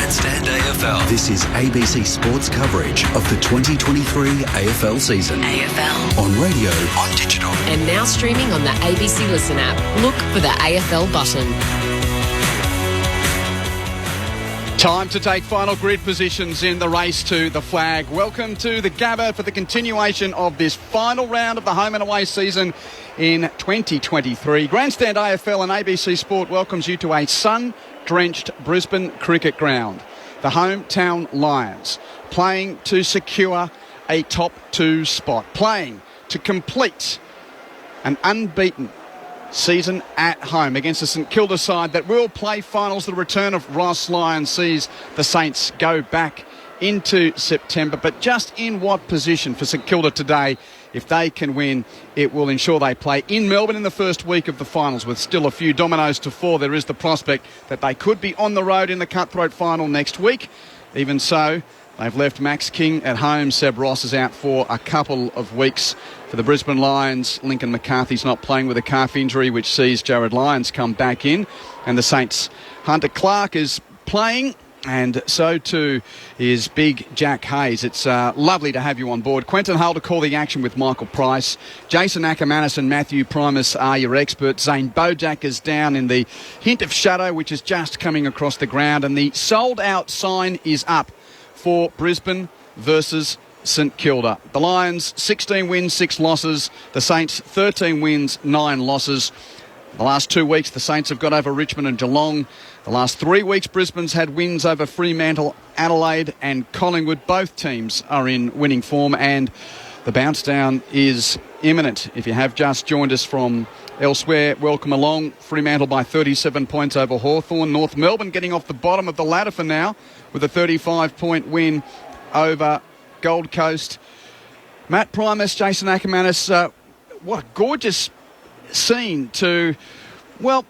Grandstand AFL. This is ABC Sports coverage of the 2023 AFL season. AFL. On radio, on digital. And now streaming on the ABC Listen app. Look for the AFL button. Time to take final grid positions in the race to the flag. Welcome to the Gabba for the continuation of this final round of the home and away season in 2023. Grandstand AFL and ABC Sport welcomes you to a sun-drenched Brisbane cricket ground. The hometown Lions playing to secure a top 2 spot, playing to complete an unbeaten season at home against the St Kilda side that will play finals. The return of Ross Lyon sees the Saints go back into September, but just in what position for St Kilda today? If they can win, it will ensure they play in Melbourne in the first week of the finals. With still a few dominoes to fall, there is the prospect that they could be on the road in the Cutthroat final next week. Even so, they've left Max King at home. Seb Ross is out for a couple of weeks. For the Brisbane Lions, Lincoln McCarthy's not playing with a calf injury, which sees Jared Lyons come back in. And the Saints' Hunter Clark is playing, and so too is Big Jack Hayes. It's lovely to have you on board. Quentin Hull to call the action with Michael Price. Jason Ackermanis and Matthew Primus are your experts. Zane Bojack is down in the hint of shadow, which is just coming across the ground. And the sold-out sign is up for Brisbane versus St Kilda. The Lions, 16 wins, 6 losses. The Saints, 13 wins, 9 losses. The last 2 weeks, the Saints have got over Richmond and Geelong. The last 3 weeks, Brisbane's had wins over Fremantle, Adelaide and Collingwood. Both teams are in winning form, and the bounce down is imminent. If you have just joined us from elsewhere, welcome along. Fremantle by 37 points over Hawthorn. North Melbourne getting off the bottom of the ladder for now with a 35-point win over Gold Coast. Matt Primus, Jason Ackermanis, what a gorgeous scene to, well,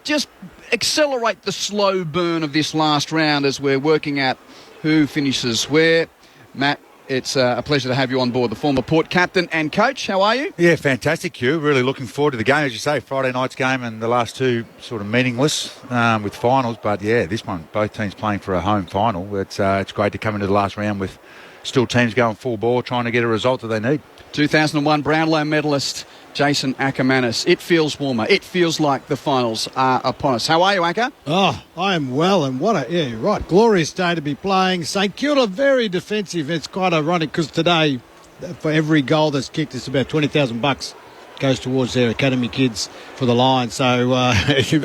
just accelerate the slow burn of this last round as we're working out who finishes where. Matt, it's a pleasure to have you on board, the former Port captain and coach. How are you? Yeah, fantastic, Hugh. Really looking forward to the game. As you say, Friday night's game and the last two sort of meaningless with finals. But, yeah, this one, both teams playing for a home final. It's great to come into the last round with still teams going full bore, trying to get a result that they need. 2001 Brownlow medalist Jason Ackermanis. It feels warmer. It feels like the finals are upon us. How are you, Acker? Oh, I am well, and glorious day to be playing. St Kilda very defensive. It's quite ironic because today, for every goal that's kicked, it's about $20,000 goes towards their academy kids for the Lions. So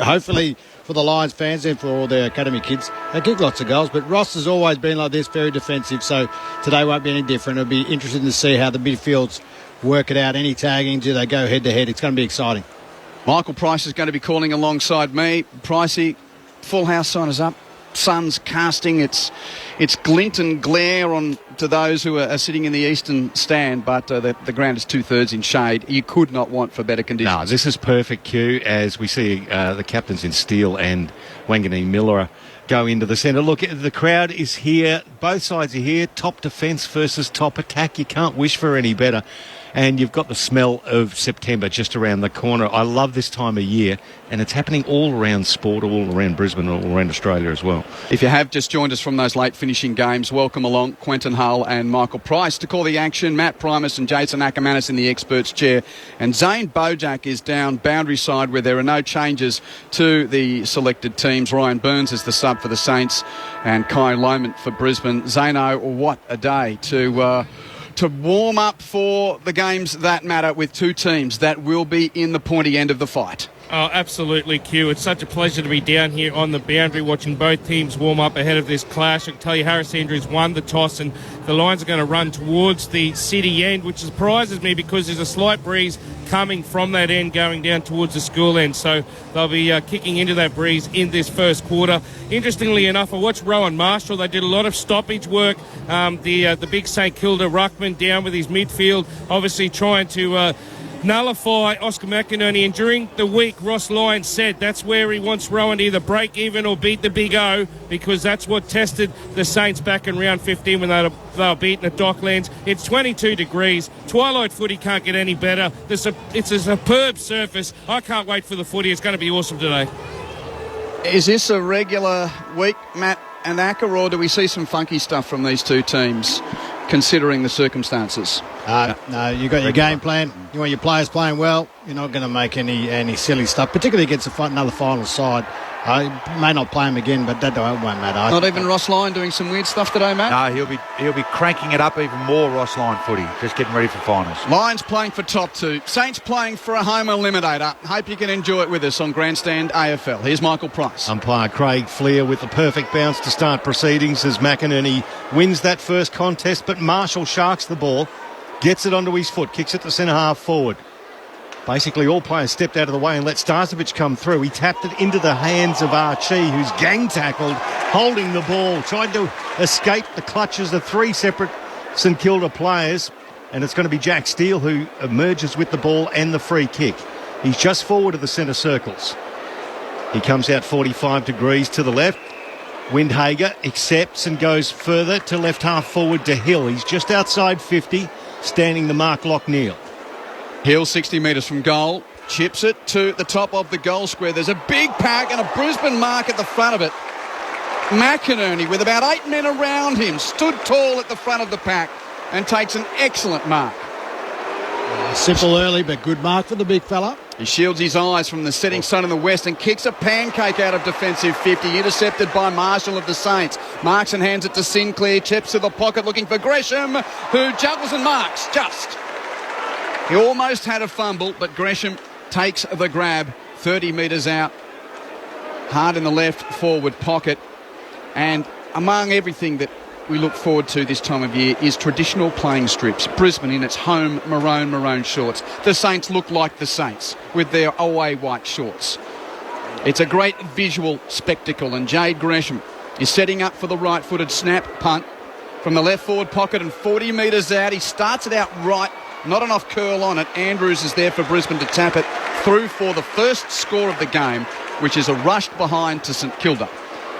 hopefully for the Lions fans and for all their academy kids, they kick lots of goals. But Ross has always been like this, very defensive. So today won't be any different. It'll be interesting to see how the midfields work it out. Any tagging, do they go head-to-head? It's going to be exciting. Michael Price is going to be calling alongside me. Pricey, full house sign is up. Sun's casting its glint and glare on to those who are sitting in the eastern stand, but the ground is 2/3 in shade. You could not want for better conditions. No, this is perfect, Q, as we see the captains in Steele and Wanganeen Miller go into the centre. Look, the crowd is here. Both sides are here. Top defence versus top attack. You can't wish for any better. And you've got the smell of September just around the corner. I love this time of year, and it's happening all around sport, all around Brisbane, all around Australia as well. If you have just joined us from those late finishing games, welcome along Quentin Hull and Michael Price to call the action. Matt Primus and Jason Ackermanis in the experts chair. And Zane Bojack is down boundary side where there are no changes to the selected teams. Ryan Burns is the sub for the Saints and Kai Lomant for Brisbane. Zano, what a day to warm up for the games that matter with two teams that will be in the pointy end of the fight. Oh, absolutely, Q. It's such a pleasure to be down here on the boundary watching both teams warm up ahead of this clash. I can tell you Harris Andrews won the toss and the Lions are going to run towards the city end, which surprises me because there's a slight breeze coming from that end going down towards the school end. So they'll be kicking into that breeze in this first quarter. Interestingly enough, I watched Rowan Marshall. They did a lot of stoppage work. The big St Kilda ruckman down with his midfield, obviously trying to nullify Oscar McInerney. And during the week, Ross Lyon said that's where he wants Rowan to either break even or beat the Big O, because that's what tested the Saints back in round 15 when they were beaten at Docklands. It's 22 degrees. Twilight footy can't get any better. It's a superb surface. I can't wait for the footy. It's going to be awesome today. Is this a regular week, Matt and Acker, or do we see some funky stuff from these two teams, considering the circumstances? No, you got your game plan. You want your players playing well. You're not going to make any silly stuff, particularly against another final side. I may not play him again, but that won't matter. Not even Ross Lyon doing some weird stuff today, Matt? No, he'll be cranking it up even more, Ross Lyon footy, just getting ready for finals. Lions playing for top two. Saints playing for a home eliminator. Hope you can enjoy it with us on Grandstand AFL. Here's Michael Price. Umpire Craig Fleer with the perfect bounce to start proceedings as McInerney wins that first contest, but Marshall sharks the ball, gets it onto his foot, kicks it to centre half forward. Basically, all players stepped out of the way and let Starcevic come through. He tapped it into the hands of Archie, who's gang tackled, holding the ball, tried to escape the clutches of three separate St Kilda players. And it's going to be Jack Steele who emerges with the ball and the free kick. He's just forward of the centre circles. He comes out 45 degrees to the left. Windhager accepts and goes further to left half forward to Hill. He's just outside 50, standing the mark Lockneil. Hill 60 metres from goal, chips it to the top of the goal square. There's a big pack and a Brisbane mark at the front of it. McInerney, with about 8 men around him, stood tall at the front of the pack and takes an excellent mark. Simple early, but good mark for the big fella. He shields his eyes from the setting sun in the west and kicks a pancake out of defensive 50, intercepted by Marshall of the Saints. Marks and hands it to Sinclair, chips to the pocket looking for Gresham, who juggles and marks just. He almost had a fumble, but Gresham takes the grab 30 metres out, hard in the left forward pocket. And among everything that we look forward to this time of year is traditional playing strips. Brisbane in its home maroon shorts. The Saints look like the Saints with their away white shorts. It's a great visual spectacle, and Jade Gresham is setting up for the right-footed snap punt from the left forward pocket and 40 metres out. He starts it out right. Not enough curl on it. Andrews is there for Brisbane to tap it through for the first score of the game, which is a rushed behind to St Kilda.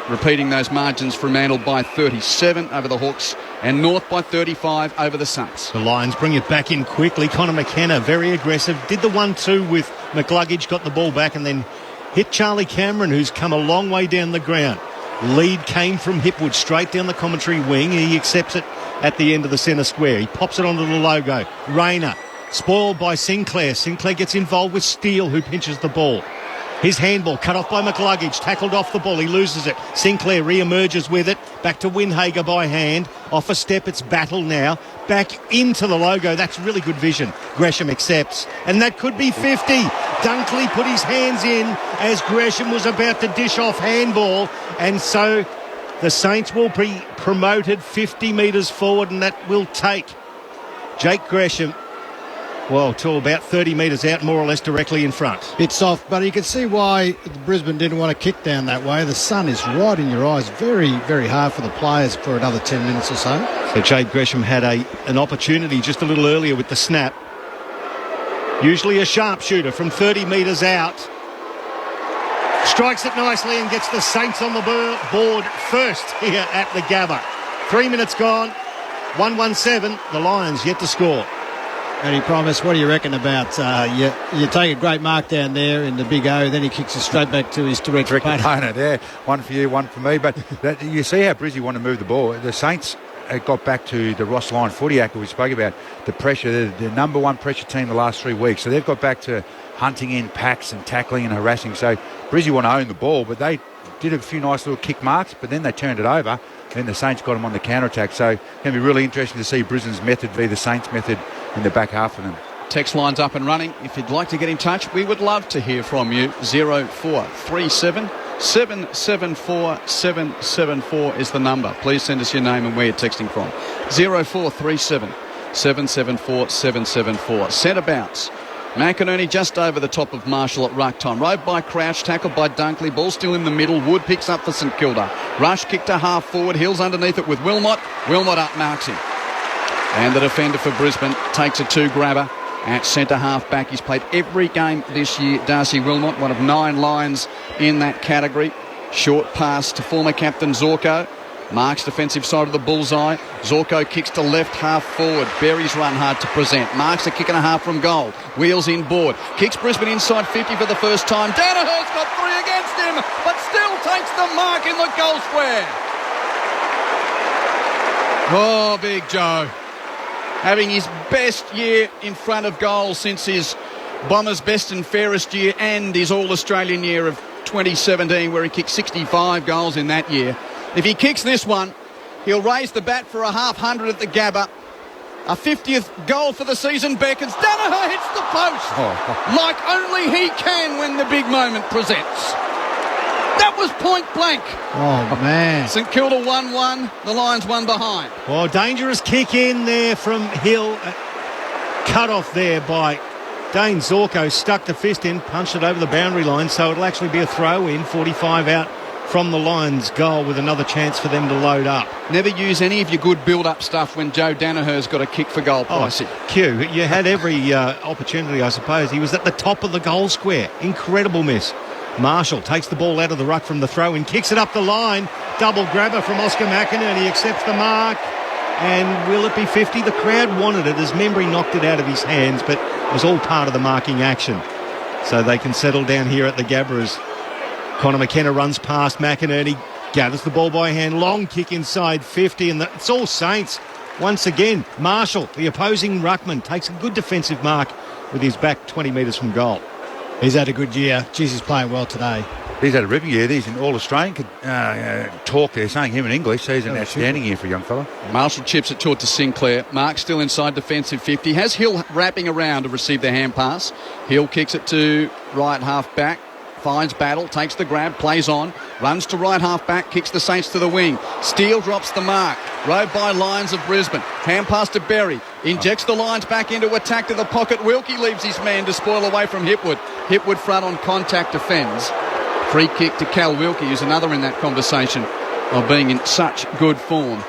Repeating those margins, Fremantle by 37 over the Hawks and North by 35 over the Saints. The Lions bring it back in quickly. Connor McKenna, very aggressive, did the 1-2 with McLuggage, got the ball back and then hit Charlie Cameron, who's come a long way down the ground. Lead came from Hipwood straight down the commentary wing. He accepts it at the end of the centre square. He pops it onto the logo. Rayner, spoiled by Sinclair. Sinclair gets involved with Steele, who pinches the ball. His handball cut off by McLuggage, tackled off the ball. He loses it. Sinclair re-emerges with it. Back to Windhager by hand. Off a step, it's Battle now. Back into the logo. That's really good vision. Gresham accepts. And that could be 50. Dunkley put his hands in as Gresham was about to dish off handball. And so the Saints will be promoted 50 metres forward, and that will take Jake Gresham, well, to about 30 metres out, more or less directly in front. Bit soft, but you can see why Brisbane didn't want to kick down that way. The sun is right in your eyes. Very, very hard for the players for another 10 minutes or so. So Jade Gresham had an opportunity just a little earlier with the snap. Usually a sharpshooter from 30 metres out. Strikes it nicely and gets the Saints on the board first here at the Gabba. 3 minutes gone, 1-1-7. The Lions yet to score. And he promised, what do you reckon about you take a great mark down there in the big O, then he kicks it straight back to his direct opponent. Yeah, one for you, one for me. But you see how Brizzy want to move the ball. The Saints got back to the Ross Lyon footy act we spoke about, the pressure. They're the number one pressure team the last 3 weeks. So they've got back to hunting in packs and tackling and harassing. So Brizzy want to own the ball, but they did a few nice little kick marks, but then they turned it over. Then the Saints got them on the counter-attack. So it's going to be really interesting to see Brisbane's method be the Saints' method in the back half of them. Text line's up and running. If you'd like to get in touch, we would love to hear from you. 0437 774 774 is the number. Please send us your name and where you're texting from. 0437 774 774. Centre bounce. McInerney just over the top of Marshall at ruck time. Rode by Crouch, tackled by Dunkley. Ball still in the middle. Wood picks up for St Kilda. Rush kick to half forward. Hills underneath it with Wilmot. Wilmot up marks him. And the defender for Brisbane takes a two-grabber at centre half back. He's played every game this year. Darcy Wilmot, one of 9 Lions in that category. Short pass to former captain Zorko. Marks defensive side of the bullseye. Zorko kicks to left half forward. Berry's run hard to present. Marks a kick and a half from goal. Wheels inboard. Kicks Brisbane inside 50 for the first time. Danaher's got 3 against him, but still takes the mark in the goal square. Oh, Big Joe. Having his best year in front of goal since his Bombers' best and fairest year and his All-Australian year of 2017, where he kicked 65 goals in that year. If he kicks this one, he'll raise the bat for a half-hundred at the Gabba. A 50th goal for the season beckons. Danaher hits the post like only he can when the big moment presents. That was point blank. Oh, man. St Kilda 1-1, the Lions 1 behind. Well, dangerous kick in there from Hill. Cut off there by Dane Zorko. Stuck the fist in, punched it over the boundary line, so it'll actually be a throw in. 45 out from the Lions' goal with another chance for them to load up. Never use any of your good build-up stuff when Joe Danaher's got a kick for goal, Pricey. Q, you had every opportunity, I suppose. He was at the top of the goal square. Incredible miss. Marshall takes the ball out of the ruck from the throw and kicks it up the line. Double grabber from Oscar McInerney. He accepts the mark. And will it be 50? The crowd wanted it as Membry knocked it out of his hands, but it was all part of the marking action. So they can settle down here at the Gabba as Connor McKenna runs past McInerney, gathers the ball by hand, long kick inside 50, and it's all Saints. Once again, Marshall, the opposing ruckman, takes a good defensive mark with his back 20 metres from goal. He's had a good year. Jeez, he's playing well today. He's had a ripping year. He's an All-Australian. Talk there, saying him in English, so he's an outstanding year for a young fella. Marshall chips it toward to Sinclair. Mark still inside defensive 50. Has Hill wrapping around to receive the hand pass. Hill kicks it to right half back. Finds Battle, takes the grab, plays on, runs to right half back, kicks the Saints to the wing. Steele drops the mark. Rowed by Lions of Brisbane. Hand pass to Berry. Injects the Lions back into attack to the pocket. Wilkie leaves his man to spoil away from Hipwood. Hipwood front on contact defends. Free kick to Cal Wilkie, who's another in that conversation of being in such good form.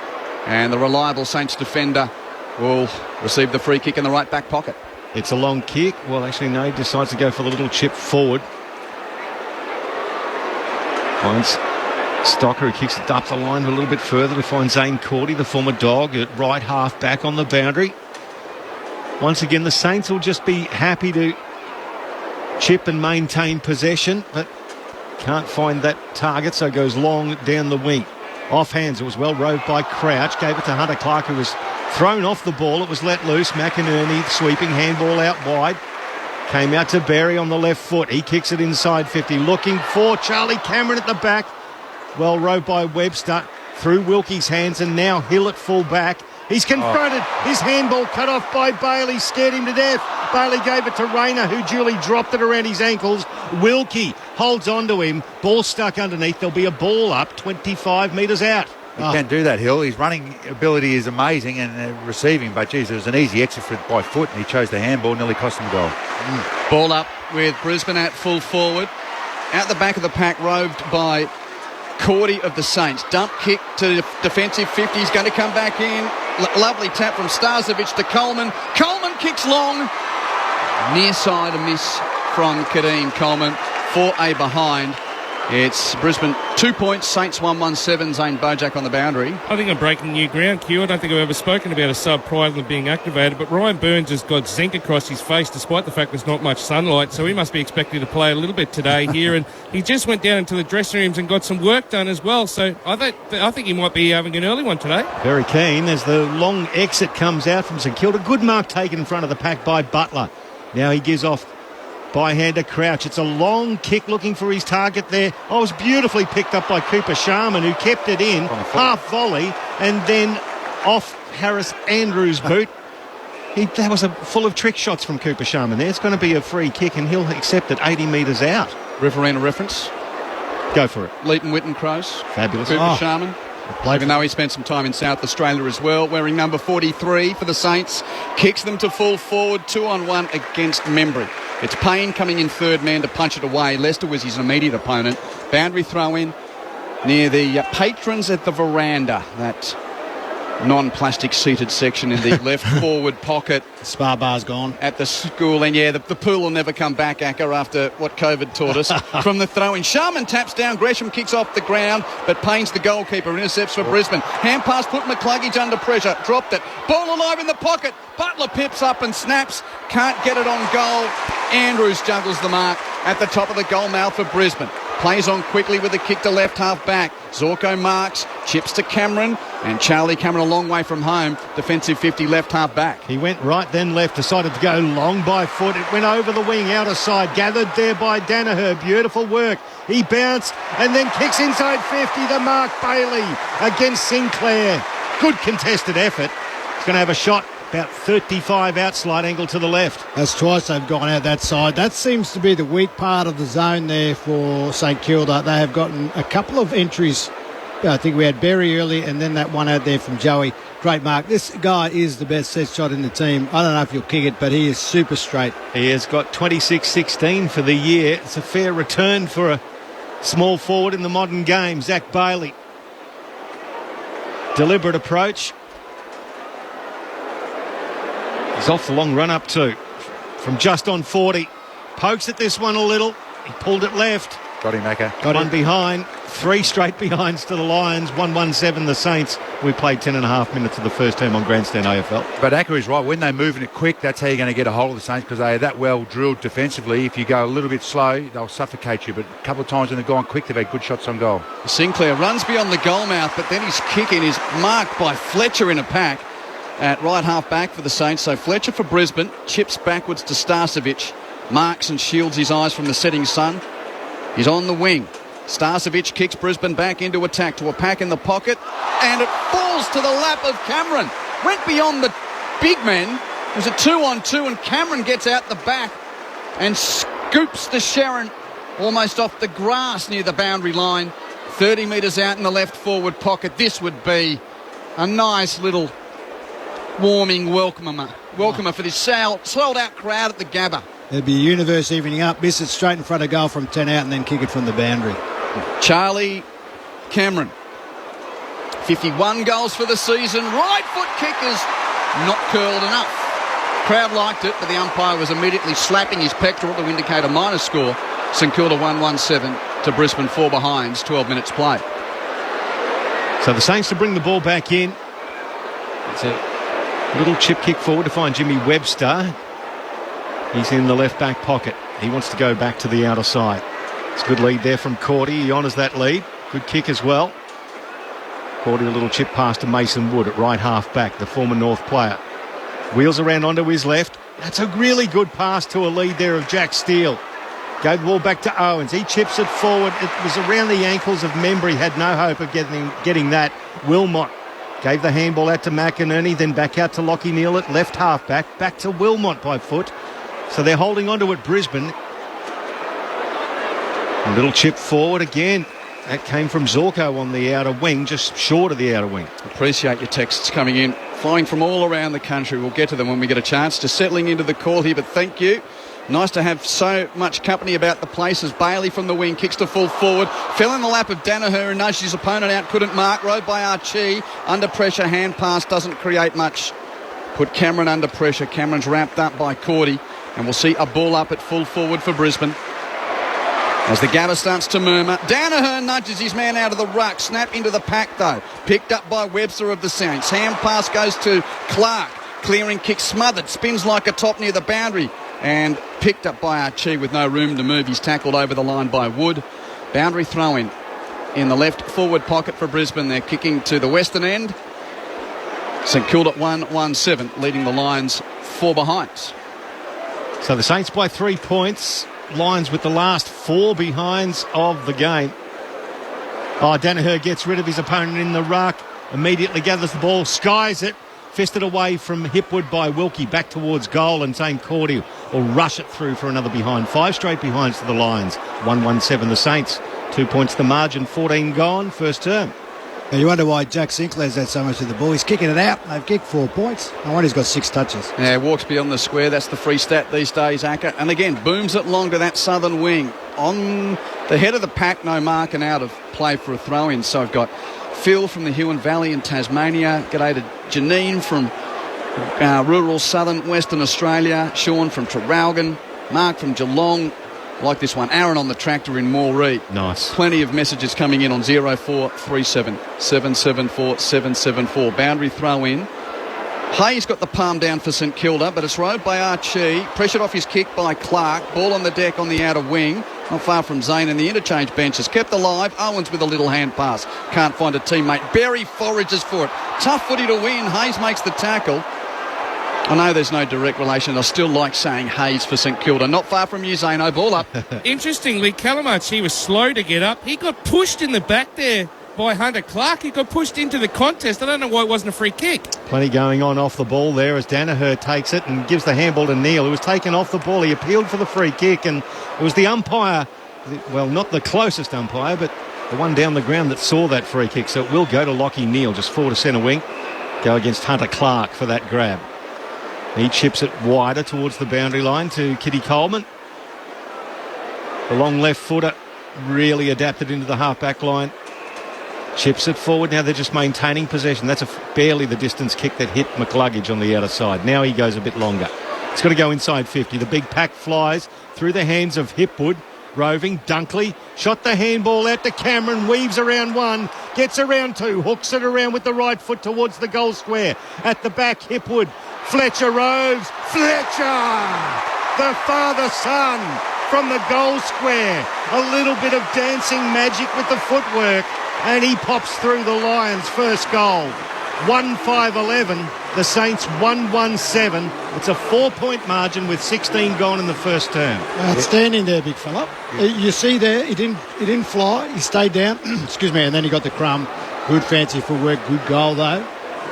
And the reliable Saints defender will receive the free kick in the right back pocket. It's a long kick. Well, actually, no, he decides to go for the little chip forward. Finds Stocker, who kicks it up the line a little bit further to find Zane Cordy, the former Dog, at right half back on the boundary. Once again, the Saints will just be happy to chip and maintain possession, but can't find that target, so goes long down the wing. Off hands, it was well rowed by Crouch, gave it to Hunter Clark, who was thrown off the ball. It was let loose. McInerney sweeping handball out wide. Came out to Berry on the left foot. He kicks it inside 50. Looking for Charlie Cameron at the back. Well rowed by Webster. Through Wilkie's hands, and now Hill at full back. He's confronted. His handball cut off by Bailey. Scared him to death. Bailey gave it to Rayner, who duly dropped it around his ankles. Wilkie holds on to him. Ball stuck underneath. There'll be a ball up 25 metres out. He can't do that, Hill. His running ability is amazing and receiving, but geez, it was an easy exit by foot, and he chose the handball, nearly cost him a goal. Ball up with Brisbane at full forward. Out the back of the pack, roved by Cordy of the Saints. Dump kick to defensive 50. He's going to come back in. Lovely tap from Starcevic to Coleman. Coleman kicks long. Near side, a miss from Kadeem Coleman. 4A behind. It's Brisbane 2 points, Saints 1-1-7, Zane Bojack on the boundary. I think I'm breaking new ground, Q. I don't think I've ever spoken about a sub prior to being activated, but Ryan Burns has got zinc across his face despite the fact there's not much sunlight, so he must be expecting to play a little bit today here, and he just went down into the dressing rooms and got some work done as well, so I think he might be having an early one today. Very keen as the long exit comes out from St Kilda. Good mark taken in front of the pack by Butler. Now he gives off by hand to Crouch. It's a long kick looking for his target there. Oh, it was beautifully picked up by Cooper Sharman, who kept it in, half volley, and then off Harris Andrews' boot. That was full of trick shots from Cooper Sharman there. It's going to be a free kick, and he'll accept it 80 metres out. Riverina reference. Go for it. Leighton Witten Crows. Fabulous. Cooper Sharman. Even though he spent some time in South Australia as well, wearing number 43 for the Saints. Kicks them to full forward, 2-on-1 against Membry. It's Payne coming in third man to punch it away. Lester was his immediate opponent. Boundary throw in near the patrons at the veranda. That non-plastic seated section in the left forward pocket. The spa bar's gone. At the school. And yeah, the pool will never come back, Acker, after what COVID taught us. From the throw-in. Sharman taps down. Gresham kicks off the ground, but Payne's the goalkeeper. Intercepts for Brisbane. Hand pass put McCluggage under pressure. Dropped it. Ball alive in the pocket. Butler pips up and snaps. Can't get it on goal. Andrews juggles the mark at the top of the goal mouth for Brisbane. Plays on quickly with a kick to left half back. Zorko marks, Chips to Cameron, and Charlie Cameron a long way from home. Defensive 50 left half back. He went right then left, decided to go long by foot. It went over the wing, outer side, gathered there by Danaher. Beautiful work. He bounced and then kicks inside 50 to Mark Bailey against Sinclair. Good contested effort. He's going to have a shot about 35 out, slight angle to the left. That's twice they've gone out that side. That seems to be the weak part of the zone there for St Kilda. They have gotten a couple of entries. I think we had Berry early and then that one out there from Joey. Great mark. This guy is the best set shot in the team. I don't know if he'll kick it, but he is super straight. He has got 26-16 for the year. It's a fair return for a small forward in the modern game. Zach Bailey. Deliberate approach. He's off the long run up too. From just on 40. Pokes at this one a little. He pulled it left. Got him, Macca. Got one behind. 3 straight behinds to the Lions. 1-1-7 the Saints. We played 10.5 minutes of the first term on Grandstand AFL. But Acker is right. When they're moving it quick, that's how you're going to get a hold of the Saints, because they are that well drilled defensively. If you go a little bit slow, they'll suffocate you. But a couple of times when they've gone quick, they've had good shots on goal. Sinclair runs beyond the goal mouth, but then his kicking is marked by Fletcher in a pack at right half back for the Saints. So Fletcher for Brisbane, chips backwards to Starcevic, marks and shields his eyes from the setting sun. He's on the wing. Starcevic kicks Brisbane back into attack to a pack in the pocket, and it falls to the lap of Cameron. Went beyond the big men. It was a 2-on-2, and Cameron gets out the back and scoops to Sharon almost off the grass near the boundary line. 30 metres out in the left forward pocket. This would be a nice little warming welcomer for this sold out crowd at the Gabba. There'd be a universe evening up. Miss it straight in front of goal from 10 out and then kick it from the boundary. Charlie Cameron, 51 goals for the season. Right foot kick is not curled enough. Crowd liked it, but the umpire was immediately slapping his pectoral to indicate a minus score. St Kilda 1-1-7 to Brisbane 4 behinds, 12 minutes play. So the Saints to bring the ball back in. It's a little chip kick forward to find Jimmy Webster. He's in the left back pocket. He wants to go back to the outer side. It's a good lead there from Cordy. He honours that lead. Good kick as well. Cordy, a little chip pass to Mason Wood at right half back, the former North player. Wheels around onto his left. That's a really good pass to a lead there of Jack Steele. Gave the ball back to Owens. He chips it forward. It was around the ankles of Membry. Had no hope of getting that. Wilmot gave the handball out to McInerney, then back out to Lockie Neal at left half back to Wilmot by foot. So they're holding on to it, Brisbane. A little chip forward again. That came from Zorko on the outer wing, just short of the outer wing. Appreciate your texts coming in, flying from all around the country. We'll get to them when we get a chance. Just settling into the call here, but thank you. Nice to have so much company about the place as Bailey from the wing kicks to full forward. Fell in the lap of Danaher and nudged his opponent out. Couldn't mark. Rode by Archie. Under pressure, hand pass doesn't create much. Put Cameron under pressure. Cameron's wrapped up by Cordy. And we'll see a ball up at full forward for Brisbane. As the Gabba starts to murmur, Danaher nudges his man out of the ruck. Snap into the pack though. Picked up by Webster of the Saints. Hand pass goes to Clark. Clearing kick smothered. Spins like a top near the boundary. And picked up by Archie with no room to move. He's tackled over the line by Wood. Boundary throw in the left forward pocket for Brisbane. They're kicking to the western end. St Kilda 1-1-7, leading the Lions 4 behinds. So the Saints by 3 points. Lions with the last 4 behinds of the game. Danaher gets rid of his opponent in the ruck. Immediately gathers the ball, skies it. Fisted away from Hipwood by Wilkie back towards goal, and Zane Cordy will rush it through for another behind. 5 straight behinds to the Lions. 1-1-7 the Saints. 2 points the margin, 14 gone, first term. Now you wonder why Jack Sinclair's had so much of the ball. He's kicking it out. They've kicked 4 points. No wonder he's got 6 touches. Yeah, walks beyond the square. That's the free stat these days, Acker. And again, booms it long to that southern wing. On the head of the pack, no marking out of play for a throw-in. So I've got Phil from the Huon Valley in Tasmania. G'day to Janine from rural southern Western Australia. Sean from Traralgon. Mark from Geelong. Like this one. Aaron on the tractor in Moree. Nice. Plenty of messages coming in on 0437 774 774. Boundary throw in. Hayes got the palm down for St Kilda, but it's rode by Archie. Pressured off his kick by Clark. Ball on the deck on the outer wing. not far from Zane, and the interchange bench is kept alive. Owens with a little hand pass. Can't find a teammate. Berry forages for it. Tough footy to win. Hayes makes the tackle. I know there's no direct relation. I still like saying Hayes for St Kilda. Not far from you, Zano. Ball up. Interestingly, Calamarch, he was slow to get up. He got pushed in the back there by Hunter Clark. He got pushed into the contest. I don't know why it wasn't a free kick. Plenty going on off the ball there as Danaher takes it and gives the handball to Neil, who was taken off the ball. He appealed for the free kick, and it was the umpire, well, not the closest umpire, but the one down the ground that saw that free kick. So it will go to Lockie Neal, just forward to centre wing, go against Hunter Clark for that grab. He chips it wider towards the boundary line to Kitty Coleman. The long left footer really adapted into the half-back line. Chips it forward. Now they're just maintaining possession. That's barely the distance kick that hit McCluggage on the outer side. Now he goes a bit longer. It's got to go inside 50. The big pack flies through the hands of Hipwood. Roving, Dunkley, shot the handball out to Cameron, weaves around one, gets around two, hooks it around with the right foot towards the goal square. At the back, Hipwood, Fletcher roves, Fletcher! The father-son from the goal square. A little bit of dancing magic with the footwork, and he pops through the Lions' first goal. 1-5-11, the Saints 1-1-7. It's a 4-point margin with 16 gone in the first term. Outstanding there, big fella. You see there, he didn't fly. He stayed down. Excuse me, and then he got the crumb. Good fancy footwork, good goal though.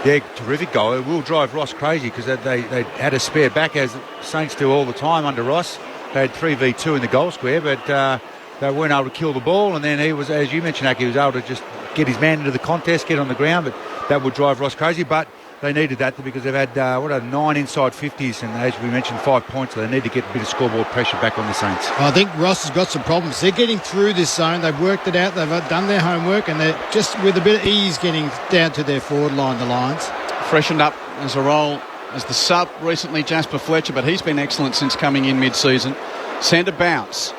Yeah, terrific goal. It will drive Ross crazy because they had a spare back, as the Saints do all the time under Ross. They had 3v2 in the goal square, but they weren't able to kill the ball. And then he was, as you mentioned, Aki, he was able to just get his man into the contest, get on the ground, but that would drive Ross crazy. But they needed that because they've had 9 inside 50s, and as we mentioned, 5 points. So they need to get a bit of scoreboard pressure back on the Saints. I think Ross has got some problems. They're getting through this zone. They've worked it out. They've done their homework, and they're just with a bit of ease getting down to their forward line, the Lions. Freshened up as a role as the sub recently, Jasper Fletcher, but he's been excellent since coming in mid-season. Centre bounce.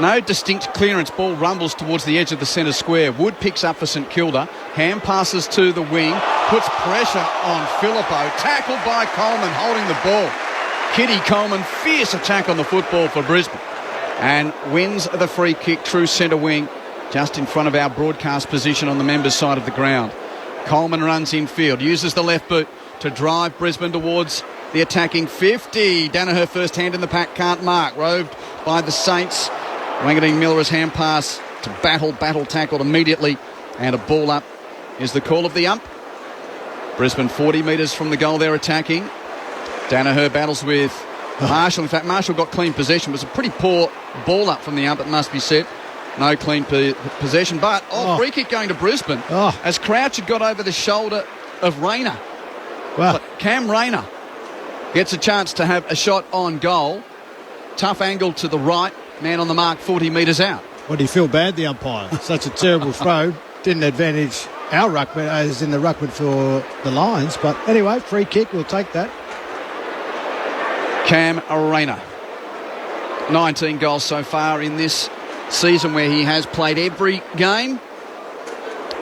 No distinct clearance. Ball rumbles towards the edge of the centre square. Wood picks up for St Kilda. Ham passes to the wing. Puts pressure on Filippo. Tackled by Coleman holding the ball. Kitty Coleman, fierce attack on the football for Brisbane. And wins the free kick, true centre wing, just in front of our broadcast position on the members' side of the ground. Coleman runs infield, uses the left boot to drive Brisbane towards the attacking 50. Danaher first hand in the pack, can't mark. Roved by the Saints. Wangadeen Miller's hand pass to battle tackled immediately, and a ball up is the call of the ump. Brisbane 40 metres from the goal they're attacking. Danaher battles with Marshall. In fact, Marshall got clean possession. It was a pretty poor ball up from the ump, it must be said. No clean possession, but free kick going to Brisbane as Crouch had got over the shoulder of Rayner. Wow. Cam Rayner gets a chance to have a shot on goal. Tough angle to the right. Man on the mark 40 metres out. Well, do you feel bad, the umpire? Such a terrible throw. Didn't advantage our ruckman, as in the ruckman for the Lions. But anyway, free kick, we'll take that. Cam Rayner. 19 goals so far in this season, where he has played every game.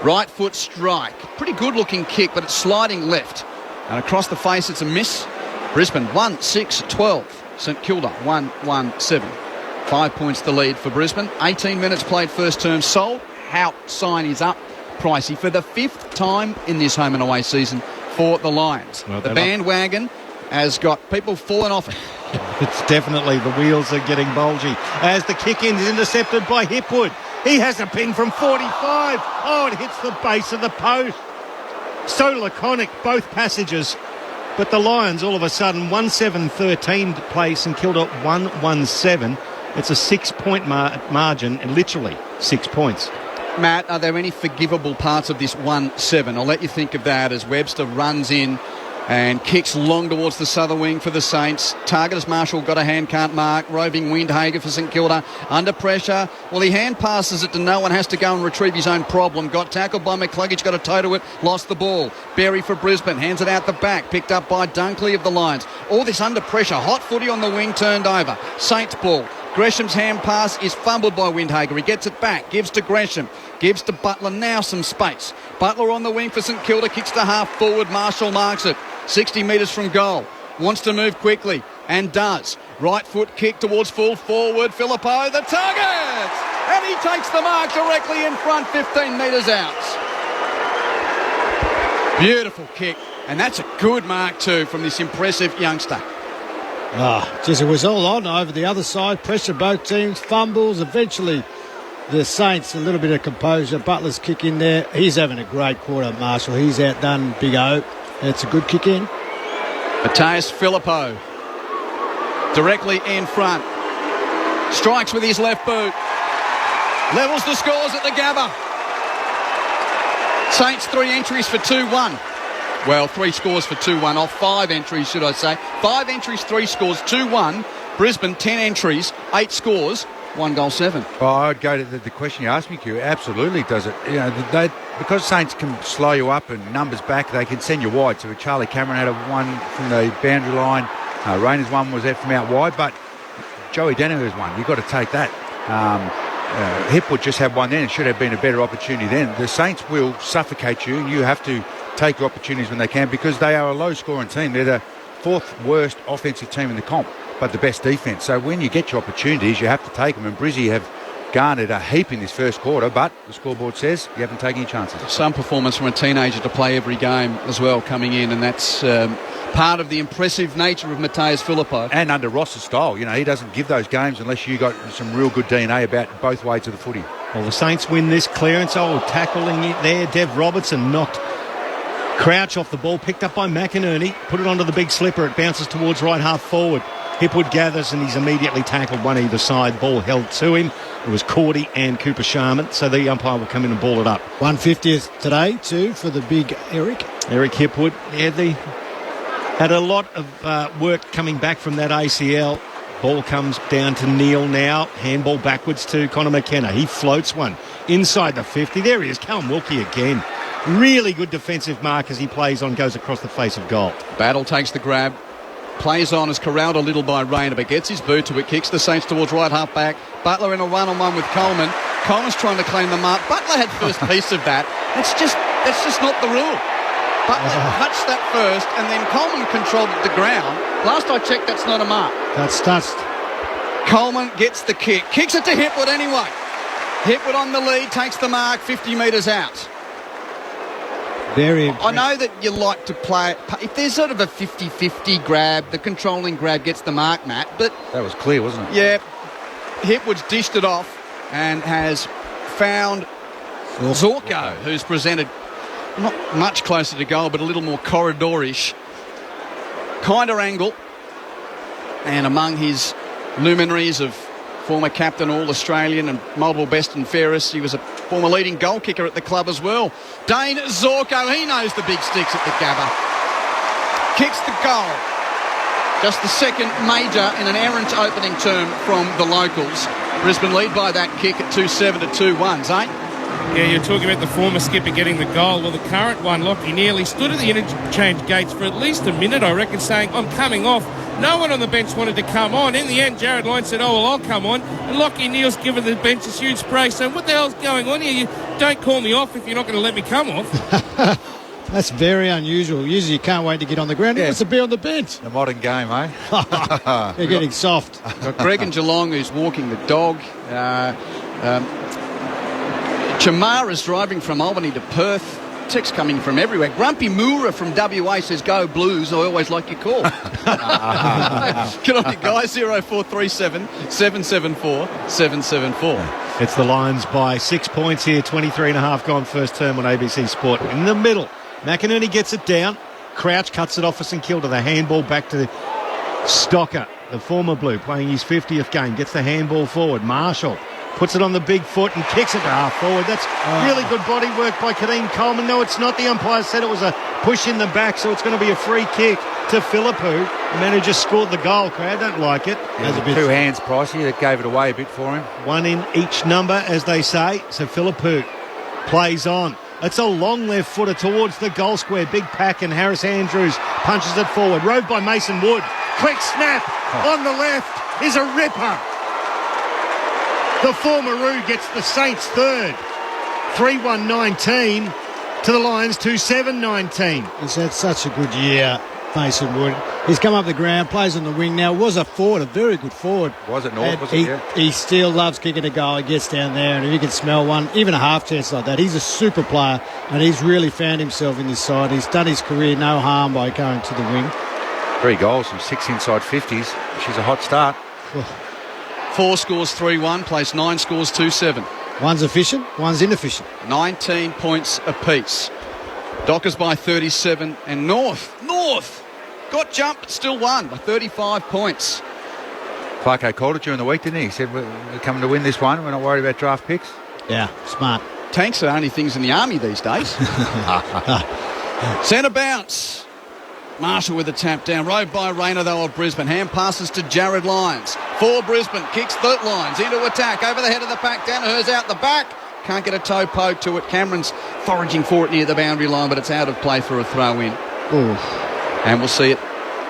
Right foot strike. Pretty good looking kick, but it's sliding left. And across the face, it's a miss. Brisbane 1-6-12. St Kilda 1-1-7. 5 points the lead for Brisbane. 18 minutes played first term. Sold. Hout sign is up. Pricey for the 5th time in this home and away season for the Lions. Well, the bandwagon has got people falling off it. It's definitely, the wheels are getting bulgy as the kick in is intercepted by Hipwood. He has a ping from 45. Oh, it hits the base of the post. So laconic, both passages. But the Lions, all of a sudden, 1-7-13 place and Kilda 1-1-7. It's a 6-point margin, and literally 6 points. Matt, are there any forgivable parts of this 1-7? I'll let you think of that as Webster runs in and kicks long towards the southern wing for the Saints. Target as Marshall got a hand, can't mark. Roving Windhager for St Kilda. Under pressure. Well, he hand passes it to no one, has to go and retrieve his own problem. Got tackled by McCluggage, got a toe to it, lost the ball. Berry for Brisbane, hands it out the back. Picked up by Dunkley of the Lions. All this under pressure. Hot footy on the wing, turned over. Saints ball. Gresham's hand pass is fumbled by Windhager. He gets it back, gives to Gresham, gives to Butler. Now some space. Butler on the wing for St Kilda, kicks to half forward. Marshall marks it. 60 metres from goal. Wants to move quickly and does. Right foot kick towards full forward. Filippo, the target! And he takes the mark directly in front, 15 metres out. Beautiful kick. And that's a good mark too from this impressive youngster. It was all on over the other side. Pressure both teams, fumbles. Eventually, the Saints, a little bit of composure. Butler's kick in there. He's having a great quarter, Marshall. He's outdone Big O. It's a good kick in. Mateus Filippo, directly in front. Strikes with his left boot. Levels the scores at the Gabba. Saints 3 entries for 2-1. Well, 3 scores for 2-1 off 5 entries, should I say. 5 entries, 3 scores, 2-1. Brisbane, 10 entries, 8 scores, 1 goal 7. Well, I'd go to the question you asked me, Q. Absolutely does it. You know, because Saints can slow you up and numbers back, they can send you wide. So Charlie Cameron had a one from the boundary line. Rayner's one was out from out wide, but Joey Danaher's one. You've got to take that. Hipwood just had one then. It should have been a better opportunity then. The Saints will suffocate you, and you have to take your opportunities when they can because they are a low-scoring team. They're the 4th worst offensive team in the comp, but the best defence. So when you get your opportunities, you have to take them. And Brizzy have garnered a heap in this first quarter, but the scoreboard says you haven't taken any chances. Some performance from a teenager to play every game as well coming in, and that's part of the impressive nature of Mateus Filippo. And under Ross's style, you know, he doesn't give those games unless you got some real good DNA about both ways of the footy. Well, the Saints win this clearance. Tackling it there. Dev Robertson knocked Crouch off the ball, picked up by McInerney, put it onto the big slipper. It bounces towards right half forward. Hipwood gathers and he's immediately tackled one either side. Ball held to him. It was Cordy and Cooper Sharman, so the umpire will come in and ball it up. 150th today too for the big Eric Hipwood. Yeah, they had a lot of work coming back from that ACL. Ball comes down to Neil now. Handball backwards to Connor McKenna. He floats one inside the 50. There he is, Callum Wilkie again. Really good defensive mark as he plays on, goes across the face of goal. Battle takes the grab, plays on, is corralled a little by Rayner, but gets his boot to it, kicks the Saints towards right half back. Butler in a one-on-one with Coleman. Coleman's trying to claim the mark. Butler had first piece of that. That's just not the rule. Butler touched that first, and then Coleman controlled the ground. Last I checked, that's not a mark. That's touched. Coleman gets the kick, kicks it to Hipwood anyway. Hipwood on the lead, takes the mark 50 metres out. Very I know that you like to play, if there's sort of a 50-50 grab, the controlling grab gets the mark, Matt, but... That was clear, wasn't it? Yeah, Hipwood's dished it off and has found Zorko, who's presented not much closer to goal, but a little more corridorish kind of angle. And among his luminaries of former captain, All-Australian and multiple best and fairest, he was a former leading goal kicker at the club as well. Dane Zorko, he knows the big sticks at the Gabba. Kicks the goal. Just the second major in an errant opening term from the locals. Brisbane lead by that kick at 2-7 to 2-1, Zane. Yeah, you're talking about the former skipper getting the goal. Well, the current one, Lockie Neely, stood at the interchange gates for at least a minute, I reckon, saying, I'm coming off. No one on the bench wanted to come on. In the end, Jared Lyne said, oh, well, I'll come on. And Lockie Neal's given the bench a huge spray, saying, what the hell's going on here? You don't call me off if you're not going to let me come off. That's very unusual. Usually you can't wait to get on the ground. He wants to be on the bench. The modern game, eh? They're getting soft. Got Greg and Geelong, who's walking the dog. Chamara's driving from Albany to Perth. Text coming from everywhere. Grumpy Moora from WA says, go Blues. I always like your call. Good on you guys. 0437 774 774. It's the Lions by 6 points here. 23.5 gone first term on ABC Sport. In the middle, McInerney gets it down. Crouch cuts it off for St Kilda. The handball back to Stocker, the former Blue, playing his 50th game. Gets the handball forward. Marshall puts it on the big foot and kicks it to half forward. That's really good body work by Kadeem Coleman. No, it's not. The umpire said it was a push in the back, so it's going to be a free kick to Philippou. The man who just scored the goal. Crowd don't like it. There's a bit 2 hands, Pricey. That gave it away a bit for him. One in each number, as they say. So Philippou plays on. It's a long left footer towards the goal square. Big pack, and Harris Andrews punches it forward. Rode by Mason Wood. Quick snap on the left is a ripper. The former gets the Saints third. 3-1-19 to the Lions 2-7-19. He's had such a good year. Mason Wood. He's come up the ground, plays on the wing now. Was a forward, a very good forward. Was it North? Was it? Yeah. He still loves kicking a goal. He gets down there, and if you can smell one, even a half chance like that, he's a super player, and he's really found himself in this side. He's done his career no harm by going to the wing. 3 goals from 6 inside 50s. She's a hot start. 4 scores 3-1, plays 9 scores 2-7. One's efficient, one's inefficient. 19 points apiece. Dockers by 37, and North got jumped, still won by 35 points. Clarko called it during the week, didn't he? He said, we're coming to win this one. We're not worried about draft picks. Yeah, smart. Tanks are only things in the army these days. Centre bounce. Marshall with a tap down. Rode by Rayner, though, of Brisbane. Hand passes to Jared Lyons. For Brisbane. Kicks the Lyons into attack. Over the head of the pack. Danaher's out the back. Can't get a toe poke to it. Cameron's foraging for it near the boundary line, but it's out of play for a throw-in. Ooh. And we'll see it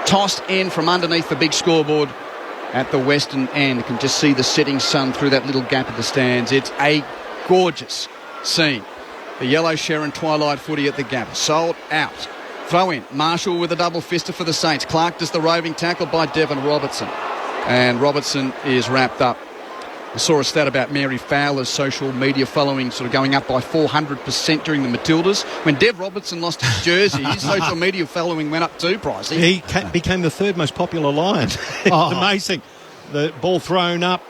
tossed in from underneath the big scoreboard at the western end. You can just see the setting sun through that little gap of the stands. It's a gorgeous scene. The yellow Sharon twilight footy at the gap. Sold out. Throw in. Marshall with a double fister for the Saints. Clark does the roving tackle by Devon Robertson. And Robertson is wrapped up. I saw a stat about Mary Fowler's social media following sort of going up by 400% during the Matildas. When Dev Robertson lost his jersey, his social media following went up too, Pricey. He became the 3rd most popular Lion. It's amazing. The ball thrown up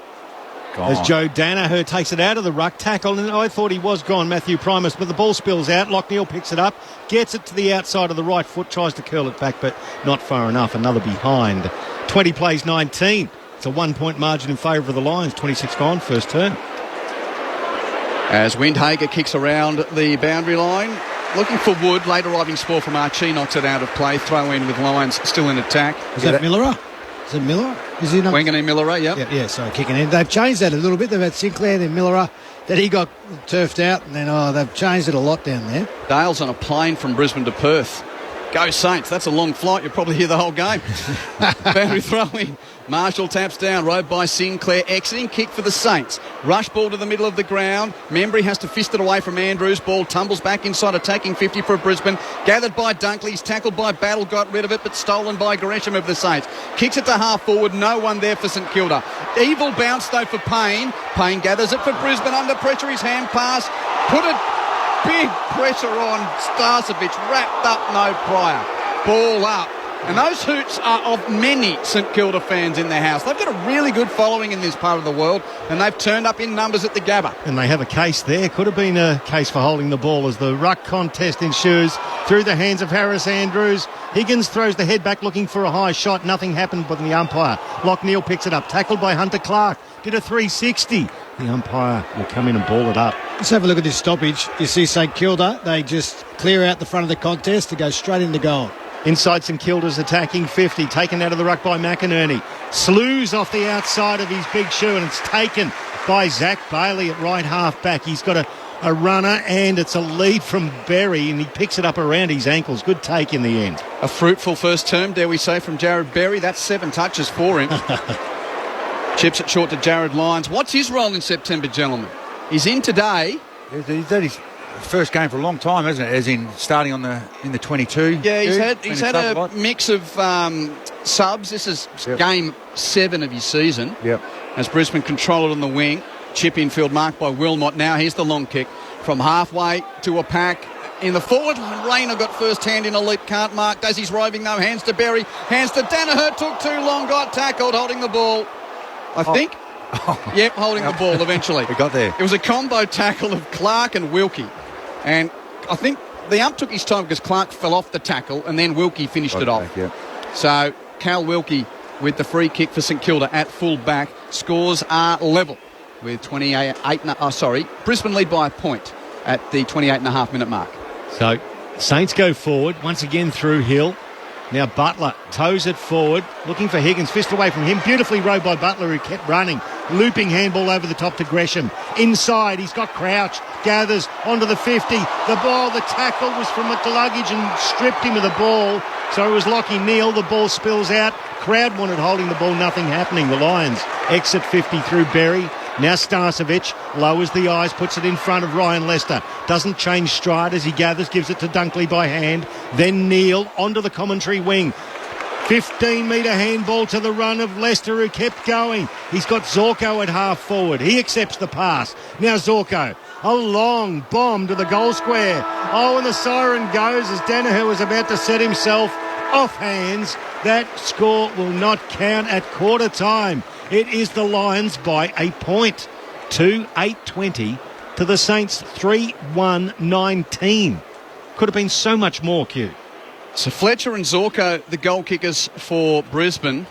as Joe Danaher takes it out of the ruck tackle, and I thought he was gone, Matthew Primus, but the ball spills out. Lockneil picks it up, gets it to the outside of the right foot, tries to curl it back, but not far enough. Another behind. 20 plays 19. It's a 1-point margin in favour of the Lions. 26 gone, first turn. As Windhager kicks around the boundary line, looking for Wood. Late arriving spore from Archie knocks it out of play. Throw in with Lions still in attack. Is that Miller? Is it Miller? Is he not? Wangani Miller, yep. Yeah, sorry, kicking in. They've changed that a little bit. They've had Sinclair, then Miller, that he got turfed out, and then they've changed it a lot down there. Dale's on a plane from Brisbane to Perth. Go Saints. That's a long flight. You'll probably hear the whole game. Boundary throwing. Marshall taps down. Rode by Sinclair. Exiting kick for the Saints. Rush ball to the middle of the ground. Membry has to fist it away from Andrews. Ball tumbles back inside, attacking 50 for Brisbane. Gathered by Dunkley. He's tackled by Battle. Got rid of it, but stolen by Gresham of the Saints. Kicks it to half forward. No one there for St Kilda. Evil bounce though for Payne. Payne gathers it for Brisbane. Under pressure. His hand pass. Put it. Big pressure on Starcevic, wrapped up, no prior. Ball up. And those hoots are of many St Kilda fans in their house. They've got a really good following in this part of the world, and they've turned up in numbers at the Gabba. And they have a case there. Could have been a case for holding the ball as the ruck contest ensues through the hands of Harris Andrews. Higgins throws the head back looking for a high shot. Nothing happened with the umpire. Lockneil picks it up. Tackled by Hunter Clark. Did a 360. The umpire will come in and ball it up. Let's have a look at this stoppage. You see St Kilda, they just clear out the front of the contest to go straight into goal. Inside St Kilda's attacking 50, taken out of the ruck by McInerney. Slews off the outside of his big shoe, and it's taken by Zach Bailey at right half back. He's got a runner, and it's a lead from Berry, and he picks it up around his ankles. Good take in the end. A fruitful first term, dare we say, from Jared Berry. That's 7 touches for him. Chips it short to Jared Lyons. What's his role in September, gentlemen? He's in today. He's had his first game for a long time, hasn't it? As in starting in the 22. Yeah, he's had a mix of subs. This is game 7 of his season. Yep. As Brisbane control it on the wing. Chip infield marked by Wilmot. Now here's the long kick from halfway to a pack. In the forward line, Rayner got first hand in elite, can't mark. Does he's roving though, hands to Berry, hands to Danaher, took too long, got tackled, holding the ball. I think. Yep, holding the ball eventually. We got there. It was a combo tackle of Clark and Wilkie. And I think the ump took his time because Clark fell off the tackle and then Wilkie finished it off. Yeah. So Cal Wilkie with the free kick for St Kilda at full back. Scores are level with Brisbane lead by a point at the 28.5-minute mark. So Saints go forward once again through Hill. Now Butler toes it forward, looking for Higgins, fist away from him. Beautifully rowed by Butler, who kept running. Looping handball over the top to Gresham. Inside, he's got Crouch, gathers onto the 50. The ball, the tackle was from McLuggage and stripped him of the ball. So it was Lockie Neal. The ball spills out. Crowd wanted holding the ball, nothing happening. The Lions exit 50 through Berry. Now Starcevic lowers the eyes, puts it in front of Ryan Lester. Doesn't change stride as he gathers, gives it to Dunkley by hand. Then Neil onto the commentary wing. 15-metre handball to the run of Lester, who kept going. He's got Zorko at half forward. He accepts the pass. Now Zorko, a long bomb to the goal square. Oh, and the siren goes as Danaher was about to set himself off hands. That score will not count at quarter time. It is the Lions by a point. 2-8-20 to the Saints 3-1-19. Could have been so much more, Q. So Fletcher and Zorko, the goal kickers for Brisbane.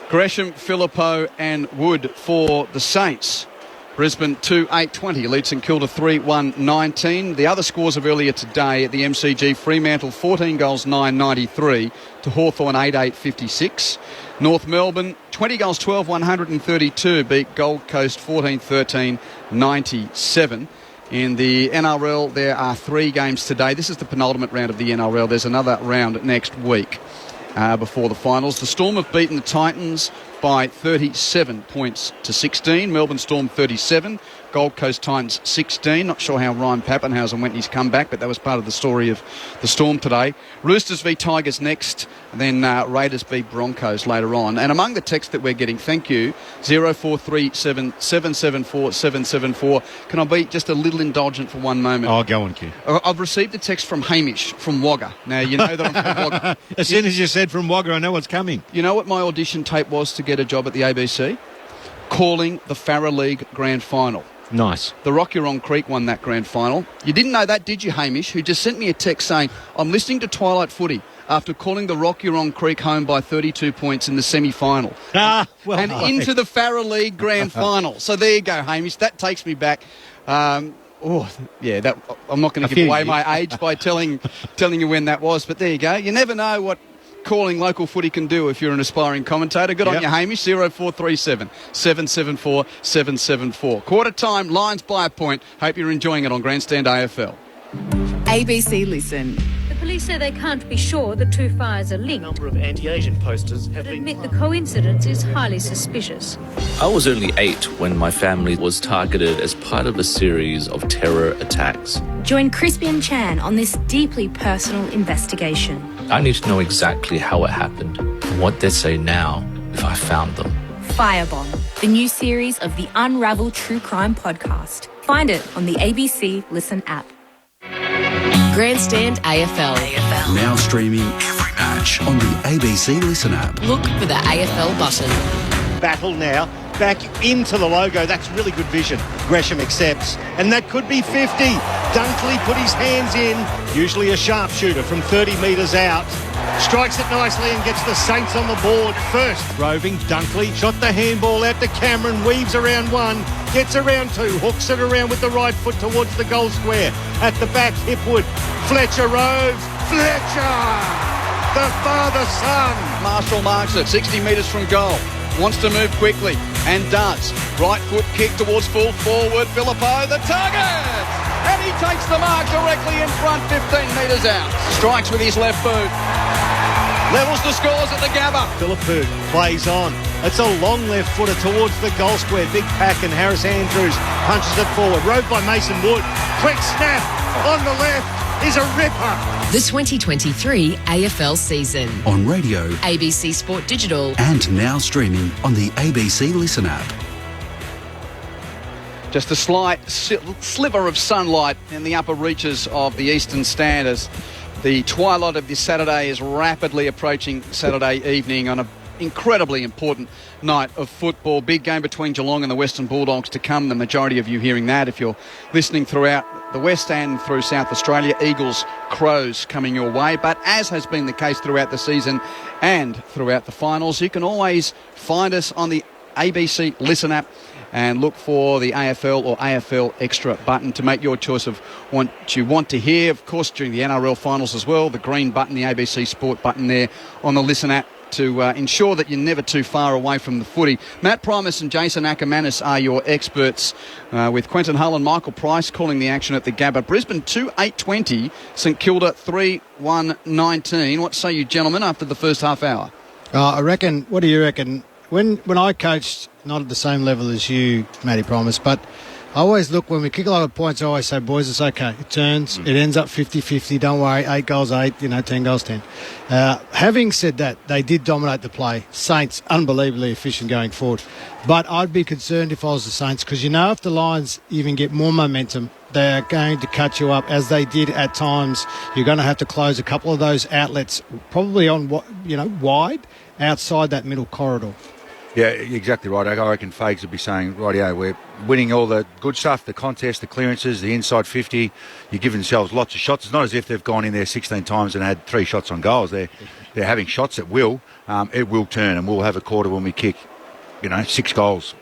Gresham, Philippou and Wood for the Saints. Brisbane 2-8-20 leads St Kilda 3-1-19. The other scores of earlier today at the MCG, Fremantle 14 goals 9-93 to Hawthorn 8-8-56. North Melbourne 20 goals 12-132 beat Gold Coast 14-13-97. In the NRL, there are 3 games today. This is the penultimate round of the NRL. There's another round next week before the finals. The Storm have beaten the Titans by 37 points to 16. Melbourne Storm 37. Gold Coast Titans 16. Not sure how Ryan Pappenhausen went in his comeback, but that was part of the story of the Storm today. Roosters v Tigers next, and then Raiders v Broncos later on. And among the texts that we're getting, thank you, 0437 774 774. Can I be just a little indulgent for one moment? Oh, go on, Q. I've received a text from Hamish from Wagga. Now, you know that I'm from Wagga. As soon as you said from Wagga, I know what's coming. You know what my audition tape was to get a job at the ABC? Calling the Farah League Grand Final. Nice. The Rockyrong Creek won that grand final. You didn't know that, did you, Hamish, who just sent me a text saying, I'm listening to Twilight Footy after calling the Rockyrong Creek home by 32 points in the semi-final. Well Into the Farah League grand final. So there you go, Hamish. That takes me back. I'm not going to give away my age by telling you when that was, but there you go. You never know what calling local footy can do if you're an aspiring commentator. Good on you, Hamish. 0437 774 774. Quarter time, Lions by a point. Hope you're enjoying it on Grandstand AFL. ABC Listen. The police say they can't be sure the 2 fires are linked. A number of anti-Asian posters have But been... admit the coincidence is highly suspicious. I was only 8 when my family was targeted as part of a series of terror attacks. Join Crispy and Chan on this deeply personal investigation. I need to know exactly how it happened and what they'd say now if I found them. Firebomb, the new series of the Unravel True Crime podcast. Find it on the ABC Listen app. Grandstand AFL. Now streaming every match on the ABC Listen app. Look for the AFL button. Battle now. Back into the logo. That's really good vision. Gresham accepts. And that could be 50. Dunkley put his hands in. Usually a sharpshooter from 30 metres out. Strikes it nicely and gets the Saints on the board first. Roving Dunkley shot the handball out to Cameron. Weaves around 1. Gets around 2. Hooks it around with the right foot towards the goal square. At the back, Hipwood. Fletcher roves. Fletcher! The father-son. Marshall marks it 60 metres from goal. Wants to move quickly and does. Right foot kick towards full forward. Philippou, the target! And he takes the mark directly in front, 15 metres out. Strikes with his left boot. Levels the scores at the Gabba. Philippou plays on. It's a long left footer towards the goal square. Big pack and Harris Andrews punches it forward. Rode by Mason Wood. Quick snap on the left is a ripper. The 2023 AFL season. On radio ABC Sport Digital. and now streaming on the ABC Listen app. Just a slight sliver of sunlight in the upper reaches of the eastern stand as the twilight of this Saturday is rapidly approaching Saturday evening on an incredibly important night of football. Big game between Geelong and the Western Bulldogs to come. The majority of you hearing that if you're listening throughout the West and through South Australia. Eagles, Crows coming your way. But as has been the case throughout the season and throughout the finals, you can always find us on the ABC Listen app and look for the AFL or AFL Extra button to make your choice of what you want to hear. Of course, during the NRL finals as well, the green button, the ABC Sport button there on the Listen app to ensure that you're never too far away from the footy. Matt Primus and Jason Ackermanis are your experts, with Quentin Hull and Michael Price calling the action at the Gabba. Brisbane 2-8-20, St Kilda 3-1-19. What say you, gentlemen, after the first half hour? I reckon, what do you reckon? when I coached, not at the same level as you, Matty Promise, but I always look, when we kick a lot of points, I always say, boys, it's okay. It turns. It ends up 50-50. Don't worry. 8 goals, 8, 10 goals, 10. Having said that, they did dominate the play. Saints, unbelievably efficient going forward. But I'd be concerned if I was the Saints, because if the Lions even get more momentum, they're going to cut you up, as they did at times. You're going to have to close a couple of those outlets, probably on wide, outside that middle corridor. Yeah, exactly right. I reckon Fags would be saying, rightio, we're winning all the good stuff, the contest, the clearances, the inside 50. You give themselves lots of shots. It's not as if they've gone in there 16 times and had 3 shots on goals. They're having shots at will. It will turn, and we'll have a quarter when we kick, 6 goals.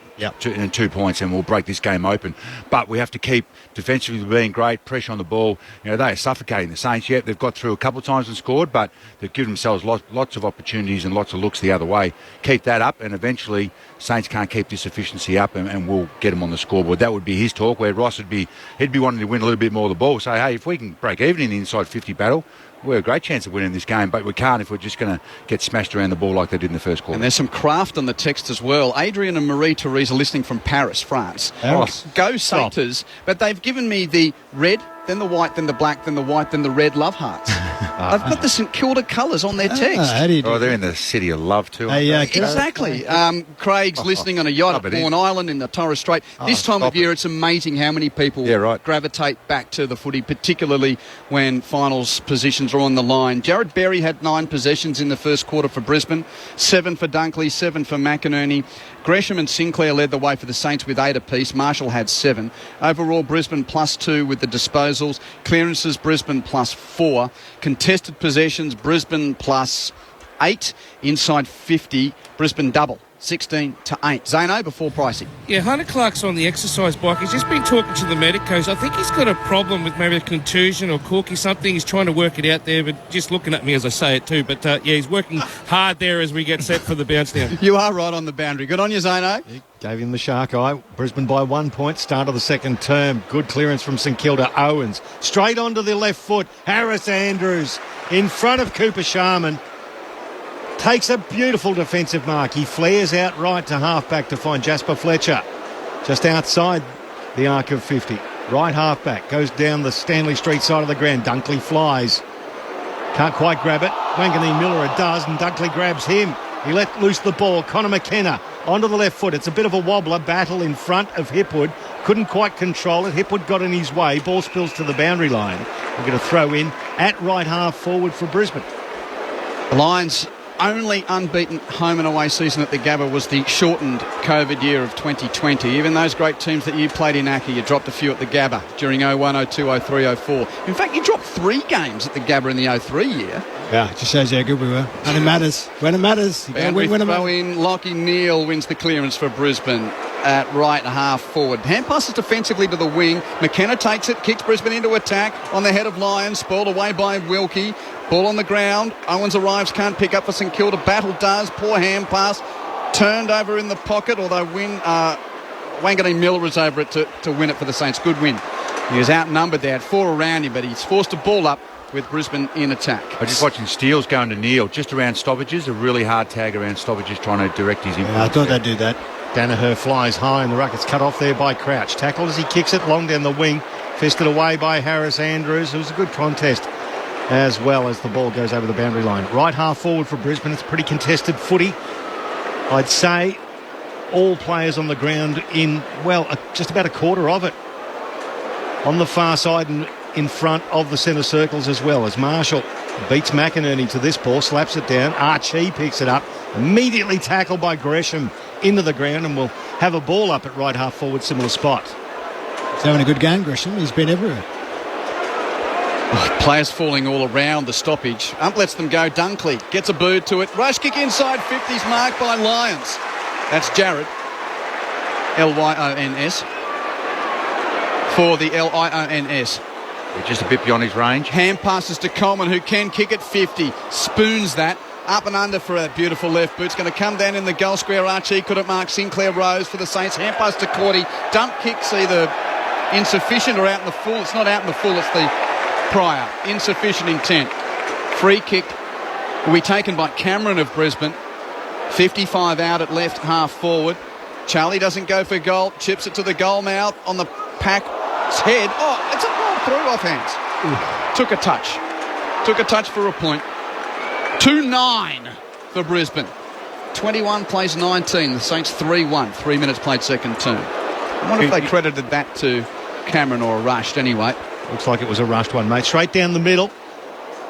And 2 points, and we'll break this game open. But we have to keep defensively being great, pressure on the ball. They are suffocating the Saints. Yeah, they've got through a couple of times and scored, but they've given themselves lots of opportunities and lots of looks the other way. Keep that up, and eventually Saints can't keep this efficiency up, and we'll get them on the scoreboard. That would be his talk, where Ross he'd be wanting to win a little bit more of the ball. Say, hey, if we can break even in the inside 50 battle, we're a great chance of winning this game, but we can't if we're just going to get smashed around the ball like they did in the first quarter. And there's some craft on the text as well. Adrian and Marie-Therese are listening from Paris, France. Go Saints, but they've given me the red, then the white, then the black, then the white, then the red love hearts. I've got the St Kilda colours on their text. How do you do they're in the city of love too. Exactly. Craig's listening on a yacht at Bourne Island in the Torres Strait. This time of year, it's amazing how many people gravitate back to the footy, particularly when finals positions are on the line. Jared Berry had 9 possessions in the first quarter for Brisbane, 7 for Dunkley, 7 for McInerney. Gresham and Sinclair led the way for the Saints with 8 apiece. Marshall had 7. Overall, Brisbane +2 with the disposals. Clearances, Brisbane +4. Contested possessions, Brisbane +8. Inside 50, Brisbane double. 16-8. Zano before pricing. Yeah, Hunter Clark's on the exercise bike. He's just been talking to the medicos. I think he's got a problem with maybe a contusion or corky something. He's trying to work it out there, but just looking at me as I say it too. But he's working hard there as we get set for the bounce down. You are right on the boundary. Good on you, Zano. He gave him the shark eye. Brisbane by 1 point. Start of the second term. Good clearance from St Kilda. Owens straight onto the left foot. Harris Andrews in front of Cooper Sharman. Takes a beautiful defensive mark. He flares out right to halfback to find Jasper Fletcher. Just outside the arc of 50. Right halfback goes down the Stanley Street side of the ground. Dunkley flies. Can't quite grab it. Wanganeen Miller does, and Dunkley grabs him. He let loose the ball. Connor McKenna onto the left foot. It's a bit of a wobbler. Battle in front of Hipwood. Couldn't quite control it. Hipwood got in his way. Ball spills to the boundary line. We're going to throw in at right half forward for Brisbane. The Lions' only unbeaten home and away season at the Gabba was the shortened COVID year of 2020. Even those great teams that you played in Aki, you dropped a few at the Gabba during 01, 02, 03, 04. In fact, you dropped 3 games at the Gabba in the 03 year. Yeah, it just shows how good we were. And it matters. When it matters. Boundary throw in. Lockie Neal wins the clearance for Brisbane at right half forward. Hand passes defensively to the wing. McKenna takes it, kicks Brisbane into attack on the head of Lions. Spoiled away by Wilkie. Ball on the ground. Owens arrives, can't pick up for St Kilda. Battle does. Poor hand pass. Turned over in the pocket, although Wanganeen Miller was over it to win it for the Saints. Good win. He was outnumbered. They had 4 around him, but he's forced a ball up with Brisbane in attack. I was just watching Steele's going to Neal just around stoppages. A really hard tag around stoppages, trying to direct his influence. I thought they'd do that. Danaher flies high and the ruck is cut off there by Crouch. Tackled as he kicks it long down the wing. Fisted away by Harris Andrews. It was a good contest as well as the ball goes over the boundary line. Right half forward for Brisbane. It's a pretty contested footy. I'd say all players on the ground in, just about a quarter of it. On the far side and in front of the centre circles as well, as Marshall beats McInerney to this ball, slaps it down. Archie picks it up, immediately tackled by Gresham into the ground, and will have a ball up at right half forward, similar spot. He's having a good game, Gresham. He's been everywhere. Players falling all around the stoppage. Ump lets them go. Dunkley gets a bird to it. Rush kick inside 50s marked by Lions. That's Jared. Lyons. For the Lions. Just a bit beyond his range. Hand passes to Coleman, who can kick at 50. Spoons that. Up and under for a beautiful left boot. It's going to come down in the goal square. Archie couldn't mark. Sinclair Rose for the Saints. Hand pass to Cordy. Dump kicks either insufficient or out in the full. It's not out in the full. It's the prior. Insufficient intent. Free kick will be taken by Cameron of Brisbane 55 out at left half forward. Charlie doesn't go for goal, chips it to the goal mouth on the pack's head. Oh, it's a ball through off hands. Took a touch for a point. 2-9 for Brisbane. 21 plays 19. The Saints 3-1. 3 minutes played second term. I wonder if they credited that to Cameron or rushed anyway. Looks like it was a rushed one, mate. Straight down the middle.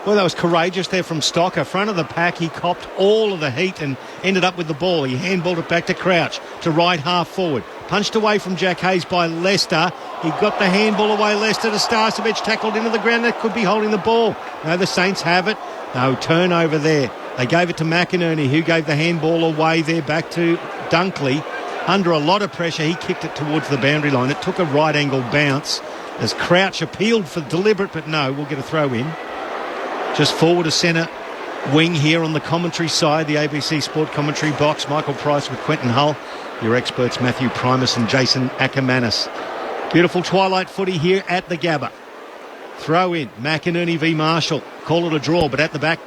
Well, that was courageous there from Stocker. Front of the pack, he copped all of the heat and ended up with the ball. He handballed it back to Crouch, to right half forward. Punched away from Jack Hayes by Lester. He got the handball away, Lester to Starcevich, tackled into the ground. That could be holding the ball. No, the Saints have it. No, turnover there. They gave it to McInerney, who gave the handball away there back to Dunkley. Under a lot of pressure, he kicked it towards the boundary line. It took a right angle bounce as Crouch appealed for deliberate, but no, we'll get a throw in. Just forward to centre wing here on the commentary side, the ABC Sport commentary box. Michael Price with Quentin Hull. Your experts Matthew Primus and Jason Ackermanis. Beautiful twilight footy here at the Gabba. Throw in, McInerney v Marshall. Call it a draw, but at the back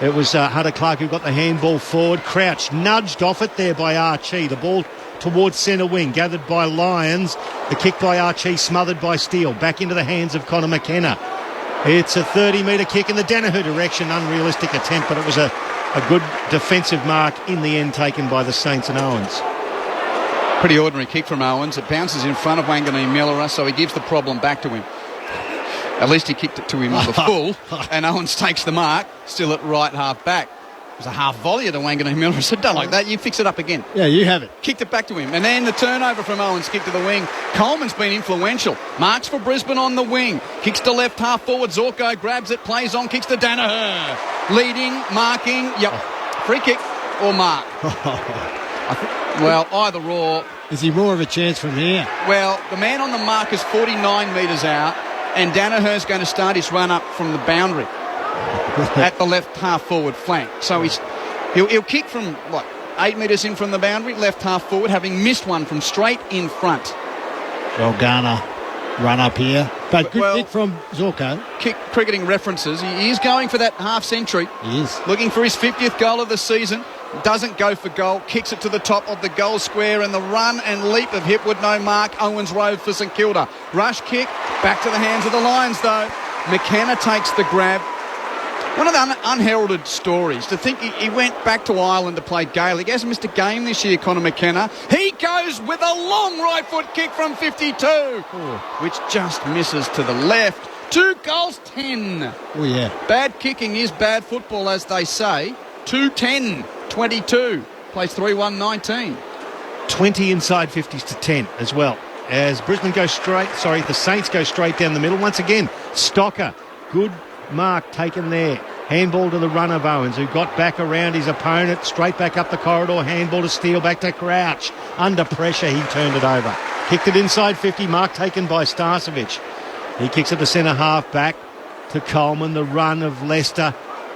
it was Hunter Clark who got the handball forward. Crouch nudged off it there by Archie. The ball towards centre wing, gathered by Lyons. The kick by Archie, smothered by Steele. Back into the hands of Connor McKenna. It's a 30-metre kick in the Danaher direction. Unrealistic attempt, but it was a good defensive mark in the end taken by the Saints and Owens. Pretty ordinary kick from Owens. It bounces in front of Wanganeen Miller, so he gives the problem back to him. At least he kicked it to him on the full, and Owens takes the mark, still at right half back. It was a half volley to Wanganeen Miller. I said, don't like that, you fix it up again. Yeah, you have it. Kicked it back to him. And then the turnover from Owens, kick to the wing. Coleman's been influential. Marks for Brisbane on the wing. Kicks to left half forward. Zorko grabs it, plays on, kicks to Danaher. Leading, marking, free kick or mark. Well, either or. Is he more of a chance from here? Well, the man on the mark is 49 metres out, and Danaher's going to start his run up from the boundary at the left half forward flank. So he'll kick from 8 metres in from the boundary, left half forward, having missed one from straight in front. Well, Garner run up here, but good kick from Zorko. Cricketing references. He is going for that half century. He is looking for his 50th goal of the season. Doesn't go for goal, kicks it to the top of the goal square, and the run and leap of Hipwood, no mark. Owens rode for St Kilda. Rush kick, back to the hands of the Lions though. McKenna takes the grab. One of the unheralded stories, to think he went back to Ireland to play Gaelic. He hasn't missed a game this year, Connor McKenna. He goes with a long right foot kick from 52, which just misses to the left. 2 goals, 10. Oh, yeah. Bad kicking is bad football, as they say. 2-10, 22. Plays 3-1-19. 20 inside 50s to 10 as well. As Brisbane go the Saints go straight down the middle. Once again, Stocker, good mark taken there. Handball to the run of Owens, who got back around his opponent, straight back up the corridor. Handball to Steele, back to Crouch. Under pressure, he turned it over. Kicked it inside 50, mark taken by Starcevich. He kicks it to centre half back to Coleman. The run of Lester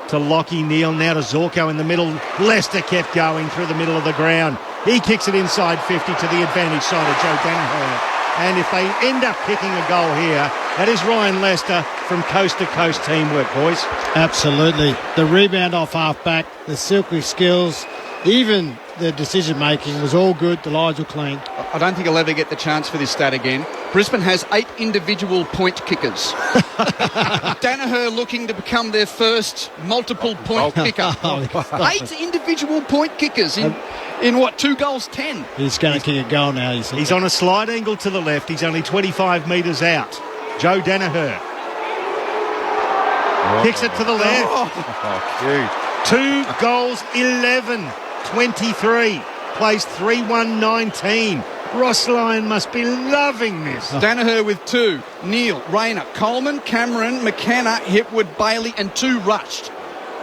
to Lockie Neal, now to Zorko in the middle. Lester kept going through the middle of the ground. He kicks it inside 50 to the advantage side of Joe Danaher. And if they end up kicking a goal here, that is Ryan Lester from coast-to-coast teamwork, boys. Absolutely. The rebound off half-back, the silky skills, even the decision-making was all good. The lines were clean. I don't think he'll ever get the chance for this stat again. Brisbane has 8 individual point kickers. Danaher looking to become their first multiple point kicker. 8 individual point kickers in what, 2 goals, 10? He's going to kick a goal now. He's on a slide angle to the left. He's only 25 metres out. Joe Danaher. Kicks it to the left. 2 goals, 11, 23. Plays 3-1-19. Ross Lyon must be loving this. Danaher with 2. Neal, Rayner, Coleman, Cameron, McKenna, Hipwood, Bailey, and 2 rushed.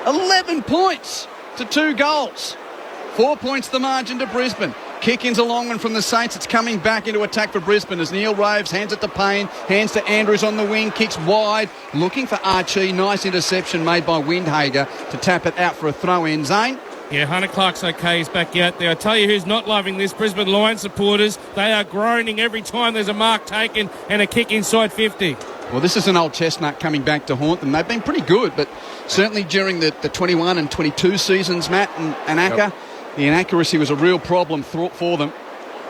11 points to 2 goals. 4 points the margin to Brisbane. Kick-in's a long one from the Saints. It's coming back into attack for Brisbane as Neil Roves hands it to Payne, hands to Andrews on the wing, kicks wide, looking for Archie. Nice interception made by Windhager to tap it out for a throw-in. Zane? Yeah, Hunter Clark's okay. He's back out there. I tell you who's not loving this, Brisbane Lions supporters. They are groaning every time there's a mark taken and a kick inside 50. Well, this is an old chestnut coming back to haunt them. They've been pretty good, but certainly during the 21 and 22 seasons, Matt and Acker, The inaccuracy was a real problem for them.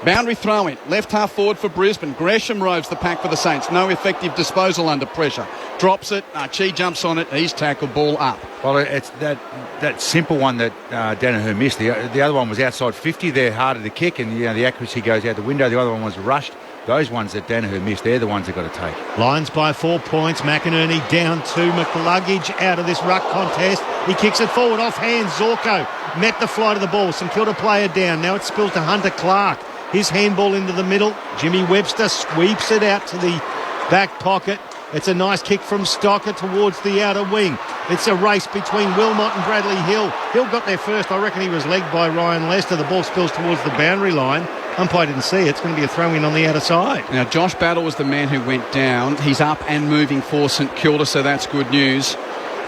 Boundary throw in, left half forward for Brisbane. Gresham roves the pack for the Saints. No effective disposal under pressure. Drops it, Chi jumps on it, he's tackled, ball up. Well, it's that simple one that Danaher missed. The other one was outside 50, they're harder to kick, and the accuracy goes out the window. The other one was rushed. Those ones that Danaher missed, they're the ones they've got to take. Lions by 4 points. McInerney down to McLuggage out of this ruck contest. He kicks it forward off hands. Zorko met the flight of the ball. St Kilda player down. Now it spills to Hunter Clark. His handball into the middle. Jimmy Webster sweeps it out to the back pocket. It's a nice kick from Stocker towards the outer wing. It's a race between Wilmot and Bradley Hill. Hill got there first. I reckon he was legged by Ryan Lester. The ball spills towards the boundary line. Umpire didn't see it. It's going to be a throw-in on the outer side. Now, Josh Battle was the man who went down. He's up and moving for St Kilda, so that's good news.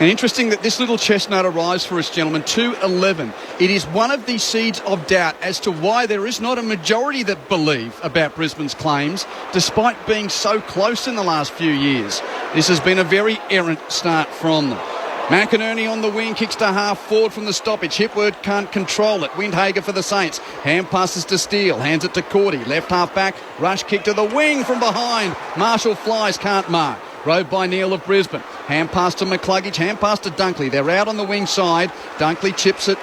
And interesting that this little chestnut arrives for us, gentlemen, 2-11. It is one of these seeds of doubt as to why there is not a majority that believe about Brisbane's claims, despite being so close in the last few years. This has been a very errant start from them. McInerney on the wing, kicks to half forward from the stoppage. Hipwood can't control it. Windhager for the Saints. Hand passes to Steele. Hands it to Cordy. Left half back. Rush kick to the wing from behind. Marshall flies, can't mark. Rode by Neil of Brisbane. Hand pass to McCluggage. Hand pass to Dunkley. They're out on the wing side. Dunkley chips it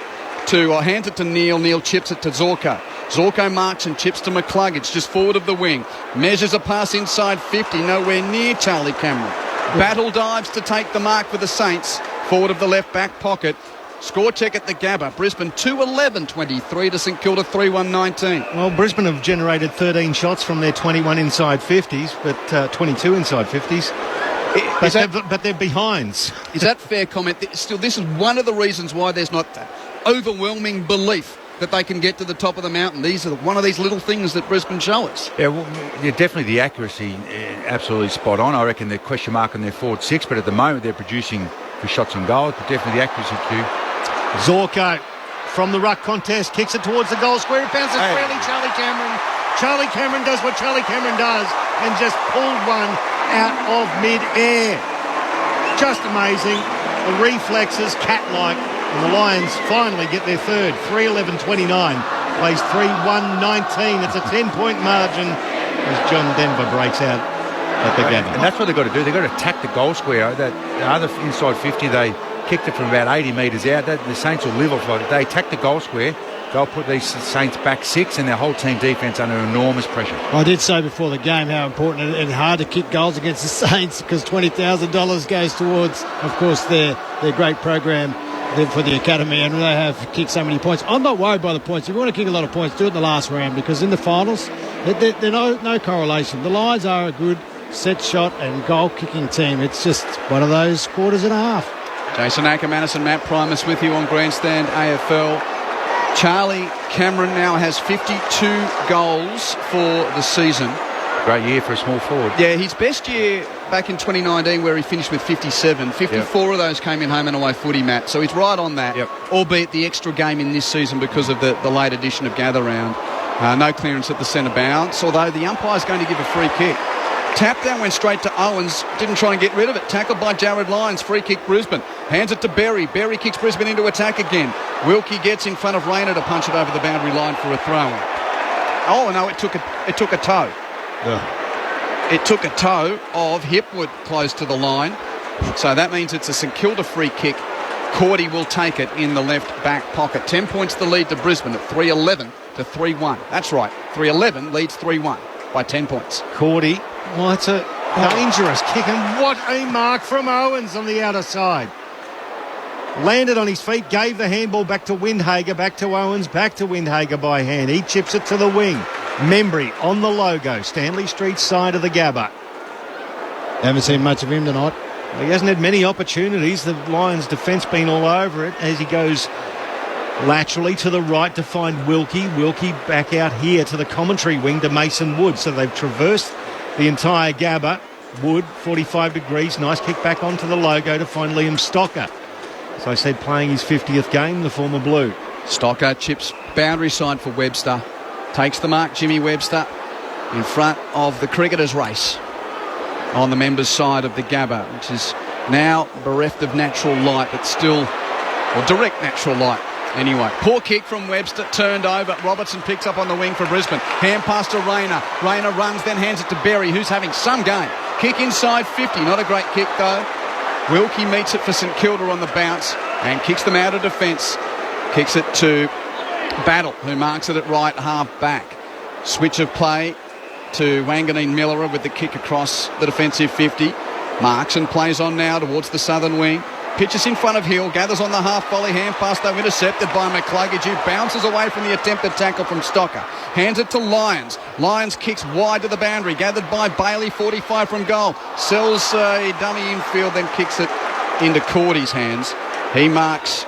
hands it to Neil. Neil chips it to Zorko. Zorko marks and chips to McCluggage, just forward of the wing. Measures a pass inside 50, nowhere near Charlie Cameron. Battle dives to take the mark for the Saints. Forward of the left back pocket. Score check at the Gabba. Brisbane 2-11-23 to St Kilda 3-1-19. Well, Brisbane have generated 13 shots from their 21 inside 50s, but 22 inside 50s. But they're behinds. Is that fair comment? Still, this is one of the reasons why there's not overwhelming belief that they can get to the top of the mountain. These are one of these little things that Brisbane show us. Yeah, well, definitely the accuracy, absolutely spot on. I reckon the question mark on their forward six, but at the moment they're producing for shots on goal, but definitely the accuracy cue. Zorko from the ruck contest kicks it towards the goal square. It bounces freely. Charlie Cameron. Charlie Cameron does what Charlie Cameron does and just pulled one out of mid-air. Just amazing. The reflexes, cat-like. And the Lions finally get their third. 3-11-29. Plays 3-1-19. It's a 10-point margin as John Denver breaks out at the Gabba. And that's what they've got to do. They've got to attack the goal square. That other inside 50, they kicked it from about 80 metres out. The Saints will live off it. They attack the goal square. They'll put these Saints back six and their whole team defence under enormous pressure. I did say before the game how important and hard to kick goals against the Saints because $20,000 goes towards, of course, their great program for the academy, and they have kicked so many points. I'm not worried by the points. If you want to kick a lot of points, do it in the last round because in the finals, there's no correlation. The Lions are a good set shot and goal kicking team. It's just one of those quarters and a half. Jason Ackermanis and Matt Primus with you on Grandstand AFL. Charlie Cameron now has 52 goals for the season. Great year for a small forward. Yeah, his best year back in 2019 where he finished with 57. 54 of those came in home and away footy, Matt. So he's right on that, albeit the extra game in this season because of the late edition of Gather Round. No clearance at the centre bounce, although the umpire's going to give a free kick. Tap down went straight to Owens. Didn't try and get rid of it. Tackled by Jared Lyons. Free kick Brisbane. Hands it to Berry. Berry kicks Brisbane into attack again. Wilkie gets in front of Rayner to punch it over the boundary line for a throw-in. Oh, no, it took a toe. Yeah. It took a toe of Hipwood close to the line. So that means it's a St Kilda free kick. Cordy will take it in the left back pocket. 10 points the lead to Brisbane at 3-11 to 3-1. That's right. 3-11 leads 3-1 by 10 points. Cordy. Well, it's a dangerous kick, and what a mark from Owens on the outer side. Landed on his feet, gave the handball back to Windhager, back to Owens, back to Windhager by hand. He chips it to the wing. Membry on the logo, Stanley Street side of the Gabba. Haven't seen much of him tonight. Well, he hasn't had many opportunities. The Lions' defence been all over it as he goes laterally to the right to find Wilkie. Wilkie back out here to the commentary wing to Mason Wood. So they've traversed the entire Gabba. Wood, 45 degrees. Nice kick back onto the logo to find Liam Stocker. As I said, playing his 50th game, the former Blue. Stocker chips boundary side for Webster. Takes the mark, Jimmy Webster, in front of the cricketers' race on the members' side of the Gabba, which is now bereft of natural light, but still, or direct natural light. Anyway, poor kick from Webster, turned over. Robertson picks up on the wing for Brisbane. Hand pass to Rayner. Rayner runs, then hands it to Berry, who's having some game. Kick inside 50. Not a great kick, though. Wilkie meets it for St Kilda on the bounce and kicks them out of defence. Kicks it to Battle, who marks it at right half back. Switch of play to Wanganeen Miller with the kick across the defensive 50. Marks and plays on now towards the southern wing. Pitches in front of Hill, gathers on the half volley, hand pass though intercepted by McCluggage, who bounces away from the attempted tackle from Stocker. Hands it to Lyons. Lyons kicks wide to the boundary, gathered by Bailey, 45 from goal. Sells a dummy infield, then kicks it into Cordy's hands. He marks,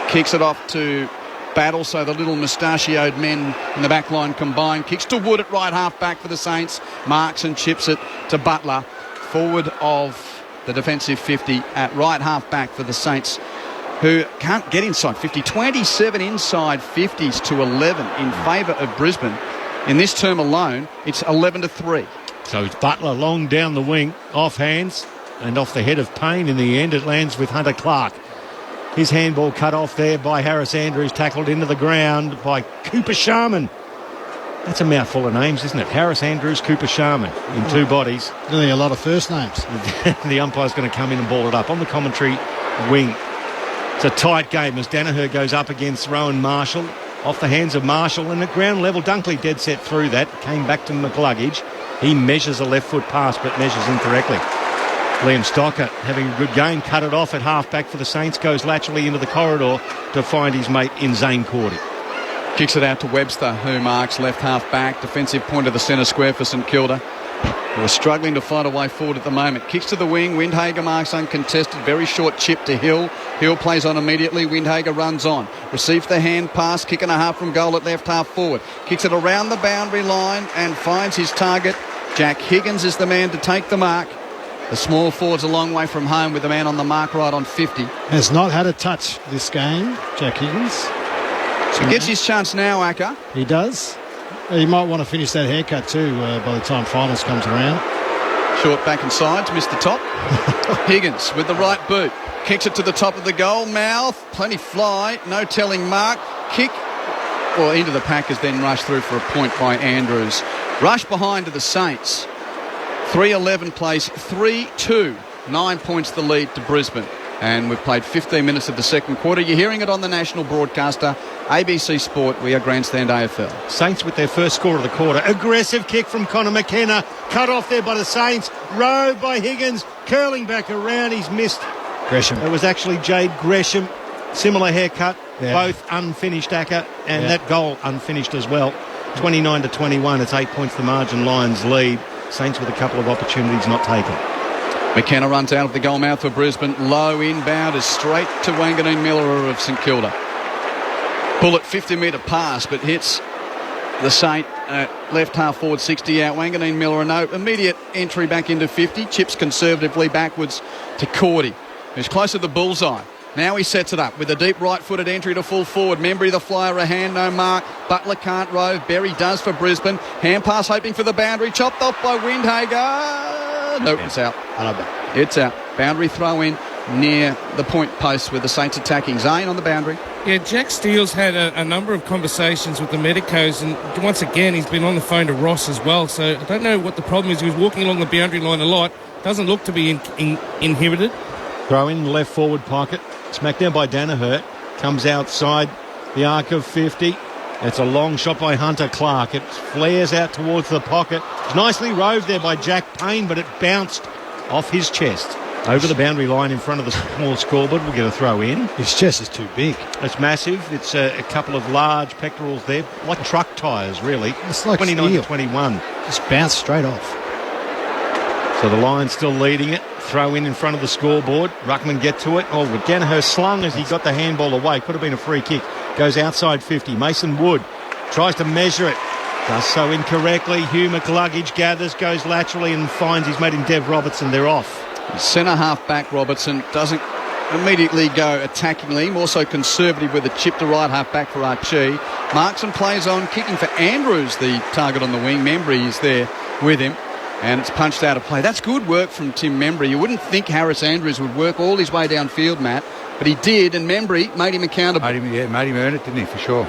kicks it off to Battle, so the little mustachioed men in the back line combine. Kicks to Wood at right half back for the Saints. Marks and chips it to Butler, forward of the defensive 50 at right half back for the Saints, who can't get inside 50. 27 inside 50s to 11 in favour of Brisbane. In this term alone, it's 11-3. So it's Butler long down the wing, off hands and off the head of Payne. In the end, it lands with Hunter Clark. His handball cut off there by Harris Andrews, tackled into the ground by Cooper Sharman. That's a mouthful of names, isn't it? Harris Andrews, Cooper Sharman in two bodies. Really a lot of first names. The umpire's going to come in and ball it up on the commentary wing. It's a tight game as Danaher goes up against Rowan Marshall. Off the hands of Marshall, and at ground level, Dunkley dead set through that. Came back to McCluggage. He measures a left foot pass, but measures incorrectly. Liam Stocker having a good game, cut it off at half back for the Saints, goes laterally into the corridor to find his mate in Zane Cordy. Kicks it out to Webster, who marks left half back. Defensive point of the centre square for St Kilda, who are struggling to find a way forward at the moment. Kicks to the wing. Windhager marks uncontested. Very short chip to Hill. Hill plays on immediately. Windhager runs on. Receives the hand pass. Kick and a half from goal at left half forward. Kicks it around the boundary line and finds his target. Jack Higgins is the man to take the mark. The small forward's a long way from home with the man on the mark right on 50. Has not had a touch this game, Jack Higgins. So he gets his chance now, Acker. He does. He might want to finish that haircut too by the time finals comes around. Short back and sides, missed the top. Higgins with the right boot. Kicks it to the top of the goal mouth. Plenty fly. No telling mark. Kick. Well, into the pack is then rushed through for a point by Andrews. Rush behind to the Saints. 3-11 place, 3-2. 9 points the lead to Brisbane. And we've played 15 minutes of the second quarter. You're hearing it on the national broadcaster, ABC Sport. We are Grandstand AFL. Saints with their first score of the quarter. Aggressive kick from Connor McKenna. Cut off there by the Saints. Rode by Higgins. Curling back around. He's missed. Gresham. It was actually Jade Gresham. Similar haircut. Yeah. Both unfinished, Acker. And that goal unfinished as well. 29-21. It's 8 points the margin. Lions lead. Saints with a couple of opportunities not taken. McKenna runs out of the goal mouth for Brisbane. Low inbound is straight to Wanganeen Miller of St Kilda. Bullet 50-metre pass, but hits the Saint at left half forward 60 out. Wanganeen Miller, no immediate entry back into 50. Chips conservatively backwards to Cordy, who's close to the bullseye. Now he sets it up with a deep right-footed entry to full forward. Membry the flyer, a hand, no mark. Butler can't rove. Berry does for Brisbane. Hand pass hoping for the boundary. Chopped off by Windhager. Nope, it's out. It's out. Boundary throw in near the point post with the Saints attacking. Zane on the boundary. Yeah, Jack Steele's had a number of conversations with the medicos, and once again he's been on the phone to Ross as well, so I don't know what the problem is. He was walking along the boundary line a lot. Doesn't look to be inhibited. Throw in the left forward pocket. Smacked down by Danaher. Comes outside the arc of 50. It's a long shot by Hunter Clark. It flares out towards the pocket. It's nicely roved there by Jack Payne, but it bounced off his chest over the boundary line in front of the small scoreboard. We'll get a throw in. His chest is too big. It's massive. It's a couple of large pectorals there, like truck tyres, really. It's like 29-21. Just bounced straight off. So the Lions still leading it. Throw in front of the scoreboard. Ruckman get to it. Oh, Danaher slung as he got the handball away. Could have been a free kick. Goes outside 50. Mason Wood tries to measure it. Does so incorrectly. Hugh McCluggage gathers, goes laterally and finds his mate in Dev Robertson. They're off. Centre half back Robertson doesn't immediately go attackingly. More so conservative with a chip to right half back for Archie. Marks and plays on. Kicking for Andrews, the target on the wing. Membry is there with him. And it's punched out of play. That's good work from Tim Membry. You wouldn't think Harris Andrews would work all his way downfield, Matt, But he did, and Membry made him accountable. Made him earn it, didn't he, for sure.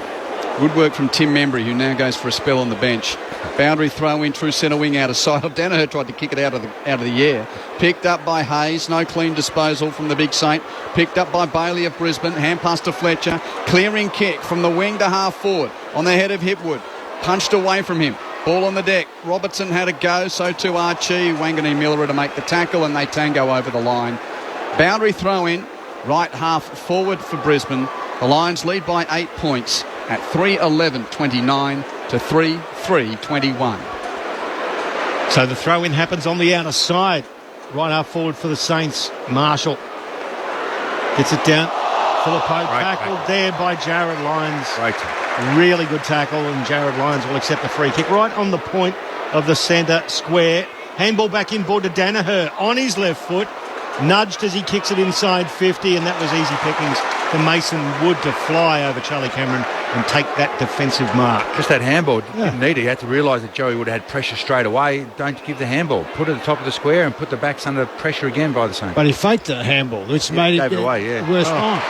Good work from Tim Membry, who now goes for a spell on the bench. Boundary throw in, true centre wing out of sight. Danaher tried to kick it out of the air. Picked up by Hayes. No clean disposal from the Big Saint. Picked up by Bailey of Brisbane. Hand pass to Fletcher. Clearing kick from the wing to half forward on the head of Hipwood. Punched away from him. Ball on the deck. Robertson had a go. So too Archie. Wanganeen Miller to make the tackle, and they tango over the line. Boundary throw in. Right half forward for Brisbane. The Lions lead by 8 points at 3:11:29 to 3:3:21. So the throw-in happens on the outer side. Right half forward for the Saints. Marshall gets it down. Phillippo tackled there by Jared Lyons. Great. Really good tackle, and Jared Lyons will accept the free kick right on the point of the centre square. Handball back inboard to Danaher on his left foot. Nudged as he kicks it inside 50, and that was easy pickings for Mason Wood to fly over Charlie Cameron and take that defensive mark. Just that handball, didn't need it. He had to realise that Joey would have had pressure straight away. Don't give the handball. Put it at the top of the square and put the backs under pressure again by the Saints. But he faked the handball, which made it away, worse time.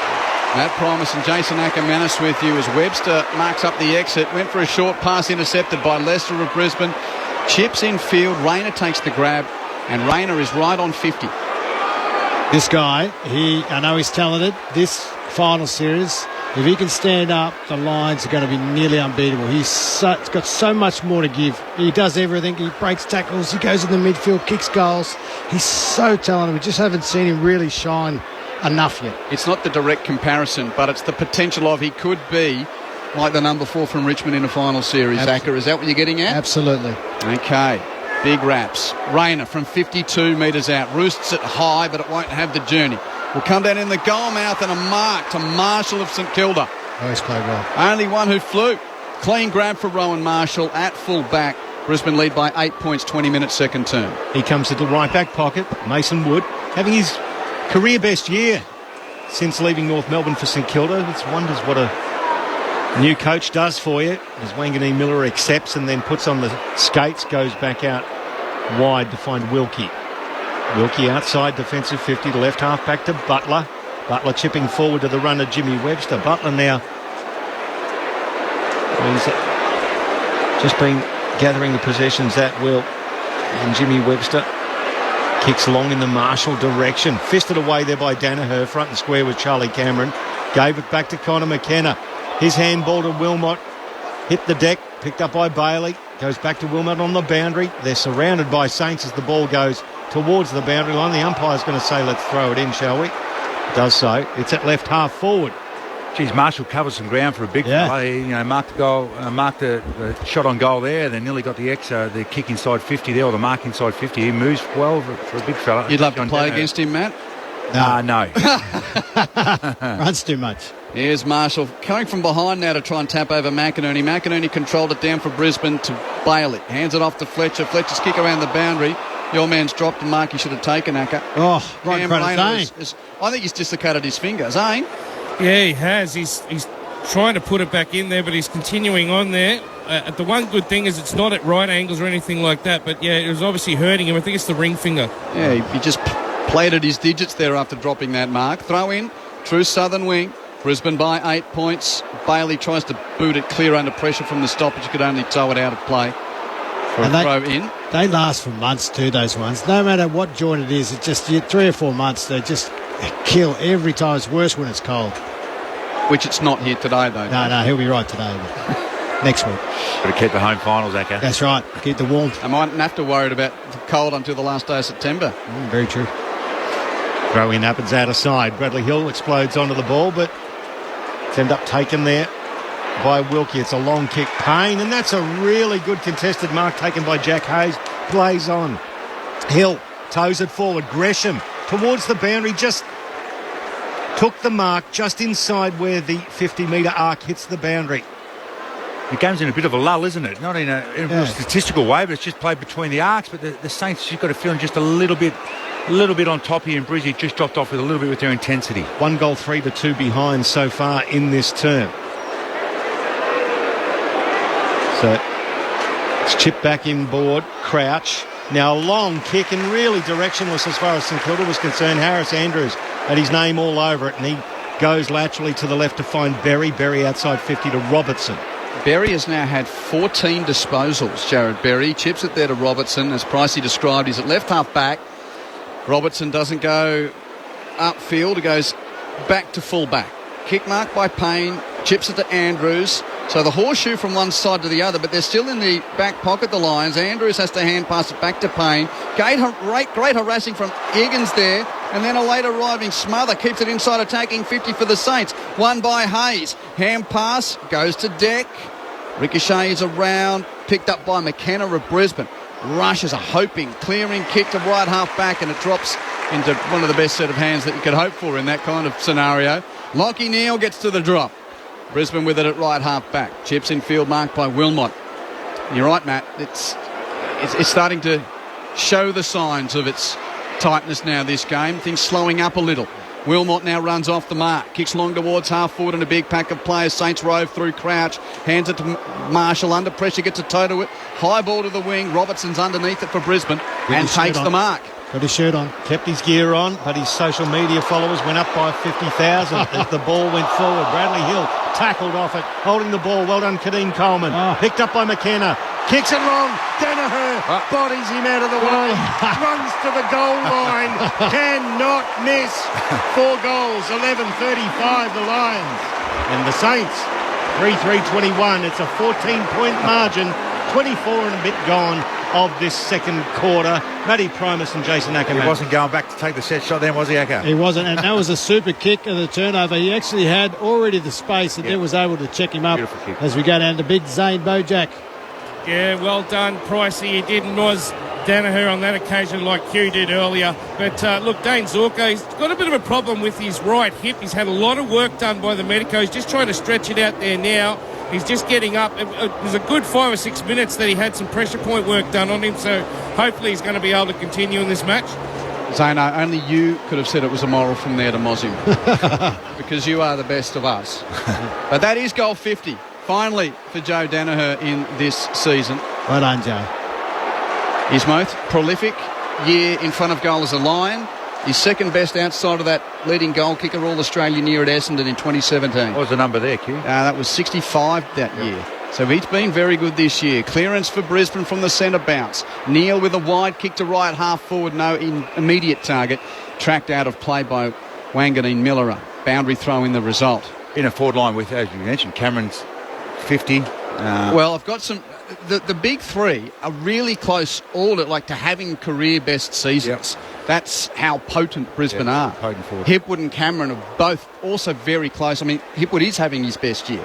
Matt Primus and Jason Ackermanis with you as Webster marks up the exit. Went for a short pass intercepted by Lester of Brisbane. Chips in field. Rayner takes the grab, and Rayner is right on 50. This guy, I know he's talented. This final series, if he can stand up, the Lions are going to be nearly unbeatable. He's got so much more to give. He does everything. He breaks tackles. He goes in the midfield, kicks goals. He's so talented. We just haven't seen him really shine enough yet. It's not the direct comparison, but it's the potential of he could be like the number 4 from Richmond in a final series. Acker, is that what you're getting at? Absolutely. Okay. Big raps. Rayner from 52 metres out. Roosts it high, but it won't have the journey. Will come down in the goal mouth and a mark to Marshall of St Kilda. Oh, he's played well. Only one who flew. Clean grab for Rowan Marshall at full back. Brisbane lead by 8 points, 20 minutes second term. He comes to the right back pocket. Mason Wood having his career best year since leaving North Melbourne for St Kilda. It's wonders what a new coach does for you, as Wanganeen Miller accepts and then puts on the skates, goes back out wide to find Wilkie. Wilkie outside defensive 50 to left half back to Butler. Butler chipping forward to the runner Jimmy Webster. Butler now, he's just been gathering the possessions at will, and Jimmy Webster kicks long in the Marshall direction. Fisted away there by Danaher, front and square with Charlie Cameron. Gave it back to Connor McKenna. His handball to Wilmot. Hit the deck, picked up by Bailey. Goes back to Wilmot on the boundary. They're surrounded by Saints as the ball goes towards the boundary line. The umpire's going to say, let's throw it in, shall we? Does so. It's at left half forward. Geez, Marshall covered some ground for a big play. Marked the goal, marked the shot on goal there. Then nearly got the kick inside 50 there, or the mark inside 50. He moves well for a big fella. You'd love to play against him, Matt? No. Runs too much. Here's Marshall coming from behind now to try and tap over McInerney. McInerney controlled it down for Brisbane to Bailey. Hands it off to Fletcher. Fletcher's kick around the boundary. Your man's dropped a mark he should have taken, Acker. Oh, right in front of Zane. I think he's dislocated his finger. Zane? Yeah, he has. He's trying to put it back in there, but he's continuing on there. The one good thing is it's not at right angles or anything like that, but yeah, it was obviously hurting him. I think it's the ring finger. Yeah, he just plated his digits there after dropping that mark. Throw in, true southern wing. Brisbane by 8 points. Bailey tries to boot it clear under pressure from the stoppage. Could only tow it out of play for a throw in. They last for months too, those ones. No matter what joint it is, it's just 3 or 4 months. They just kill every time. It's worse when it's cold. Which it's not here today, though. No, he'll be right today. But next week. Got to keep the home finals, Acker. That's right. Keep the warmth. I mightn't have to worry about the cold until the last day of September. Very true. Throw in happens out of side. Bradley Hill explodes onto the ball, but it's ended up taken there by Wilkie. It's a long kick. Payne, and that's a really good contested mark taken by Jack Hayes. Plays on. Hill toes it forward. Gresham towards the boundary, just took the mark just inside where the 50-metre arc hits the boundary. The game's in a bit of a lull, isn't it? Not in a statistical way, but it's just played between the arcs. But the Saints, you've got a feeling just a little bit on top here, and Brizzy just dropped off with a little bit with their intensity. 1 goal, 3-2 behind so far in this term. So it's chipped back inboard. Crouch Now a long kick and really directionless as far as St Kilda was concerned. Harris Andrews had his name all over it, and he goes laterally to the left to find Berry. Berry outside 50 to Robertson. Berry has now had 14 disposals, Jared Berry. Chips it there to Robertson, as Pricey described. He's at left half back. Robertson doesn't go upfield. He goes back to full back. Kick mark by Payne. Chips it to Andrews. So the horseshoe from one side to the other, but they're still in the back pocket, the Lions. Andrews has to hand pass it back to Payne. Great harassing from Higgins there. And then a late arriving Smother keeps it inside attacking 50 for the Saints. Won by Hayes. Hand pass goes to Deck. Ricochets around. Picked up by McKenna of Brisbane. Rushes a hoping, clearing kick to right half back, and it drops into one of the best set of hands that you could hope for in that kind of scenario. Lockie Neal gets to the drop. Brisbane with it at right half back. Chips in field marked by Wilmot. You're right, Matt. It's starting to show the signs of its tightness now, this game. Things slowing up a little. Wilmot now runs off the mark. Kicks long towards half forward and a big pack of players. Saints rove through Crouch. Hands it to Marshall. Under pressure, gets a toe to it. High ball to the wing. Robertson's underneath it for Brisbane and takes the mark. Got his shirt on. Kept his gear on, but his social media followers went up by 50,000 as the ball went forward. Bradley Hill tackled off it, holding the ball. Well done, Kadeem Coleman. Picked up by McKenna. Kicks it wrong. Danaher bodies him out of the way. Runs to the goal line. Cannot miss. 4 goals. 11:35 the Lions. And the Saints 3-3-21. It's a 14-point margin. 24 and a bit gone of this second quarter. Matty Primus and Jason Ackerman. He wasn't going back to take the set shot then, was he, Acker? He wasn't, and that was a super kick and the turnover. He actually had already the space and then was able to check him up as we go down to big Zane Bojack. Yeah, well done, Pricey. He did Noz Danaher on that occasion like Hugh did earlier. But look, Dane Zorko, he's got a bit of a problem with his right hip. He's had a lot of work done by the medicos. Just trying to stretch it out there now. He's just getting up. It was a good 5 or 6 minutes that he had some pressure point work done on him, so hopefully he's going to be able to continue in this match. Zano, only you could have said it was immoral from there to moz him. Because you are the best of us. But that is goal 50, finally, for Joe Danaher in this season. Well done, Joe. His most prolific year in front of goal as a Lion. His second best outside of that leading goal kicker All-Australian year at Essendon in 2017. What was the number there, Q? That was 65 that year. So he's been very good this year. Clearance for Brisbane from the centre bounce. Neal with a wide kick to right half forward. No immediate target. Tracked out of play by Wanganeen Miller. Boundary throw in the result. In a forward line with, as you mentioned, Cameron's 50. Well, I've got some... The big three are really close all to having career best seasons. Yep. That's how potent Brisbane are. Potent forward. Hipwood and Cameron are both also very close. I mean, Hipwood is having his best year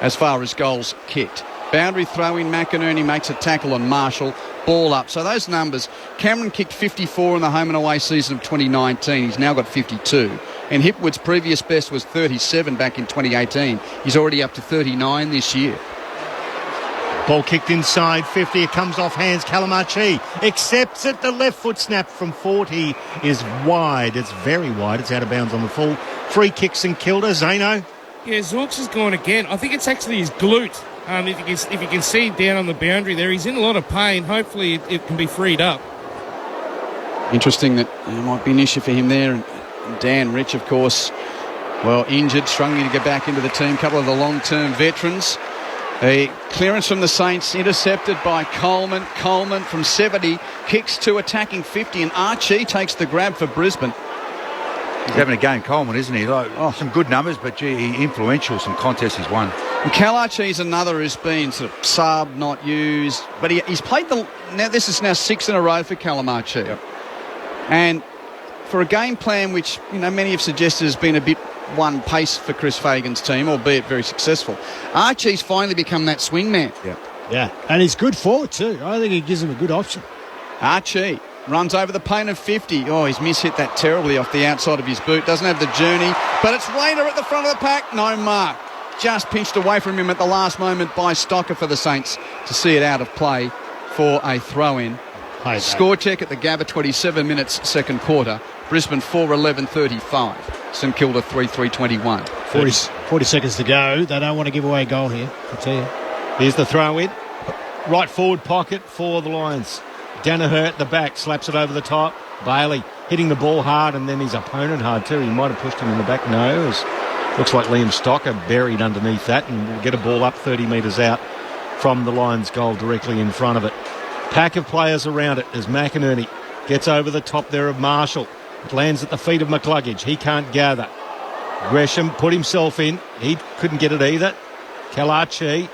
as far as goals kicked. Boundary throw in, McInerney makes a tackle on Marshall. Ball up. So those numbers, Cameron kicked 54 in the home and away season of 2019. He's now got 52. And Hipwood's previous best was 37 back in 2018. He's already up to 39 this year. Ball kicked inside 50. It comes off hands. Calamachi accepts it. The left foot snap from 40 is wide. It's very wide. It's out of bounds on the full. Free kick St Kilda. Zano. Yeah, Zorks has gone again. I think it's actually his glute. If you can see down on the boundary there, he's in a lot of pain. Hopefully it can be freed up. Interesting that it might be an issue for him there. And Dan Rich, of course, well, injured, struggling to get back into the team. A couple of the long-term veterans. A clearance from the Saints, intercepted by Coleman. Coleman from 70, kicks to attacking 50, and Archie takes the grab for Brisbane. He's having a game, Coleman, isn't he? Some good numbers, but gee, influential, some contests he's won. And Kalachi's another who's been sort of sub, not used, but he's played this is now 6 in a row for Calamachi. Yep. And for a game plan which, many have suggested has been a bit one pace for Chris Fagan's team, albeit very successful, Archie's finally become that swing man. Yeah, and he's good forward too. I think he gives him a good option. Archie runs over the paint of 50. Oh, he's mishit that terribly off the outside of his boot. Doesn't have the journey, but it's Rayner at the front of the pack. No mark. Just pinched away from him at the last moment by Stocker for the Saints to see it out of play for a throw-in. Score check at the Gabba, 27 minutes, second quarter. Brisbane 4-11-35. St Kilda 3-3-21. 40 seconds to go. They don't want to give away a goal here, I tell you. Here's the throw in. Right forward pocket for the Lions. Danaher at the back, slaps it over the top. Bailey hitting the ball hard, and then his opponent hard too. He might have pushed him in the back. No, looks like Liam Stocker buried underneath that, and will get a ball up 30 metres out from the Lions' goal directly in front of it. Pack of players around it as McInerney gets over the top there of Marshall. It lands at the feet of McCluggage. He can't gather. Gresham put himself in. He couldn't get it either. Kalachi.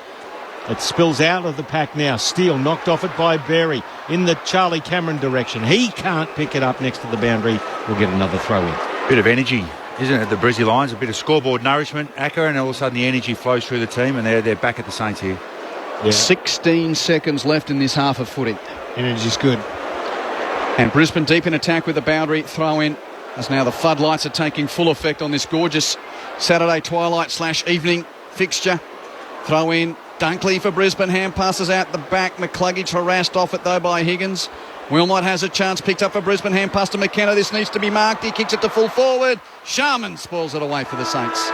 It spills out of the pack now. Steele knocked off it by Berry in the Charlie Cameron direction. He can't pick it up next to the boundary. We'll get another throw in. Bit of energy, isn't it, the Brizzy Lions? A bit of scoreboard nourishment, Acker, and all of a sudden the energy flows through the team, and they're back at the Saints here. Yeah. 16 seconds left in this half of footy. Energy's good. And Brisbane deep in attack with the boundary throw in, as now the floodlights are taking full effect on this gorgeous Saturday twilight/evening fixture. Throw in. Dunkley for Brisbane. Hand passes out the back. McCluggage harassed off it though by Higgins. Wilmot has a chance. Picked up for Brisbane. Hand pass to McKenna. This needs to be marked. He kicks it to full forward. Sharman spoils it away for the Saints.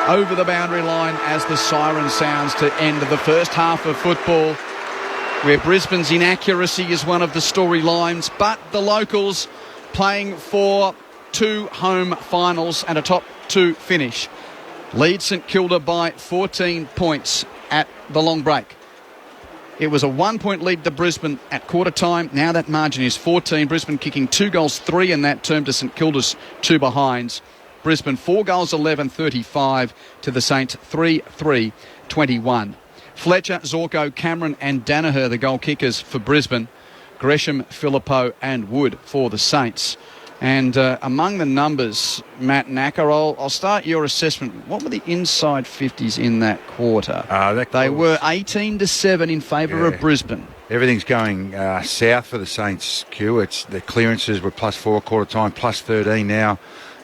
Over the boundary line as the siren sounds to end the first half of football, where Brisbane's inaccuracy is one of the storylines, but the locals playing for 2 home finals and a top 2 finish. Lead St Kilda by 14 points at the long break. It was a 1-point lead to Brisbane at quarter time. Now that margin is 14. Brisbane kicking 2 goals, 3 in that term to St Kilda's 2 behinds. Brisbane 4 goals, 11-35 to the Saints 3-3-21. Fletcher, Zorko, Cameron and Danaher the goal kickers for Brisbane. Gresham, Philippou and Wood for the Saints. And among the numbers, Matt and Acker, I'll start your assessment. What were the inside 50s in that quarter? They were 18-7 in favour of Brisbane. Everything's going south for the Saints, Q. The clearances were +4 quarter time, +13 now.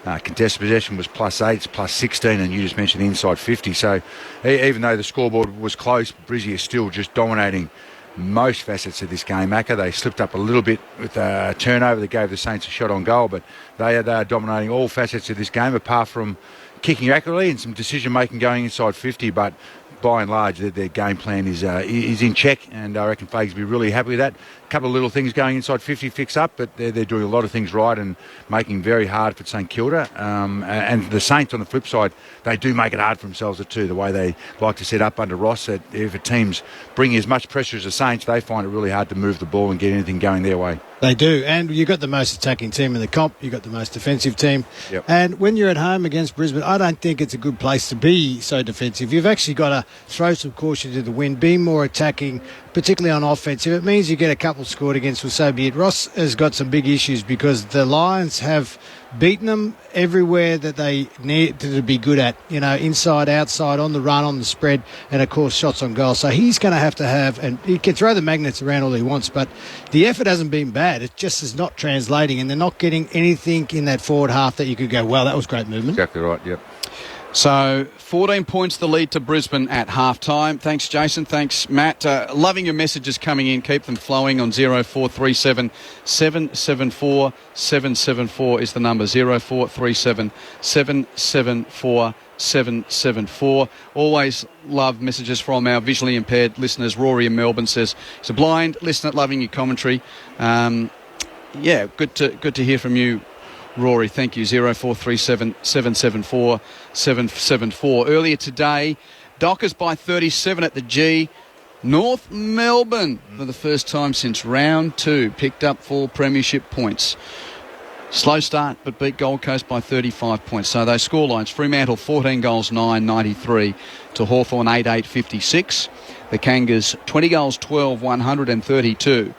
Contested possession was +8, it's +16, and you just mentioned the inside 50. So even though the scoreboard was close, Brizzy is still just dominating most facets of this game. Acker, they slipped up a little bit with a turnover that gave the Saints a shot on goal, but they are dominating all facets of this game apart from kicking accurately and some decision making going inside 50. But by and large, their game plan is in check, and I reckon Fags will be really happy with that. A couple of little things going inside 50 fix up, but they're doing a lot of things right and making very hard for St Kilda. And the Saints, on the flip side, they do make it hard for themselves too, the way they like to set up under Ross. That if a team's bringing as much pressure as the Saints, they find it really hard to move the ball and get anything going their way. They do, and you've got the most attacking team in the comp, you've got the most defensive team. Yep. And when you're at home against Brisbane, I don't think it's a good place to be so defensive. You've actually got to throw some caution to the wind, be more attacking, particularly on offense. If it means you get a couple scored against, well, so be it. Ross has got some big issues because the Lions have beaten them everywhere that they need to be good at, inside, outside, on the run, on the spread, and of course shots on goal. So he's going to have, and he can throw the magnets around all he wants, but the effort hasn't been bad. It just is not translating, and they're not getting anything in that forward half that you could go, well, that was great movement. Exactly right, yep. So 14 points the lead to Brisbane at half-time. Thanks, Jason. Thanks, Matt. Loving your messages coming in. Keep them flowing on 0437 774 774 is the number. 0437 774 774. Always love messages from our visually impaired listeners. Rory in Melbourne says, he's a blind listener, loving your commentary. Good to hear from you, Rory. Thank you. 0437 774 774. Earlier today, Dockers by 37 at the G. North Melbourne, for the first time since round 2, picked up 4 premiership points. Slow start, but beat Gold Coast by 35 points. So those scorelines: Fremantle 14 goals 9-93 to Hawthorn 8-8 56. The Kangas 20 goals 12 132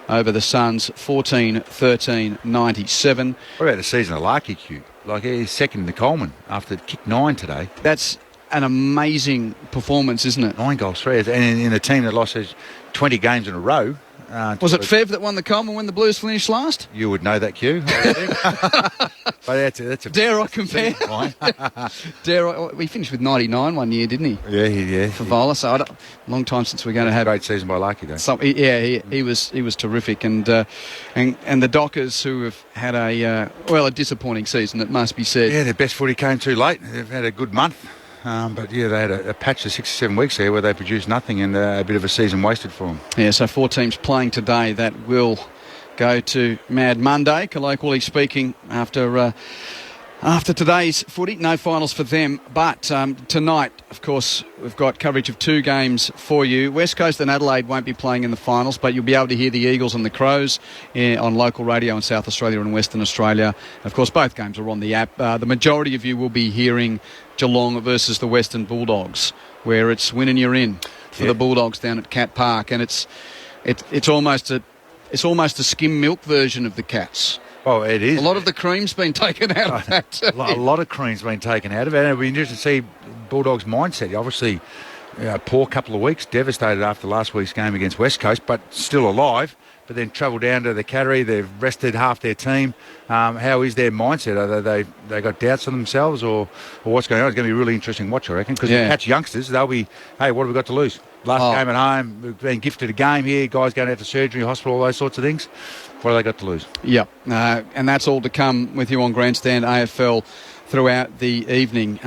over the Suns 14-13 97. What about the season of Larky, Q? Like he's second in the Coleman after kick 9 today. That's an amazing performance, isn't it? 9 goals 3, and in a team that lost 20 games in a row. Was it Fev that won the Coleman when the Blues finished last? You would know that, Q. But that's a dare I compare? We finished with 99 one year, didn't he? Yeah. For Vola, so long time since we're going to have a great season by Larky, though. He was terrific, and the Dockers, who have had a disappointing season, it must be said. Yeah, their best footy came too late. They've had a good month. But yeah, they had a patch of 6 or 7 weeks there where they produced nothing, and a bit of a season wasted for them. Yeah, so 4 teams playing today that will go to Mad Monday, colloquially speaking, after today's footy. No finals for them. But tonight, of course, we've got coverage of 2 games for you. West Coast and Adelaide won't be playing in the finals, but you'll be able to hear the Eagles and the Crows on local radio in South Australia and Western Australia. Of course, both games are on the app. The majority of you will be hearing Geelong versus the Western Bulldogs, where it's win and you're in for the Bulldogs down at Cat Park, and it's almost a skim milk version of the Cats. Oh, it is. A lot of the cream's been taken out of that. A lot of cream's been taken out of it. And it'll be interesting to see Bulldogs' mindset. Obviously, poor couple of weeks, devastated after last week's game against West Coast, but still alive. But then travel down to the Cattery. They've rested half their team. How is their mindset? Are they got doubts on themselves, or what's going on? It's going to be a really interesting watch, I reckon, because the Cats youngsters, they'll be, hey, what have we got to lose? Last game at home, we've been gifted a game here, guys going out to surgery, hospital, all those sorts of things. What have they got to lose? Yep, and that's all to come with you on Grandstand AFL throughout the evening.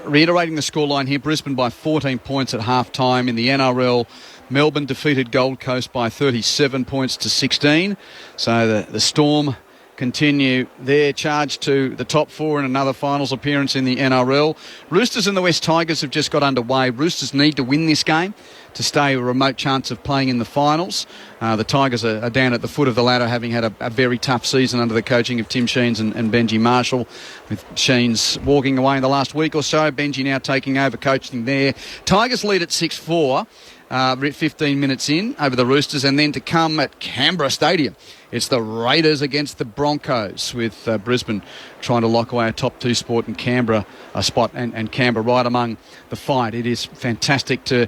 Reiterating the scoreline here, Brisbane by 14 points at half-time. In the NRL, Melbourne defeated Gold Coast by 37 points to 16. So the Storm continue their charge to the top 4 in another finals appearance in the NRL. Roosters and the West Tigers have just got underway. Roosters need to win this game to stay a remote chance of playing in the finals. The Tigers are down at the foot of the ladder, having had a very tough season under the coaching of Tim Sheens and Benji Marshall, with Sheens walking away in the last week or so. Benji now taking over coaching there. Tigers lead at 6-4. 15 minutes in over the Roosters, and then to come at Canberra Stadium, it's the Raiders against the Broncos, with Brisbane trying to lock away a top 2 spot in Canberra, and Canberra right among the fight. It is fantastic to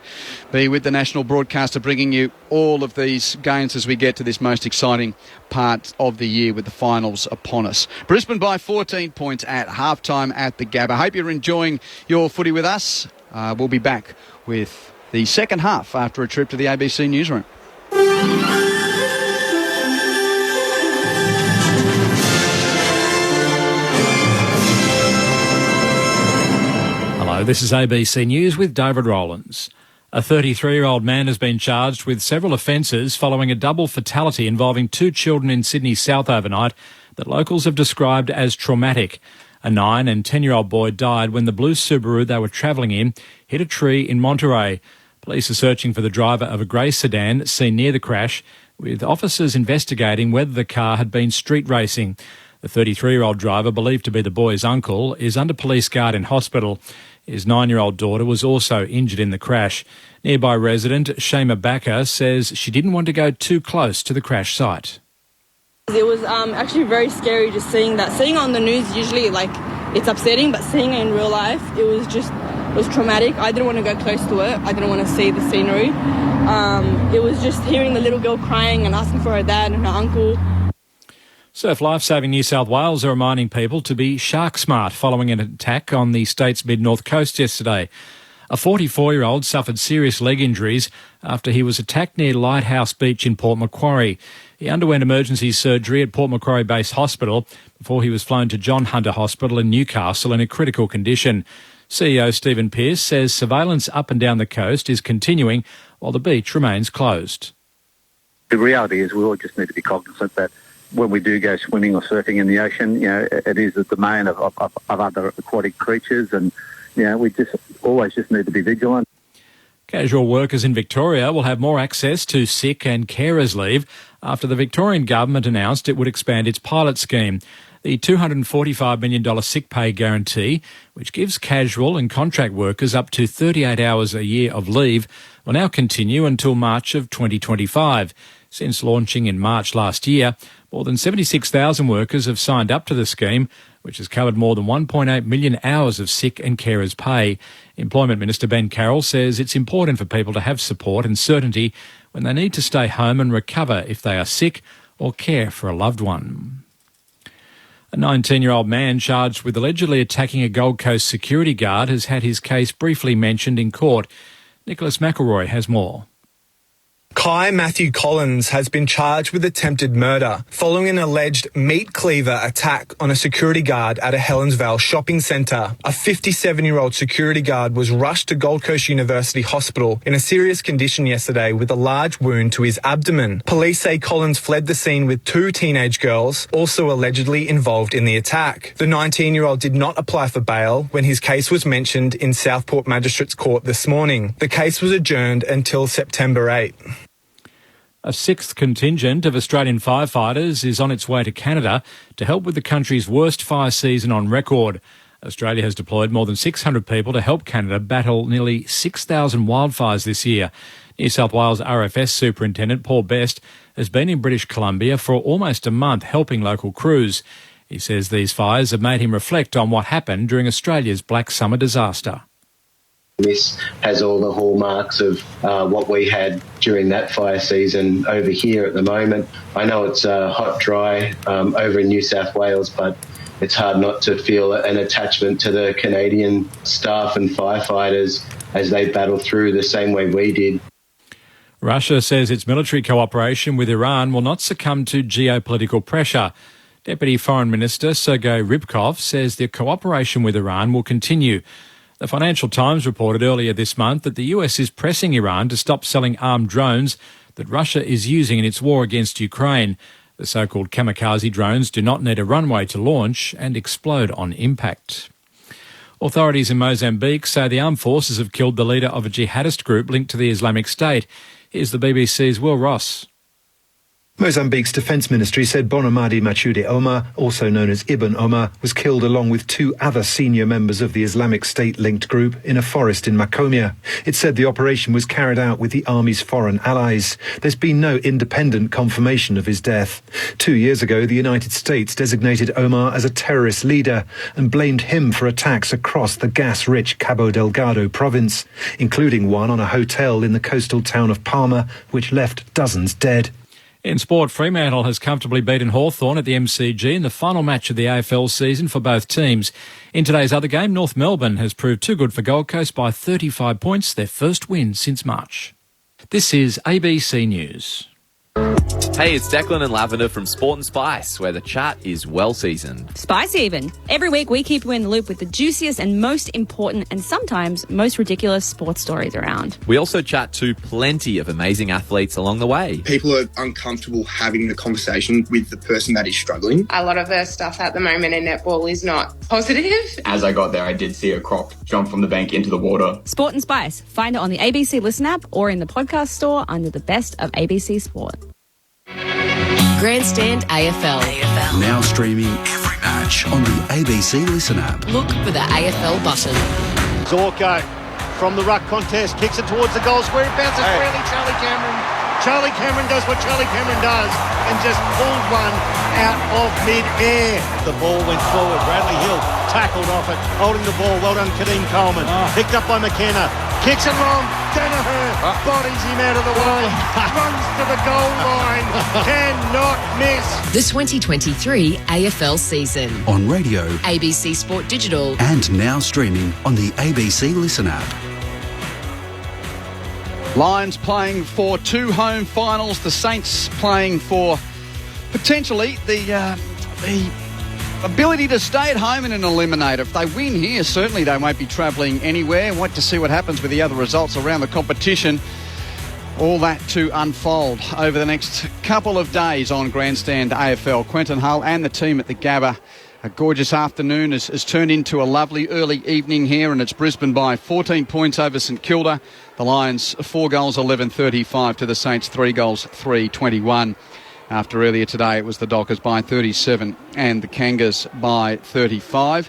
be with the national broadcaster, bringing you all of these games as we get to this most exciting part of the year with the finals upon us. Brisbane by 14 points at halftime at the Gabba. Hope you're enjoying your footy with us. We'll be back with the second half after a trip to the ABC newsroom. Hello, this is ABC News with David Rowlands. A 33-year-old man has been charged with several offences following a double fatality involving 2 children in Sydney South overnight that locals have described as traumatic. A 9 and 10-year-old boy died when the blue Subaru they were travelling in hit a tree in Monterey. Police are searching for the driver of a grey sedan seen near the crash, with officers investigating whether the car had been street racing. The 33-year-old driver, believed to be the boy's uncle, is under police guard in hospital. His 9-year-old daughter was also injured in the crash. Nearby resident Shema Bakker says she didn't want to go too close to the crash site. It was actually very scary just seeing that. Seeing on the news usually it's upsetting, but seeing it in real life, it was traumatic. I didn't want to go close to it. I didn't want to see the scenery. It was just hearing the little girl crying and asking for her dad and her uncle. Surf Lifesaving New South Wales are reminding people to be shark smart following an attack on the state's mid-north coast yesterday. A 44-year-old suffered serious leg injuries after he was attacked near Lighthouse Beach in Port Macquarie. He underwent emergency surgery at Port Macquarie Base Hospital before he was flown to John Hunter Hospital in Newcastle in a critical condition. CEO Stephen Pearce says surveillance up and down the coast is continuing while the beach remains closed. The reality is we all just need to be cognizant that when we do go swimming or surfing in the ocean, it is the domain of other aquatic creatures, and we always need to be vigilant. Casual workers in Victoria will have more access to sick and carers leave after the Victorian government announced it would expand its pilot scheme. The $245 million sick pay guarantee, which gives casual and contract workers up to 38 hours a year of leave, will now continue until March of 2025. Since launching in March last year, more than 76,000 workers have signed up to the scheme, which has covered more than 1.8 million hours of sick and carers pay. Employment Minister Ben Carroll says it's important for people to have support and certainty when they need to stay home and recover if they are sick or care for a loved one. A 19-year-old man charged with allegedly attacking a Gold Coast security guard has had his case briefly mentioned in court. Nicholas McElroy has more. Kai Matthew Collins has been charged with attempted murder following an alleged meat cleaver attack on a security guard at a Helensvale shopping centre. A 57-year-old security guard was rushed to Gold Coast University Hospital in a serious condition yesterday with a large wound to his abdomen. Police say Collins fled the scene with 2 teenage girls, also allegedly involved in the attack. The 19-year-old did not apply for bail when his case was mentioned in Southport Magistrates Court this morning. The case was adjourned until September 8. A 6th contingent of Australian firefighters is on its way to Canada to help with the country's worst fire season on record. Australia has deployed more than 600 people to help Canada battle nearly 6,000 wildfires this year. New South Wales RFS Superintendent Paul Best has been in British Columbia for almost a month helping local crews. He says these fires have made him reflect on what happened during Australia's Black Summer disaster. This has all the hallmarks of what we had during that fire season over here at the moment. I know it's hot, dry over in New South Wales, but it's hard not to feel an attachment to the Canadian staff and firefighters as they battle through the same way we did. Russia says its military cooperation with Iran will not succumb to geopolitical pressure. Deputy Foreign Minister Sergei Rybkov says the cooperation with Iran will continue. The Financial Times reported earlier this month that the US is pressing Iran to stop selling armed drones that Russia is using in its war against Ukraine. The so-called kamikaze drones do not need a runway to launch and explode on impact. Authorities in Mozambique say the armed forces have killed the leader of a jihadist group linked to the Islamic State. Here's the BBC's Will Ross. Mozambique's defence ministry said Bonamadi Machude Omar, also known as Ibn Omar, was killed along with 2 other senior members of the Islamic State-linked group in a forest in Macomia. It said the operation was carried out with the army's foreign allies. There's been no independent confirmation of his death. 2 years ago, the United States designated Omar as a terrorist leader and blamed him for attacks across the gas-rich Cabo Delgado province, including one on a hotel in the coastal town of Palma, which left dozens dead. In sport, Fremantle has comfortably beaten Hawthorn at the MCG in the final match of the AFL season for both teams. In today's other game, North Melbourne has proved too good for Gold Coast by 35 points, their first win since March. This is ABC News. Hey, it's Declan and Lavender from Sport and Spice, where the chat is well seasoned. Spicy even. Every week we keep you in the loop with the juiciest and most important and sometimes most ridiculous sports stories around. We also chat to plenty of amazing athletes along the way. People are uncomfortable having the conversation with the person that is struggling. A lot of the stuff at the moment in netball is not positive. As I got there, I did see a croc jump from the bank into the water. Sport and Spice. Find it on the ABC Listen app or in the podcast store under the Best of ABC Sport. Grandstand AFL. Now streaming every match on the ABC Listen app. Look for the AFL button. Zorko from the ruck contest kicks it towards the goal square. It bounces freely. Charlie Cameron. Charlie Cameron does what Charlie Cameron does and just pulled one out of mid-air. The ball went forward. Bradley Hill tackled off it, holding the ball. Well done, Kadeem Coleman. Picked up by McKenna. Kicks it long. Danaher bodies him out of the way. Runs to the goal line. Cannot miss. The 2023 AFL season. On radio, ABC Sport Digital. and now streaming on the ABC Listen app. Lions playing for 2 home finals. The Saints playing for potentially the ability to stay at home in an eliminator. If they win here, certainly they won't be travelling anywhere. Wait to see what happens with the other results around the competition. All that to unfold over the next couple of days on Grandstand AFL. Quentin Hull and the team at the Gabba. A gorgeous afternoon has turned into a lovely early evening here, and it's Brisbane by 14 points over St Kilda. The Lions 4 goals, 11-35 to the Saints, 3 goals, 3-21. After earlier today, it was the Dockers by 37 and the Kangas by 35.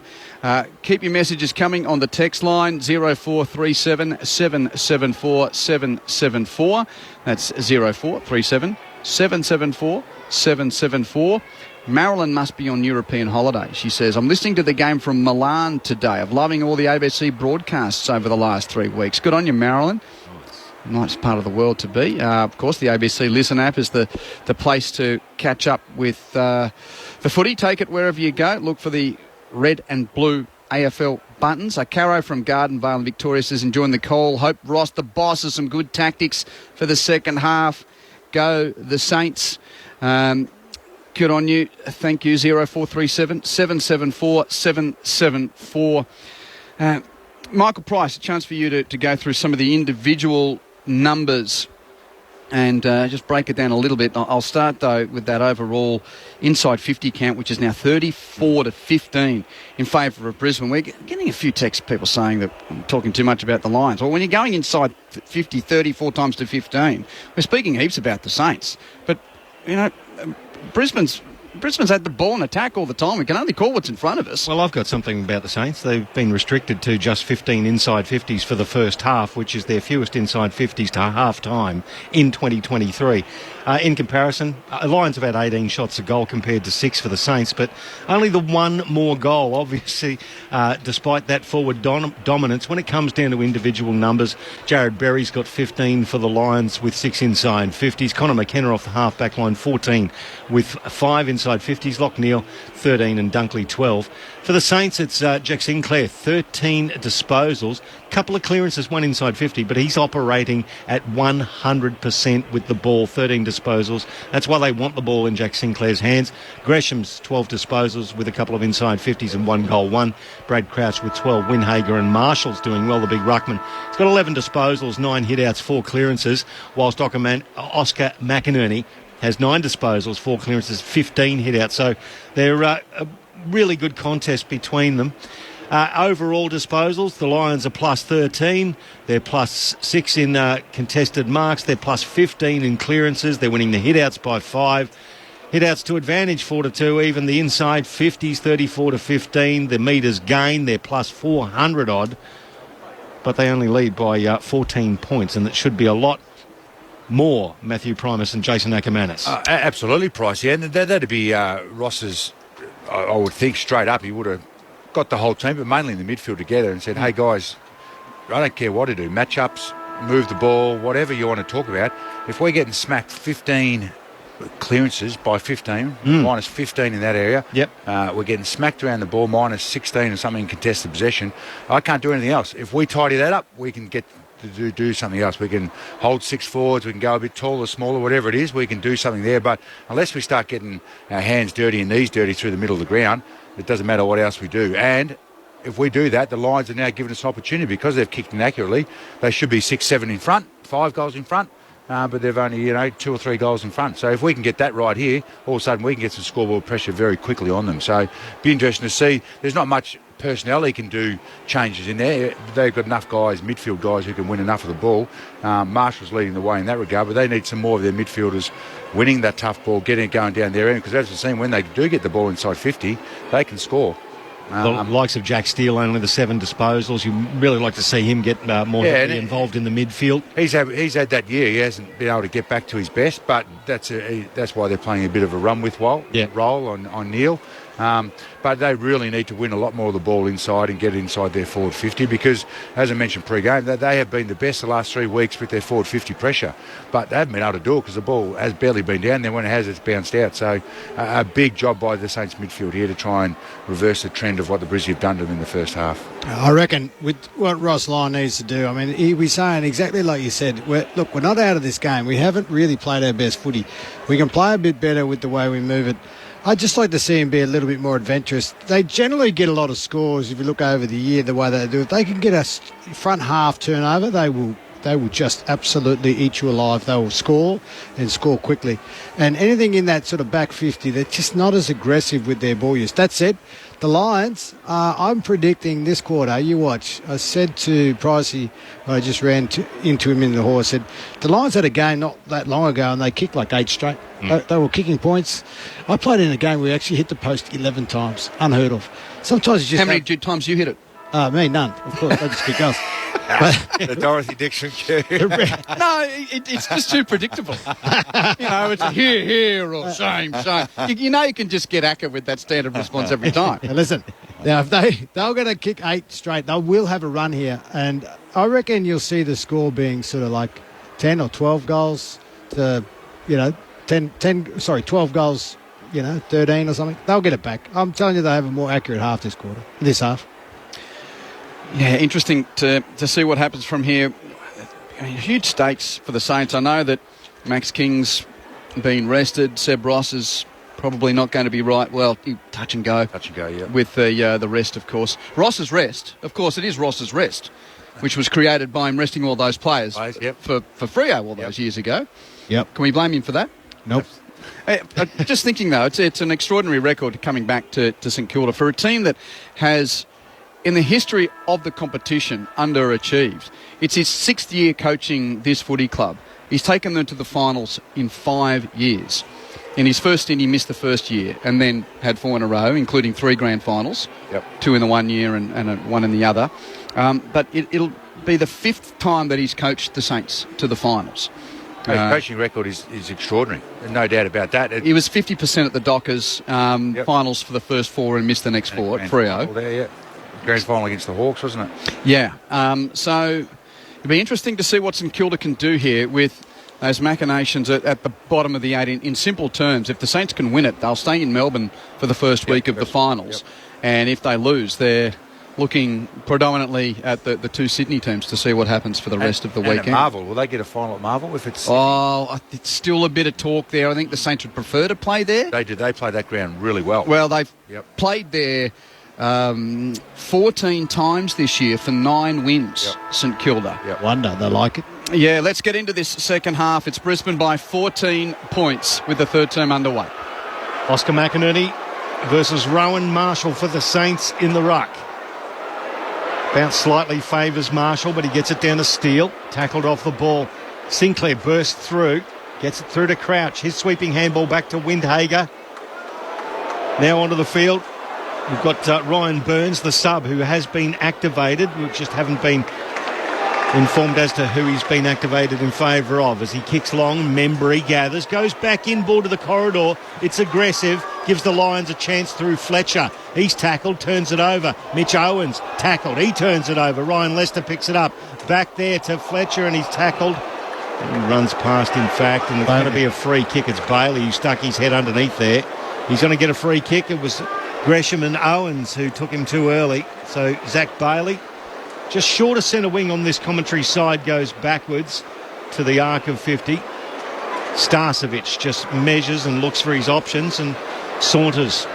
Keep your messages coming on the text line 0437 774 774. That's 0437 774 774. Marilyn must be on European holiday. She says, I'm listening to the game from Milan today. I'm loving all the ABC broadcasts over the last 3 weeks. Good on you, Marilyn. Nice part of the world to be. Of course, the ABC Listen app is the place to catch up with the footy. Take it wherever you go. Look for the red and blue AFL buttons. Caro from Gardenvale in Victoria says, enjoying the call. Hope Ross, the boss, has some good tactics for the second half. Go the Saints. Good on you. Thank you. 0437 774 774. Michael Price, a chance for you to go through some of the individual numbers and just break it down a little bit. I'll start, though, with that overall inside 50 count, which is now 34-15 in favour of Brisbane. We're getting a few texts, people saying that I'm talking too much about the Lions. Well, when you're going inside 50, 34 times to 15, we're speaking heaps about the Saints. But, you know, Brisbane's had the ball in attack all the time. We can only call what's in front of us. Well, I've got something about the Saints. They've been restricted to just 15 inside 50s for the first half, which is their fewest inside 50s to half-time in 2023. In comparison, Lions have had 18 shots a goal compared to 6 for the Saints, but only the one more goal, obviously, despite that forward dominance. When it comes down to individual numbers, Jared Berry's got 15 for the Lions with 6 inside 50s. Connor McKenna off the half-back line, 14 with 5 inside 50s. Lockneil, 13 and Dunkley, 12. For the Saints, it's Jack Sinclair, 13 disposals. Couple of clearances, 1 inside 50, but he's operating at 100% with the ball, 13 disposals. That's why they want the ball in Jack Sinclair's hands. Gresham's 12 disposals with a couple of inside 50s and 1 goal, 1. Brad Crouch with 12. Winhager and Marshall's doing well, the big ruckman. He's got 11 disposals, 9 hitouts, 4 clearances, whilst Oscar McInerney has 9 disposals, 4 clearances, 15 hitouts. So they're a really good contest between them. Overall disposals, the Lions are plus 13. They're plus 6 in contested marks. They're plus 15 in clearances. They're winning the hitouts by 5. Hitouts to advantage 4-2. Even the inside 50s 34-15. The metres gained, they're plus 400 odd. But they only lead by 14 points, and it should be a lot more Matthew Primus and Jason Ackermanis. Absolutely, Price. Yeah, and that'd be Ross's. I would think straight up he would have got the whole team, but mainly in the midfield together, and said, hey guys, I don't care what to do, matchups, move the ball, whatever you want to talk about. If we're getting smacked 15 clearances by 15, minus 15 in that area, we're getting smacked around the ball, minus 16 or something in contested possession, I can't do anything else. If we tidy that up, we can get to do something else. We can hold 6 forwards, we can go a bit taller, smaller, whatever it is, we can do something there. But unless we start getting our hands dirty and knees dirty through the middle of the ground, it doesn't matter what else we do. And if we do that, the Lions are now giving us an opportunity because they've kicked inaccurately. They should be 6-7 in front, 5 goals in front, but they've only 2 or 3 goals in front. So if we can get that right here, all of a sudden we can get some scoreboard pressure very quickly on them. So be interesting to see. There's not much personnel he can do changes in there. They've got enough guys, midfield guys, who can win enough of the ball. Marshall's leading the way in that regard, but they need some more of their midfielders winning that tough ball, getting it going down their end, because as we've seen, when they do get the ball inside 50, they can score. The likes of Jack Steele, only the 7 disposals. You really like to see him get more heavily involved in the midfield. He's had that year. He hasn't been able to get back to his best, but that's why they're playing a bit of a run with role on Neil. But they really need to win a lot more of the ball inside and get inside their forward 50, because, as I mentioned pre-game, they have been the best the last 3 weeks with their forward 50 pressure, but they haven't been able to do it because the ball has barely been down there. When it has, it's bounced out. So a big job by the Saints midfield here to try and reverse the trend of what the Brisbane have done to them in the first half. I reckon with what Ross Lyon needs to do, I mean, he'll be saying exactly like you said, we're not out of this game. We haven't really played our best footy. We can play a bit better with the way we move it. I'd just like to see him be a little bit more adventurous. They generally get a lot of scores if you look over the year, the way they do it. They can get a front half turnover. They will just absolutely eat you alive. They will score and score quickly. And anything in that sort of back 50, they're just not as aggressive with their ball use. That said, the Lions, I'm predicting this quarter, you watch, I said to Pricey, I just ran into him in the hall, I said, the Lions had a game not that long ago and they kicked like 8 straight. They were kicking points. I played in a game where we actually hit the post 11 times. Unheard of. Sometimes you just... How many times you hit it? Me, none. Of course, I just kick goals. The Dorothy Dixon cue. No, it's just too predictable. It's a here or shame. You can just get accurate with that standard response every time. Now listen, now if they're going to kick 8 straight, they will have a run here, and I reckon you'll see the score being sort of like 10 or 12 goals to, 12 goals, 13 or something. They'll get it back. I'm telling you, they have a more accurate half this half. Yeah, interesting to see what happens from here. Huge stakes for the Saints. I know that Max King's been rested. Seb Ross is probably not going to be right. Well, touch and go. Yeah. With the rest, of course. Ross's rest. Of course, it is Ross's rest, which was created by him resting all those players for Freo all those years ago. Yep. Can we blame him for that? Nope. Just thinking, though, it's an extraordinary record coming back to St Kilda for a team that has, in the history of the competition, underachieved. It's his 6th year coaching this footy club. He's taken them to the finals in 5 years. In his first stint, he missed the first year and then had 4 in a row, including 3 grand finals, 2 in the one year and 1 in the other. But it'll be the 5th time that he's coached the Saints to the finals. His coaching record is extraordinary, no doubt about that. He was 50% at the Dockers finals for the first 4 and missed the next 4 at Freo. Grand final against the Hawks, wasn't it? Yeah. So it'll be interesting to see what St Kilda can do here with those machinations at the bottom of the 8. In simple terms, if the Saints can win it, they'll stay in Melbourne for the first week of the finals. And if they lose, they're looking predominantly at the 2 Sydney teams to see what happens for the rest of the weekend. At Marvel, will they get a final at Marvel if it's? Oh, it's still a bit of talk there. I think the Saints would prefer to play there. They do. They play that ground really well. Well, they've played there 14 times this year for 9 wins. St Kilda. Wonder they like it. Yeah, let's get into this second half. It's Brisbane by 14 points with the third term underway. Oscar McInerney versus Rowan Marshall for the Saints in the ruck. Bounce slightly favours Marshall, but he gets it down to Steele. Tackled off the ball. Sinclair bursts through. Gets it through to Crouch. His sweeping handball back to Windhager. Now onto the field. We've got Ryan Burns, the sub, who has been activated. We just haven't been informed as to who he's been activated in favour of. As he kicks long, Membry gathers, goes back inboard to the corridor. It's aggressive, gives the Lions a chance through Fletcher. He's tackled, turns it over. Mitch Owens tackled, he turns it over. Ryan Lester picks it up. Back there to Fletcher and he's tackled. And he runs past, in fact, and it's going to be a free kick. It's Bailey who stuck his head underneath there. He's going to get a free kick. It was Gresham and Owens who took him too early. So Zach Bailey, just short of centre wing on this commentary side, goes backwards to the arc of 50. Starcevic just measures and looks for his options and saunters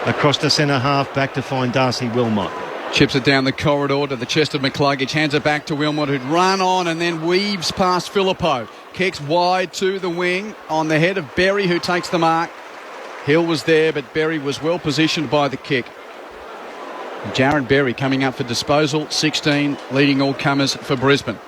across the centre half back to find Darcy Wilmot. Chips it down the corridor to the chest of McCluggage, hands it back to Wilmot, who'd run on and then weaves past Phillippo. Kicks wide to the wing on the head of Berry, who takes the mark. Hill was there, but Berry was well positioned by the kick. Jared Berry coming up for disposal, 16, leading all comers for Brisbane.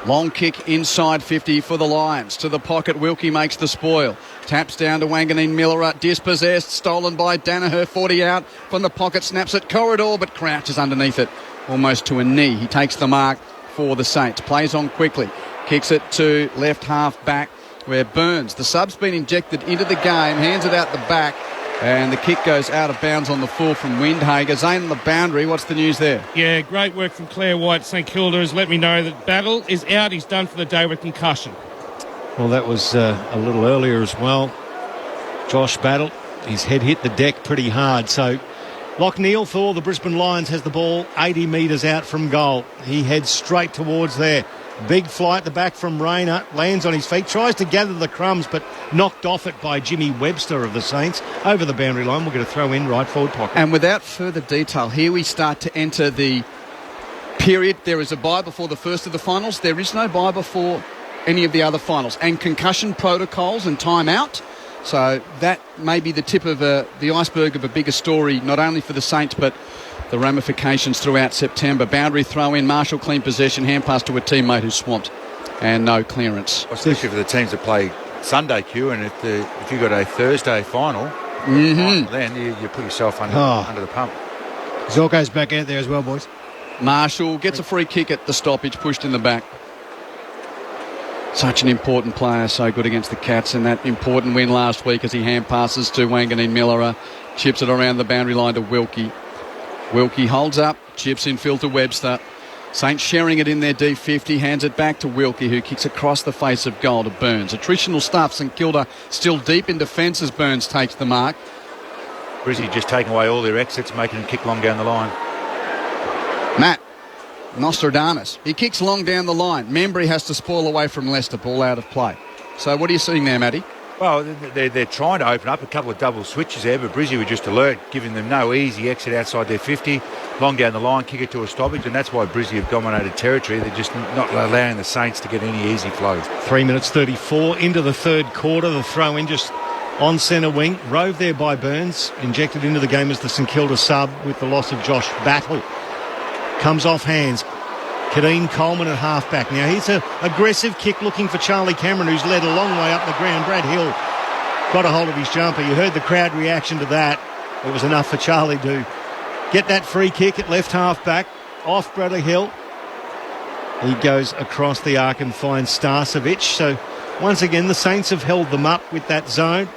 Long kick inside 50 for the Lions. To the pocket, Wilkie makes the spoil. Taps down to Wanganeen Miller, dispossessed, stolen by Danaher, 40 out from the pocket, snaps it corridor, but crouches underneath it, almost to a knee. He takes the mark for the Saints. Plays on quickly, kicks it to left half back, where Burns, the sub's been injected into the game, hands it out the back, and the kick goes out of bounds on the full from Windhager. Zane on the boundary, what's the news there? Yeah, great work from Claire White. St Kilda has let me know that Battle is out. He's done for the day with concussion. Well, that was a little earlier as well. Josh Battle, his head hit the deck pretty hard. So Lockneil for the Brisbane Lions has the ball 80 metres out from goal. He heads straight towards there. Big flight the back from Rayner, lands on his feet, tries to gather the crumbs, but knocked off it by Jimmy Webster of the Saints. Over the boundary line, we're going to throw in right forward pocket. And without further detail, here we start to enter the period. There is a bye before the first of the finals. There is no bye before any of the other finals. And concussion protocols and timeout. So that may be the tip of the iceberg of a bigger story, not only for the Saints, but the ramifications throughout September. Boundary throw in, Marshall clean possession, hand pass to a teammate who's swamped, and no clearance. Especially for the teams that play Sunday, Q, and if you've got a Thursday final, then you put yourself under the pump. Zorko's back out there as well, boys. Marshall gets a free kick at the stoppage, pushed in the back. Such an important player, so good against the Cats, and that important win last week as he hand passes to Wanganeen Miller, chips it around the boundary line to Wilkie. Wilkie holds up, chips in field to Webster. Saints sharing it in their D50, hands it back to Wilkie, who kicks across the face of goal to Burns. Attritional stuff, St Kilda still deep in defence as Burns takes the mark. Brizzy just taking away all their exits, making them kick long down the line. Matt Nostradamus. He kicks long down the line. Membry has to spoil away from Leicester. Ball out of play. So what are you seeing there, Matty? Well, they're trying to open up a couple of double switches there, but Brizzy were just alert, giving them no easy exit outside their 50, long down the line, kick it to a stoppage, and that's why Brizzy have dominated territory. They're just not allowing the Saints to get any easy flows. 3 minutes 34 into the third quarter. The throw in just on centre wing, rove there by Burns, injected into the game as the St Kilda sub with the loss of Josh Battle. Comes off hands. Kadeen Coleman at halfback. Now here's an aggressive kick looking for Charlie Cameron, who's led a long way up the ground. Brad Hill got a hold of his jumper. You heard the crowd reaction to that. It was enough for Charlie to get that free kick at left halfback off Bradley Hill. He goes across the arc and finds Starcevic. So once again, the Saints have held them up with that zone.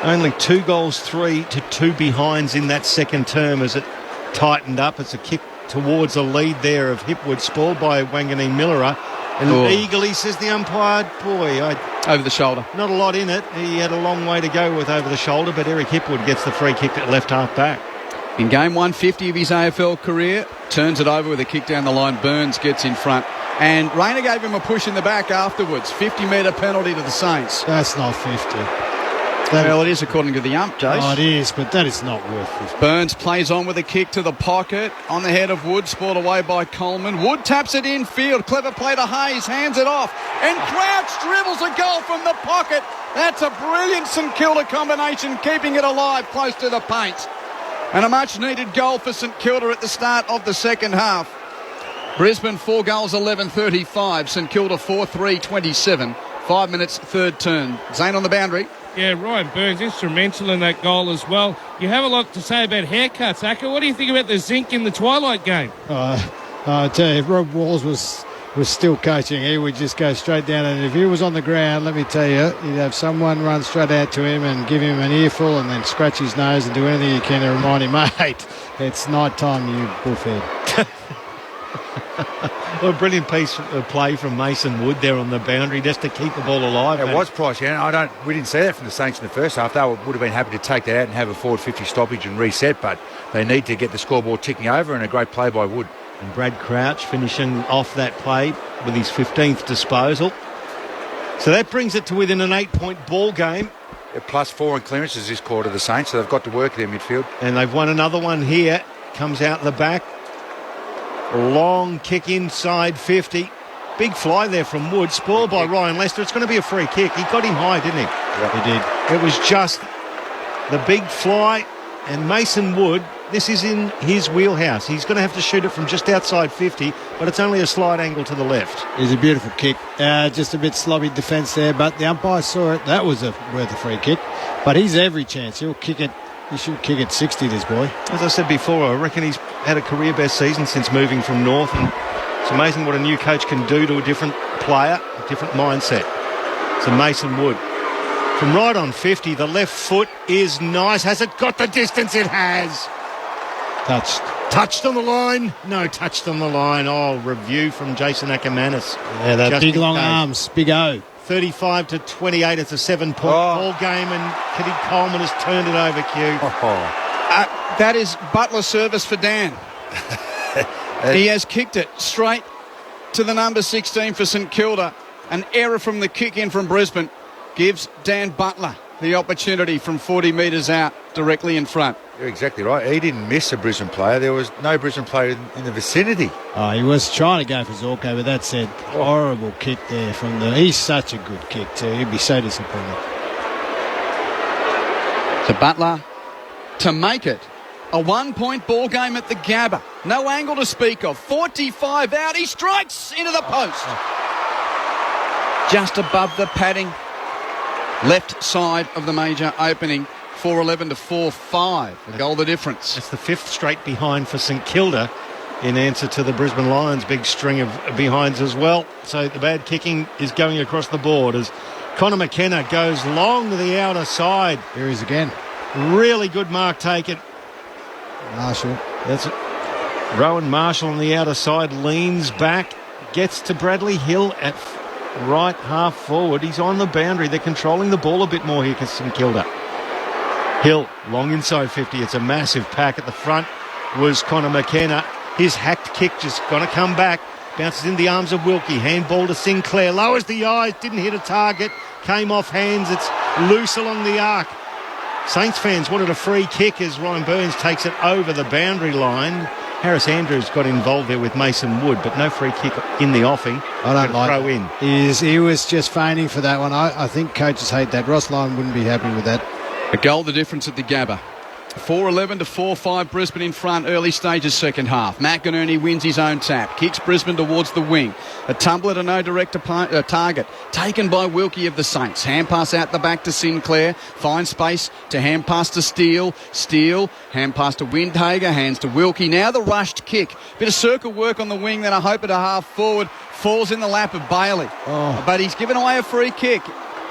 Only 2 goals, 3 to 2 behinds in that second term as it tightened up. It's a kick towards a lead there of Hipwood, spoiled by Wanganeen Millerer. And eagerly says the umpire, over the shoulder. Not a lot in it. He had a long way to go with over the shoulder, but Eric Hipwood gets the free kick at left half back. In game 150 of his AFL career, turns it over with a kick down the line. Burns gets in front. And Rayner gave him a push in the back afterwards. 50-metre penalty to the Saints. That's not 50. Well, it is according to the ump, Jace. Oh, it is, but that is not worth 50. Burns plays on with a kick to the pocket. On the head of Wood, spoiled away by Coleman. Wood taps it infield. Clever play to Hayes, hands it off. And Crouch dribbles a goal from the pocket. That's a brilliant St Kilda combination, keeping it alive close to the paint. And a much-needed goal for St Kilda at the start of the second half. Brisbane 4 goals, 11-35. St Kilda 4-3-27. 5 minutes, third turn. Zane on the boundary. Yeah, Ryan Burns instrumental in that goal as well. You have a lot to say about haircuts, Acker. What do you think about the zinc in the Twilight game? I tell you, if Rob Walls was still coaching, he would just go straight down, and if he was on the ground, let me tell you, he'd have someone run straight out to him and give him an earful and then scratch his nose and do anything you can to remind him, mate, it's night time, you bullfed. Well, a brilliant piece of play from Mason Wood there on the boundary just to keep the ball alive. It was Price, yeah. We didn't see that from the Saints in the first half. They would have been happy to take that out and have a forward 50 stoppage and reset, but they need to get the scoreboard ticking over, and a great play by Wood. And Brad Crouch finishing off that play with his 15th disposal. So that brings it to within an 8-point ball game. +4 in clearances this quarter, the Saints, so they've got to work their midfield. And they've won another one here. Comes out the back. Long kick inside 50. Big fly there from Wood, spoiled by Ryan Lester. It's going to be a free kick. He got him high, didn't he? Yeah, he did. It was just the big fly, and Mason Wood, this is in his wheelhouse. He's going to have to shoot it from just outside 50, but it's only a slight angle to the left. It was a beautiful kick. Just a bit slobby defence there, but the umpire saw it. That was worth a free kick. But he's every chance. He'll kick it. He should kick at 60, this boy. As I said before, I reckon he's had a career best season since moving from North, and it's amazing what a new coach can do to a different player, a different mindset. So Mason Wood. From right on 50, the left foot is nice. Has it got the distance? It has. Touched. Touched on the line. No, touched on the line. Oh, review from Jason Ackermanis. Yeah, that big long arms. Big O. 35-28. It's a 7-point ball game, and Kadeen Coleman has turned it over, Q. That is Butler's service for Dan. He has kicked it straight to the number 16 for St Kilda. An error from the kick in from Brisbane gives Dan Butler the opportunity from 40 metres out, directly in front. You're exactly right. He didn't miss a Brisbane player. There was no Brisbane player in the vicinity. Oh, he was trying to go for Zorko, but that said, horrible kick there from the... He's such a good kick too. He'd be so disappointed. To Butler to make it a 1-point ball game at the Gabba. No angle to speak of. 45 out. He strikes into the post. Just above the padding. Left side of the major opening. 4-11 to 4-5. A goal the difference. It's the 5th straight behind for St Kilda in answer to the Brisbane Lions' big string of behinds as well. So the bad kicking is going across the board as Connor McKenna goes long to the outer side. Here he is again. Really good mark taken. Marshall. That's it. Rowan Marshall on the outer side leans back, gets to Bradley Hill at right half forward. He's on the boundary. They're controlling the ball a bit more here because St Kilda. Hill, long inside 50. It's a massive pack at the front. Was Connor McKenna. His hacked kick just going to come back. Bounces in the arms of Wilkie. Handball to Sinclair. Lowers the eyes. Didn't hit a target. Came off hands. It's loose along the arc. Saints fans wanted a free kick as Ryan Burns takes it over the boundary line. Harris Andrews got involved there with Mason Wood, but no free kick in the offing. I don't like throw in. He was just feigning for that one. I think coaches hate that. Ross Lyon wouldn't be happy with that. A goal the difference at the Gabba. 4-11 to 4-5 Brisbane in front early stages second half. McInerney wins his own tap. Kicks Brisbane towards the wing. A tumbler to no direct target. Taken by Wilkie of the Saints. Hand pass out the back to Sinclair. Finds space to hand pass to Steele. Steele. Hand pass to Windhager. Hands to Wilkie. Now the rushed kick. Bit of circle work on the wing. Then a hope at a half forward. Falls in the lap of Bailey. But he's given away a free kick.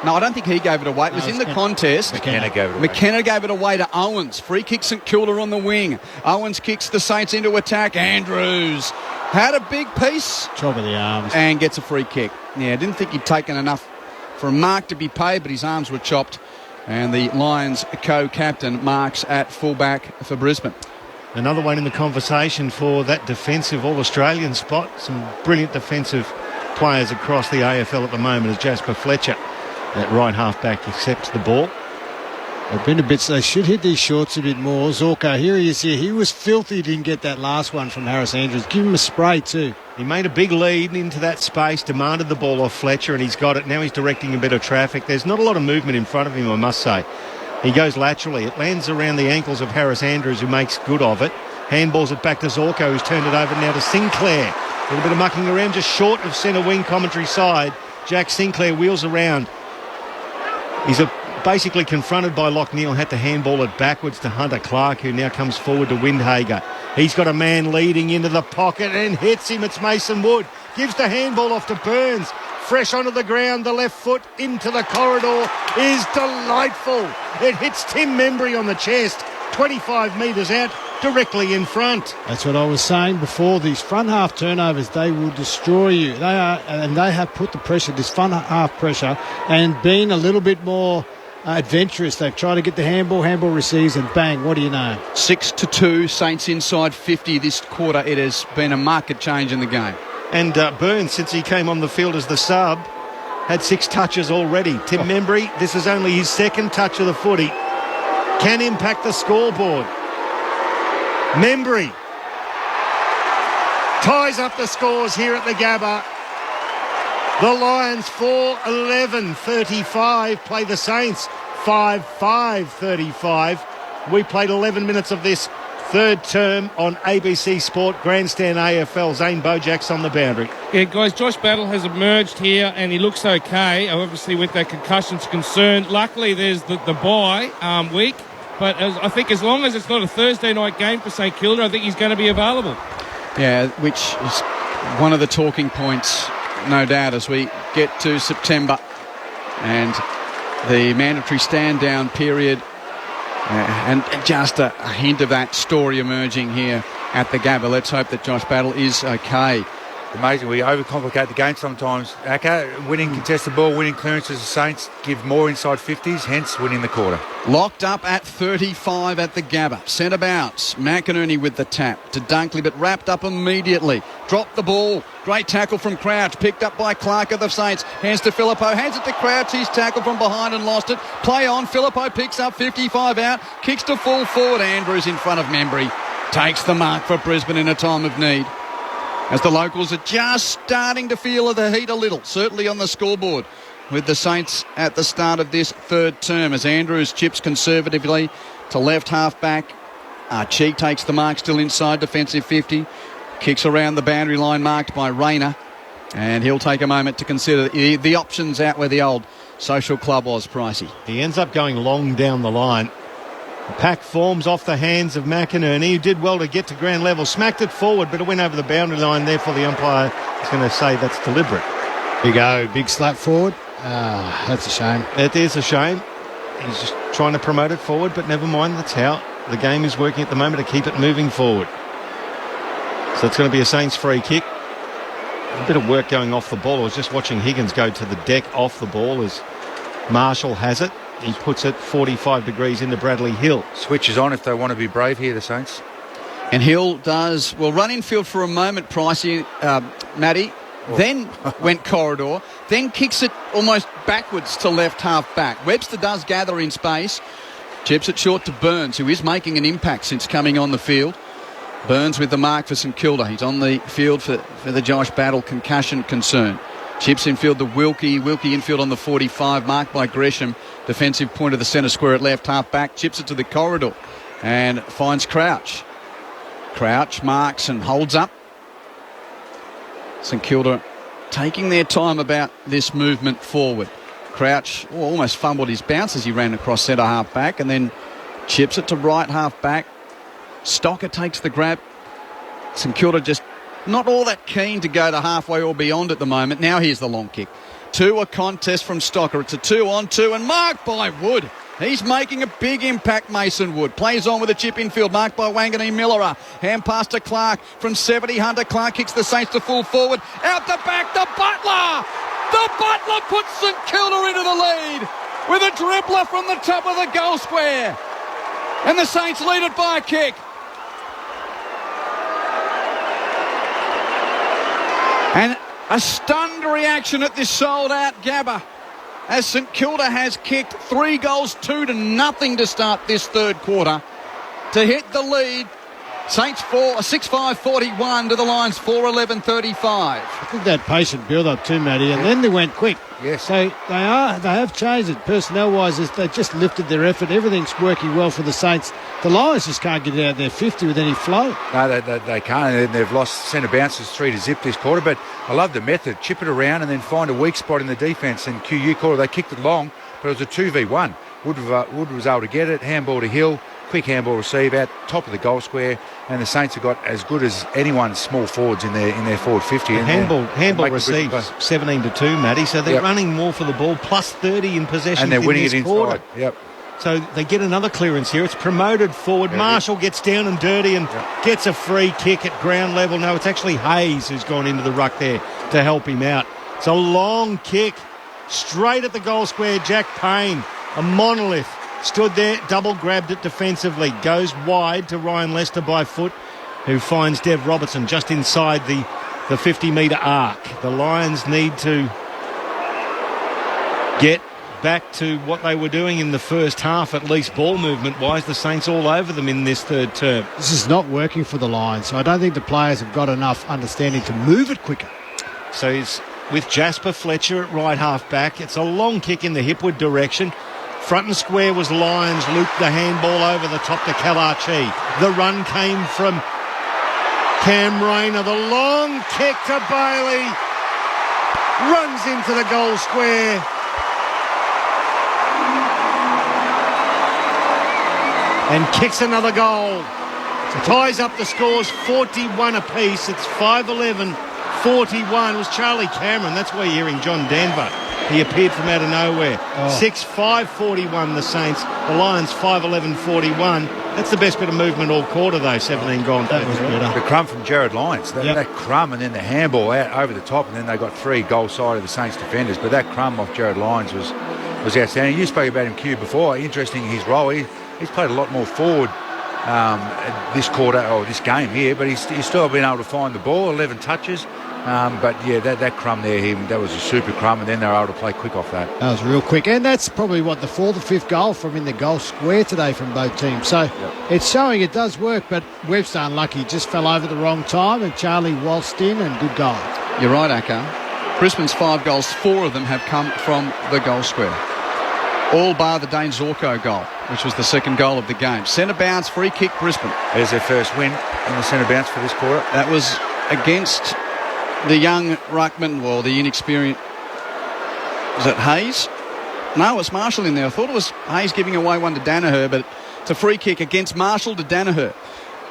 No, I don't think he gave it away. It was in the contest. McKenna gave it away. McKenna gave it away to Owens. Free kick St Kilda on the wing. Owens kicks the Saints into attack. Andrews had a big piece. Chop of the arms. And gets a free kick. Yeah, I didn't think he'd taken enough for a mark to be paid, but his arms were chopped. And the Lions co-captain marks at fullback for Brisbane. Another one in the conversation for that defensive All-Australian spot. Some brilliant defensive players across the AFL at the moment as Jasper Fletcher. That right half-back accepts the ball. They've been a bit... They should hit these shorts a bit more. Zorko, here he is here. He was filthy, didn't get that last one from Harris Andrews. Give him a spray too. He made a big lead into that space, demanded the ball off Fletcher, and he's got it. Now he's directing a bit of traffic. There's not a lot of movement in front of him, I must say. He goes laterally. It lands around the ankles of Harris Andrews, who makes good of it. Handballs it back to Zorko, who's turned it over now to Sinclair. A little bit of mucking around just short of centre wing commentary side. Jack Sinclair wheels around. He's basically confronted by Lockneil, had to handball it backwards to Hunter Clark, who now comes forward to Windhager. He's got a man leading into the pocket and hits him. It's Mason Wood. Gives the handball off to Burns. Fresh onto the ground, the left foot into the corridor is delightful. It hits Tim Membry on the chest, 25 metres out, directly in front. That's what I was saying before. These front half turnovers, they will destroy you. They have put the pressure, this front half pressure, and been a little bit more adventurous. They've tried to get the handball receives, and bang, what do you know? 6-2, Saints inside 50 this quarter. It has been a market change in the game. And Burns, since he came on the field as the sub, had 6 touches already. Tim Membry, this is only his second touch of the footy. Can impact the scoreboard. Membry ties up the scores here at the Gabba. The Lions 4-11-35 play the Saints 5-5-35. We played 11 minutes of this third term on ABC Sport Grandstand AFL. Zane Bojak's on the boundary. Yeah, guys, Josh Battle has emerged here and he looks okay, obviously with that concussion's concerned. Luckily, there's the bye week. But I think as long as it's not a Thursday night game for St Kilda, I think he's going to be available. Yeah, which is one of the talking points, no doubt, as we get to September and the mandatory stand-down period. And just a hint of that story emerging here at the Gabba. Let's hope that Josh Battle is okay. Amazing. We overcomplicate the game sometimes. Aka, winning contested ball, winning clearances, the Saints give more inside 50s, hence winning the quarter. Locked up at 35 at the Gabba. Centre bounce. McInerney with the tap to Dunkley, but wrapped up immediately. Dropped the ball. Great tackle from Crouch. Picked up by Clark of the Saints. Hands to Filippo. Hands it to Crouch. He's tackled from behind and lost it. Play on. Filippo picks up 55 out. Kicks to full forward. Andrews in front of Membry. Takes the mark for Brisbane in a time of need. As the locals are just starting to feel the heat a little, certainly on the scoreboard, with the Saints at the start of this third term. As Andrews chips conservatively to left half-back. Cheek takes the mark, still inside defensive 50. Kicks around the boundary line marked by Rayner. And he'll take a moment to consider the options out where the old social club was, Pricey. He ends up going long down the line. The pack forms off the hands of McInerney, who did well to get to ground level. Smacked it forward, but it went over the boundary line. Therefore, the umpire is going to say that's deliberate. Big slap forward. That's a shame. It is a shame. He's just trying to promote it forward, but never mind. That's how the game is working at the moment, to keep it moving forward. So it's going to be a Saints free kick. A bit of work going off the ball. I was just watching Higgins go to the deck off the ball as Marshall has it. He puts it 45 degrees into Bradley Hill. Switches on if they want to be brave here, the Saints. And Hill will run infield for a moment, Pricey, Matty, then went corridor, then kicks it almost backwards to left half back. Webster does gather in space, chips it short to Burns, who is making an impact since coming on the field. Burns with the mark for St Kilda. He's on the field for the Josh Battle concussion concern. Chips infield to Wilkie. Wilkie infield on the 45, marked by Gresham. Defensive point of the centre square at left half back. Chips it to the corridor and finds Crouch. Crouch marks and holds up. St Kilda taking their time about this movement forward. Crouch almost fumbled his bounce as he ran across centre half back and then chips it to right half back. Stocker takes the grab. St Kilda just not all that keen to go to halfway or beyond at the moment. Now here's the long kick. A contest from Stocker. It's a 2-on-2 and marked by Wood. He's making a big impact, Mason Wood. Plays on with a chip infield, marked by Wanganeen Miller. Hand pass to Clark from 70. Hunter Clark kicks the Saints to full forward. Out the back to Butler. The Butler puts St Kilda into the lead with a dribbler from the top of the goal square. And the Saints lead it by a kick. And a stunned reaction at this sold-out Gabba, as St Kilda has kicked 3 goals, 2-0 to start this third quarter to hit the lead. Saints 6-5-41 to the Lions 4-11-35. I think that patient build-up too, Matty, and then they went quick. Yes. So they have changed it personnel-wise. They just lifted their effort. Everything's working well for the Saints. The Lions just can't get out there 50 with any flow. No, they can't. And they've lost centre bounces 3-0 this quarter. But I love the method. Chip it around and then find a weak spot in the defence. And QU quarter, they kicked it long, but it was a 2v1. Wood was able to get it. Handball to Hill. Quick handball receive out top of the goal square, and the Saints have got as good as anyone's small forwards in their forward 50. Handball receives 17-2, Matty. So they're running more for the ball, plus 30 in possession, and they're winning it quarter. inside. Yep. So they get another clearance here. It's promoted forward. Marshall gets down and dirty and gets a free kick at ground level. No, it's actually Hayes who's gone into the ruck there to help him out. It's a long kick straight at the goal square. Jack Payne, a monolith. Stood there, double grabbed it defensively, goes wide to Ryan Lester by foot, who finds Dev Robertson just inside the 50-metre arc. The Lions need to get back to what they were doing in the first half, at least ball movement-wise. The Saints all over them in this third term. This is not working for the Lions, so I don't think the players have got enough understanding to move it quicker. So it's with Jasper Fletcher at right half-back. It's a long kick in the Hipwood direction. Front and square was Lions, looped the handball over the top to Kalachi. The run came from Cam Rayner. The long kick to Bailey. Runs into the goal square. And kicks another goal. Ties up the scores 41 apiece. It's 5-11-41. It was Charlie Cameron. That's why you're hearing John Denver. He appeared from out of nowhere. 6-5-41 the Saints. The Lions 5-11-41. That's the best bit of movement all quarter though. 17 gone. That was better. The crumb from Jared Lyons. That crumb and then the handball out over the top, and then they got 3 goal side of the Saints defenders. But that crumb off Jared Lyons was outstanding. You spoke about him, Q, before. Interesting his role. He's played a lot more forward this quarter or this game here, but he's still been able to find the ball. 11 touches. But yeah, that crumb there, that was a super crumb, and then they were able to play quick off that. That was real quick, and that's probably the 4th or 5th goal from in the goal square today from both teams. So it's showing it does work, but Webster unlucky, just fell over the wrong time, and Charlie waltzed in, and good goal. You're right, Akka. Brisbane's 5 goals, 4 of them have come from the goal square. All bar the Dane Zorko goal, which was the second goal of the game. Centre bounce, free kick, Brisbane. There's their first win in the centre bounce for this quarter. That was against the young ruckman, or the inexperienced. Was it Hayes? No, it's Marshall in there. I thought it was Hayes giving away one to Danaher, but it's a free kick against Marshall to Danaher.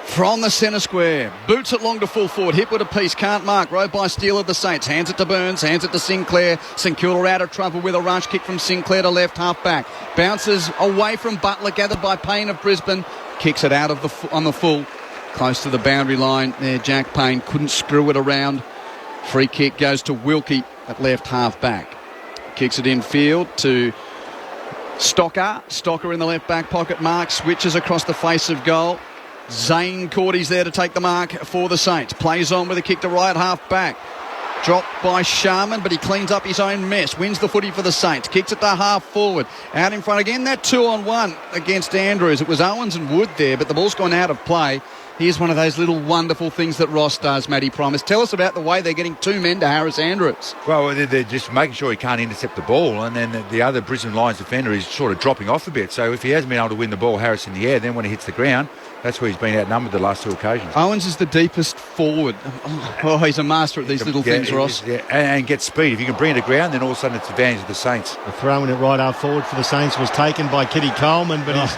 From the centre square, boots it long to full forward, hit with a piece, can't mark, row by steal of the Saints, hands it to Burns, hands it to Sinclair. St Kilda out of trouble with a rush kick from Sinclair to left half back, bounces away from Butler, gathered by Payne of Brisbane, kicks it out of on the full, close to the boundary line there. Jack Payne couldn't screw it around. Free kick goes to Wilkie at left half back, kicks it in field to Stocker in the left back pocket, mark switches across the face of goal. Zane Cordy's there to take the mark for the Saints. Plays on with a kick to right half back. Dropped by Sharman, but he cleans up his own mess. Wins the footy for the Saints. Kicks it to half forward. Out in front again, that 2-on-1 against Andrews. It was Owens and Wood there, but the ball's gone out of play. Here's one of those little wonderful things that Ross does, Matty Promise. Tell us about the way they're getting 2 men to Harris Andrews. Well, they're just making sure he can't intercept the ball, and then the other Brisbane Lions defender is sort of dropping off a bit. So if he hasn't been able to win the ball, Harris in the air, then when he hits the ground, that's where he's been outnumbered the last 2 occasions. Owens is the deepest forward. Oh, he's a master at these little things, Ross. Yeah, and gets speed. If you can bring it to ground, then all of a sudden it's advantage of the Saints. The throw in it right half forward for the Saints was taken by Kitty Coleman, but he's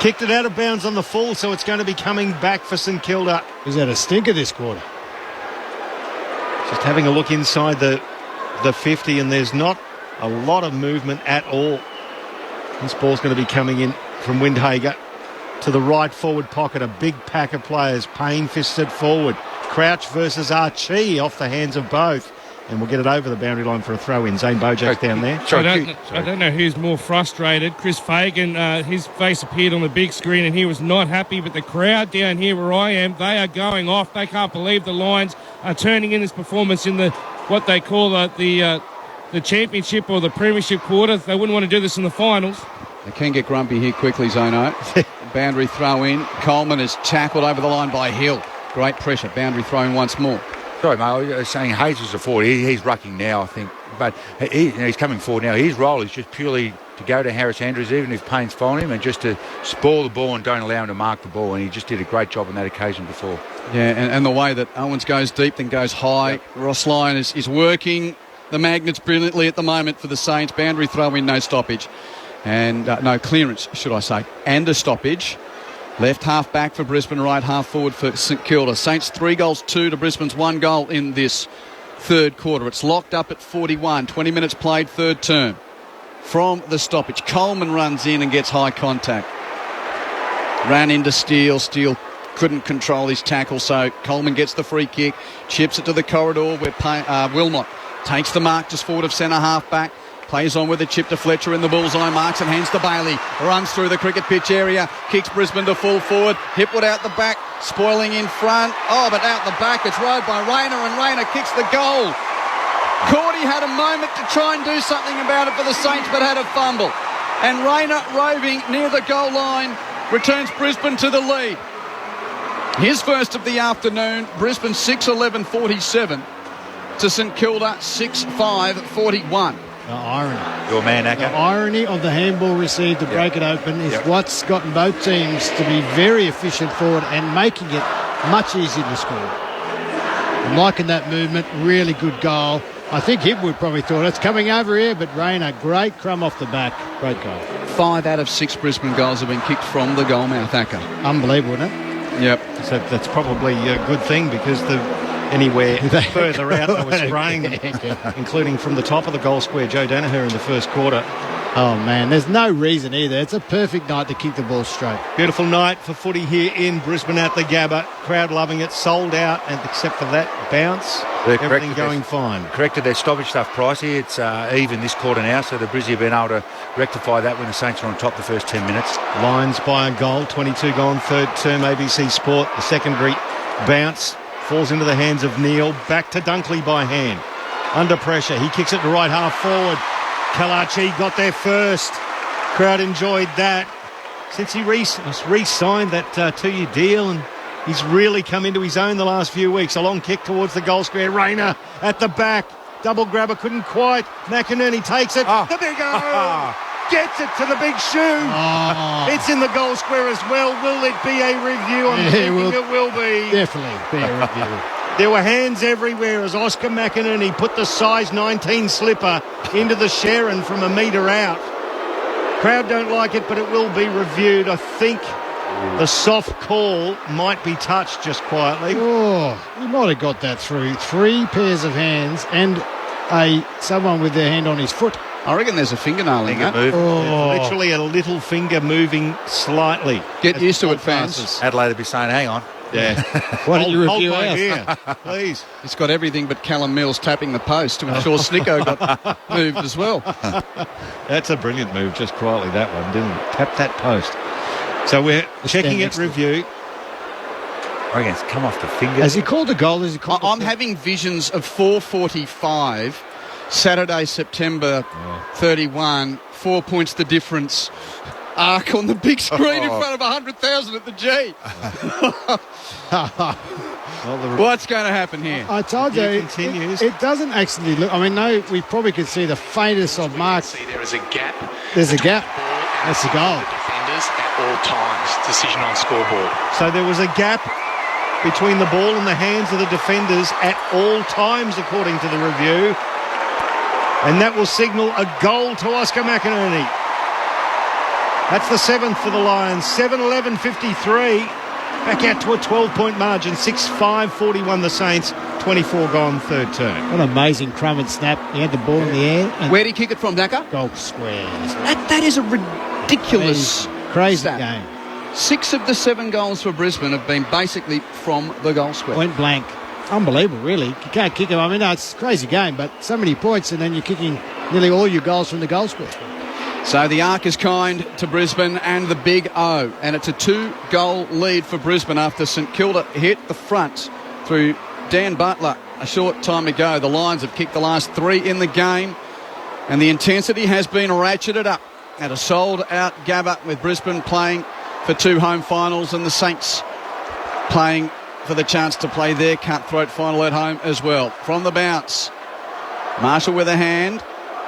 kicked it out of bounds on the full, so it's going to be coming back for St Kilda. He's had a stinker this quarter. Just having a look inside the 50, and there's not a lot of movement at all. This ball's going to be coming in from Windhager to the right forward pocket. A big pack of players. Payne fisted forward. Crouch versus Archie off the hands of both. And we'll get it over the boundary line for a throw-in. Zane Bojak's down there. I don't know who's more frustrated. Chris Fagan, his face appeared on the big screen and he was not happy, but the crowd down here where I am, they are going off. They can't believe the Lions are turning in this performance in what they call the championship or the premiership quarter. They wouldn't want to do this in the finals. They can get grumpy here quickly, Zono. Boundary throw in. Coleman is tackled over the line by Hill. Great pressure. Boundary throw in once more. Sorry, mate, I was saying Hayes is a forward. He's rucking now, I think. But he's coming forward now. His role is just purely to go to Harris Andrews, even if Payne's following him, and just to spoil the ball and don't allow him to mark the ball. And he just did a great job on that occasion before. Yeah, and the way that Owens goes deep, then goes high. Yep. Ross Lyon is working the magnets brilliantly at the moment for the Saints. Boundary throw in, no stoppage. And no clearance, should I say. And a stoppage. Left half back for Brisbane, right half forward for St Kilda. Saints 3-2 to Brisbane's 1 goal in this third quarter. It's locked up at 41. 20 minutes played, third term. From the stoppage, Coleman runs in and gets high contact. Ran into Steele. Steele couldn't control his tackle, so Coleman gets the free kick, chips it to the corridor where Wilmot takes the mark just forward of centre half back. Plays on with a chip to Fletcher in the bullseye marks and hands to Bailey. Runs through the cricket pitch area. Kicks Brisbane to full forward. Hipwood out the back. Spoiling in front. Oh, but out the back. It's rode by Rayner and Rayner kicks the goal. Cordy had a moment to try and do something about it for the Saints but had a fumble. And Rayner roving near the goal line returns Brisbane to the lead. His first of the afternoon. Brisbane 6-11-47 to St Kilda 6-5-41. The irony. Your man, Acker. The irony of the handball received to break it open is what's gotten both teams to be very efficient forward and making it much easier to score. I'm liking that movement. Really good goal. I think Hipwood probably thought it's coming over here, but Rayner, great crumb off the back. Great goal. 5 out of 6 Brisbane goals have been kicked from the goalmouth, Acker. Unbelievable, isn't it? Yep. So that's probably a good thing because anywhere further out they were spraying them, including from the top of the goal square, Joe Danaher in the first quarter. Oh, man, there's no reason either. It's a perfect night to kick the ball straight. Beautiful night for footy here in Brisbane at the Gabba. Crowd loving it, sold out, and except for that bounce, everything going fine. Corrected their stoppage stuff, Pricey. It's even this quarter now, so the Brizzy have been able to rectify that when the Saints are on top the first 10 minutes. Lions by a goal, 22 gone, third term ABC Sport. The secondary bounce falls into the hands of Neil. Back to Dunkley by hand. Under pressure. He kicks it to right half forward. Kalachi got there first. Crowd enjoyed that. Since he re-signed that 2-year deal, and he's really come into his own the last few weeks. A long kick towards the goal square. Rayner at the back. Double grabber, couldn't quite. McInerney takes it. The big O! Gets it to the big shoe. It's in the goal square as well. Will it be a review? I'm thinking it will be. Definitely be a review. There were hands everywhere as Oscar McInerney put the size 19 slipper into the Sharon from a metre out. Crowd don't like it, but it will be reviewed. I think the soft call might be touched just quietly. Oh, he might have got that through. 3 pairs of hands and someone with their hand on his foot. I reckon there's a fingernail in that. Literally a little finger moving slightly. Get used to it, fans. Adelaide would be saying, hang on. Yeah. Why don't you review here, please? It's got everything but Callum Mills tapping the post to ensure Snicko got moved as well. That's a brilliant move, just quietly, that one, didn't it? Tap that post. So we're checking it, review. I reckon it's come off the fingers. Has he called a goal? I'm having visions of 4:45, Saturday, September 31, 4 points the difference. Arc on the big screen in front of 100,000 at the G. What's going to happen here? I told you, it doesn't actually look... I mean, no, we probably could see the faintest of marks. There is a gap. There's a gap. That's the goal. Defenders at all times. Decision on scoreboard. So there was a gap between the ball and the hands of the defenders at all times, according to the review. And that will signal a goal to Oscar McInerney. That's the 7th for the Lions. 7-11-53. Back out to a 12-point margin. 6-5-41 the Saints. 24 gone, third term. What an amazing crumb and snap. He had the ball in the air. Where did he kick it from, Daka? Goal square. That is a ridiculous crazy stat. game. 6 of the 7 goals for Brisbane have been basically from the goal square. Point blank. Unbelievable, really. You can't kick them. I mean, no, it's a crazy game, but so many points, and then you're kicking nearly all your goals from the goal square. So the arc is kind to Brisbane and the big O, and it's a 2-goal lead for Brisbane after St Kilda hit the front through Dan Butler a short time ago. The Lions have kicked the last 3 in the game, and the intensity has been ratcheted up at a sold-out Gabba, with Brisbane playing for 2 home finals and the Saints playing for the chance to play their cutthroat final at home as well. From the bounce, Marshall with a hand,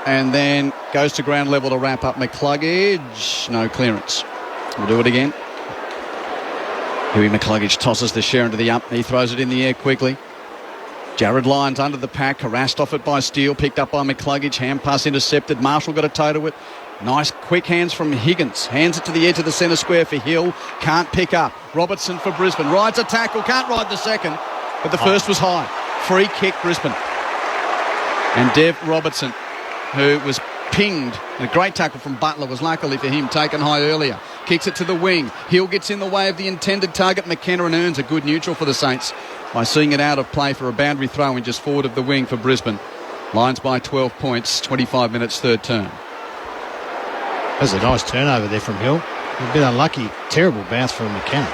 and then goes to ground level to wrap up McCluggage. No clearance. We'll do it again. Huey McCluggage tosses the share into the up. He throws it in the air quickly. Jared Lyons under the pack, harassed off it by Steele, picked up by McCluggage. Hand pass intercepted. Marshall got a toe to it. Nice quick hands from Higgins. Hands it to the edge of the centre square for Hill. Can't pick up. Robertson for Brisbane. Rides a tackle. Can't ride the second. But the first was high. Free kick Brisbane. And Dev Robertson, who was pinged. A great tackle from Butler was luckily for him taken high earlier. Kicks it to the wing. Hill gets in the way of the intended target. McKenna and earns a good neutral for the Saints by seeing it out of play for a boundary throw in just forward of the wing for Brisbane. Lions by 12 points, 25 minutes, third term. That's a nice turnover there from Hill. A bit unlucky. Terrible bounce from McKenna.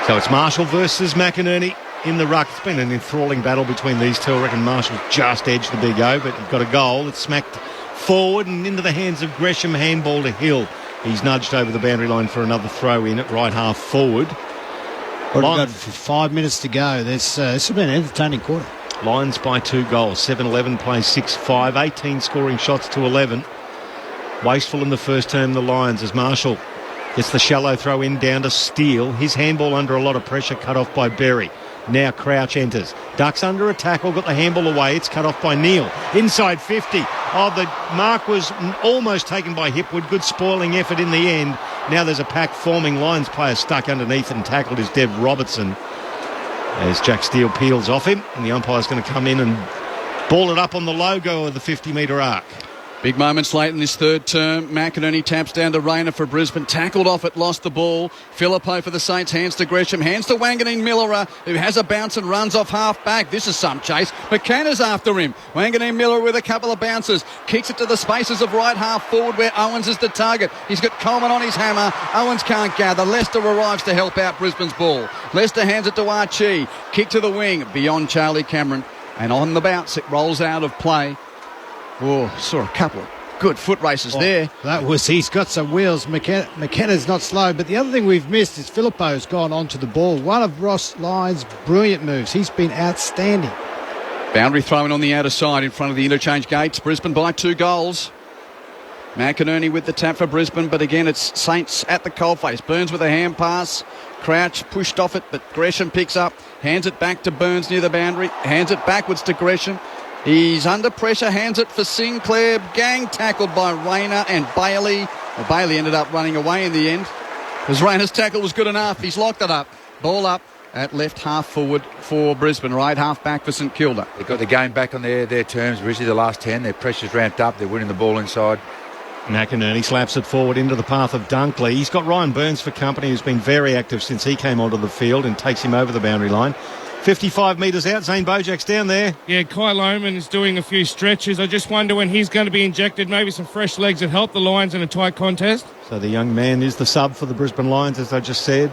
So it's Marshall versus McInerney in the ruck. It's been an enthralling battle between these two. I reckon Marshall just edged the big O, but he got a goal. It's smacked forward and into the hands of Gresham. Handball to Hill. He's nudged over the boundary line for another throw in at right half forward. What have we got for 5 minutes to go? This has been an entertaining quarter. Lions by 2 goals. 7-11 plays 6-5. 18 scoring shots to 11. Wasteful in the first term, the Lions, as Marshall gets the shallow throw in down to Steele. His handball under a lot of pressure, cut off by Berry. Now Crouch enters. Ducks under a tackle, got the handball away. It's cut off by Neal. Inside 50. Oh, the mark was almost taken by Hipwood. Good spoiling effort in the end. Now there's a pack forming. Lions player stuck underneath and tackled is Dev Robertson. As Jack Steele peels off him, and the umpire's going to come in and ball it up on the logo of the 50-metre arc. Big moments late in this third term. McInerney taps down to Rayner for Brisbane. Tackled off it, lost the ball. Philippo for the Saints, hands to Gresham. Hands to Wanganeen Miller, who has a bounce and runs off half back. This is some chase. McCanna's after him. Wanganeen Miller with a couple of bounces. Kicks it to the spaces of right half forward where Owens is the target. He's got Coleman on his hammer. Owens can't gather. Lester arrives to help out Brisbane's ball. Lester hands it to Archie. Kick to the wing beyond Charlie Cameron. And on the bounce, it rolls out of play. Oh, saw a couple of good foot races there. He's got some wheels. McKenna's not slow, but the other thing we've missed is Philippo's gone onto the ball. One of Ross Lyon's brilliant moves. He's been outstanding. Boundary throwing on the outer side in front of the interchange gates. Brisbane by 2 goals. McInerney with the tap for Brisbane, but again it's Saints at the coalface. Burns with a hand pass. Crouch pushed off it, but Gresham picks up. Hands it back to Burns near the boundary. Hands it backwards to Gresham. He's under pressure, hands it for Sinclair. Gang tackled by Rayner and Bailey. Well, Bailey ended up running away in the end, because Rayner's tackle was good enough. He's locked it up. Ball up at left half forward for Brisbane, right half back for St Kilda. They've got the game back on their terms. Originally the last 10, their pressure's ramped up. They're winning the ball inside. McInerney slaps it forward into the path of Dunkley. He's got Ryan Burns for company, who's been very active since he came onto the field, and takes him over the boundary line. 55 metres out, Zane Bojak's down there. Yeah, Kyle Lohman is doing a few stretches. I just wonder when he's going to be injected. Maybe some fresh legs that help the Lions in a tight contest. So the young man is the sub for the Brisbane Lions, as I just said.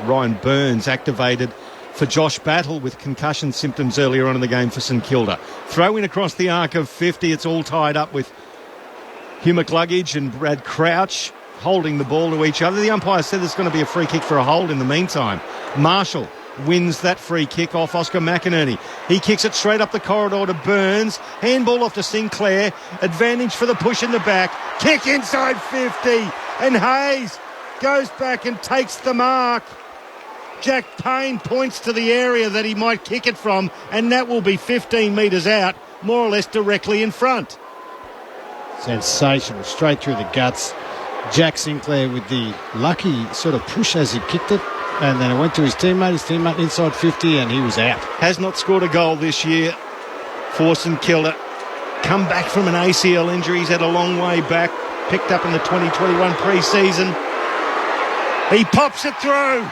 Ryan Burns activated for Josh Battle with concussion symptoms earlier on in the game for St Kilda. Throw in across the arc of 50. It's all tied up with Hugh McLuggage and Brad Crouch holding the ball to each other. The umpire said there's going to be a free kick for a hold in the meantime. Marshall wins that free kick off Oscar McInerney. He kicks it straight up the corridor to Burns. Handball off to Sinclair. Advantage for the push in the back. Kick inside 50. And Hayes goes back and takes the mark. Jack Payne points to the area that he might kick it from, and that will be 15 metres out, more or less directly in front. Sensational, straight through the guts. Jack Sinclair with the lucky sort of push as he kicked it, and then it went to his teammate inside 50, and he was out. Has not scored a goal this year for St Kilda. Come back from an ACL injury. He's had a long way back. Picked up in the 2021 pre-season. He pops it through.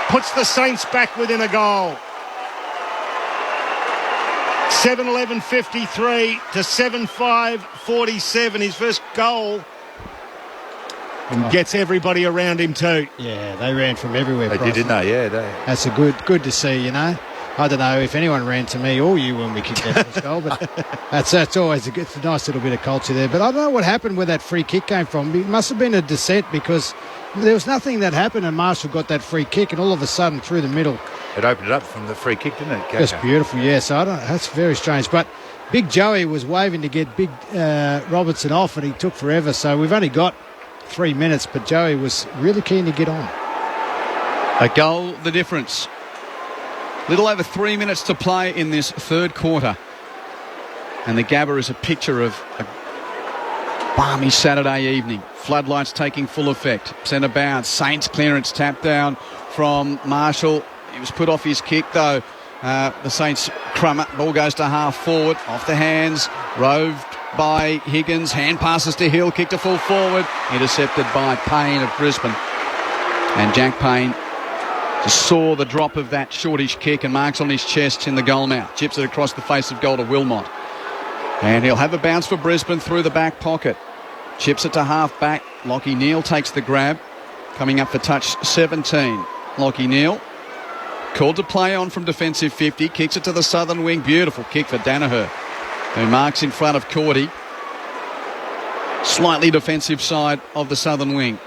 Puts the Saints back within a goal. 7-11-53 to 7-5-47. His first goal. And gets everybody around him too. Yeah, they ran from everywhere. They did, didn't they? Yeah, That's a good to see, you know. I don't know if anyone ran to me or you when we kicked that first goal, but that's always it's a nice little bit of culture there. But I don't know what happened where that free kick came from. It must have been a descent because there was nothing that happened and Marshall got that free kick and all of a sudden through the middle. It opened it up from the free kick, didn't it? That's beautiful, yeah. So that's very strange. But Big Joey was waving to get Big Robertson off and he took forever. So we've only got 3 minutes, but Joey was really keen to get on. A goal, the difference. Little over 3 minutes to play in this third quarter. And the Gabba is a picture of a balmy Saturday evening. Floodlights taking full effect. Centre bounce. Saints clearance tapped down from Marshall. He was put off his kick though. The Saints crumb it. Ball goes to half forward. Off the hands. Roved by Higgins. Hand passes to Hill. Kick to full forward. Intercepted by Payne of Brisbane. And Jack Payne just saw the drop of that shortish kick and marks on his chest in the goal mouth. Chips it across the face of goal to Wilmot. And he'll have a bounce for Brisbane through the back pocket. Chips it to half back. Lockie Neal takes the grab. Coming up for touch 17. Lockie Neal called to play on from defensive 50. Kicks it to the southern wing. Beautiful kick for Danaher, who marks in front of Cordy. Slightly defensive side of the southern wing.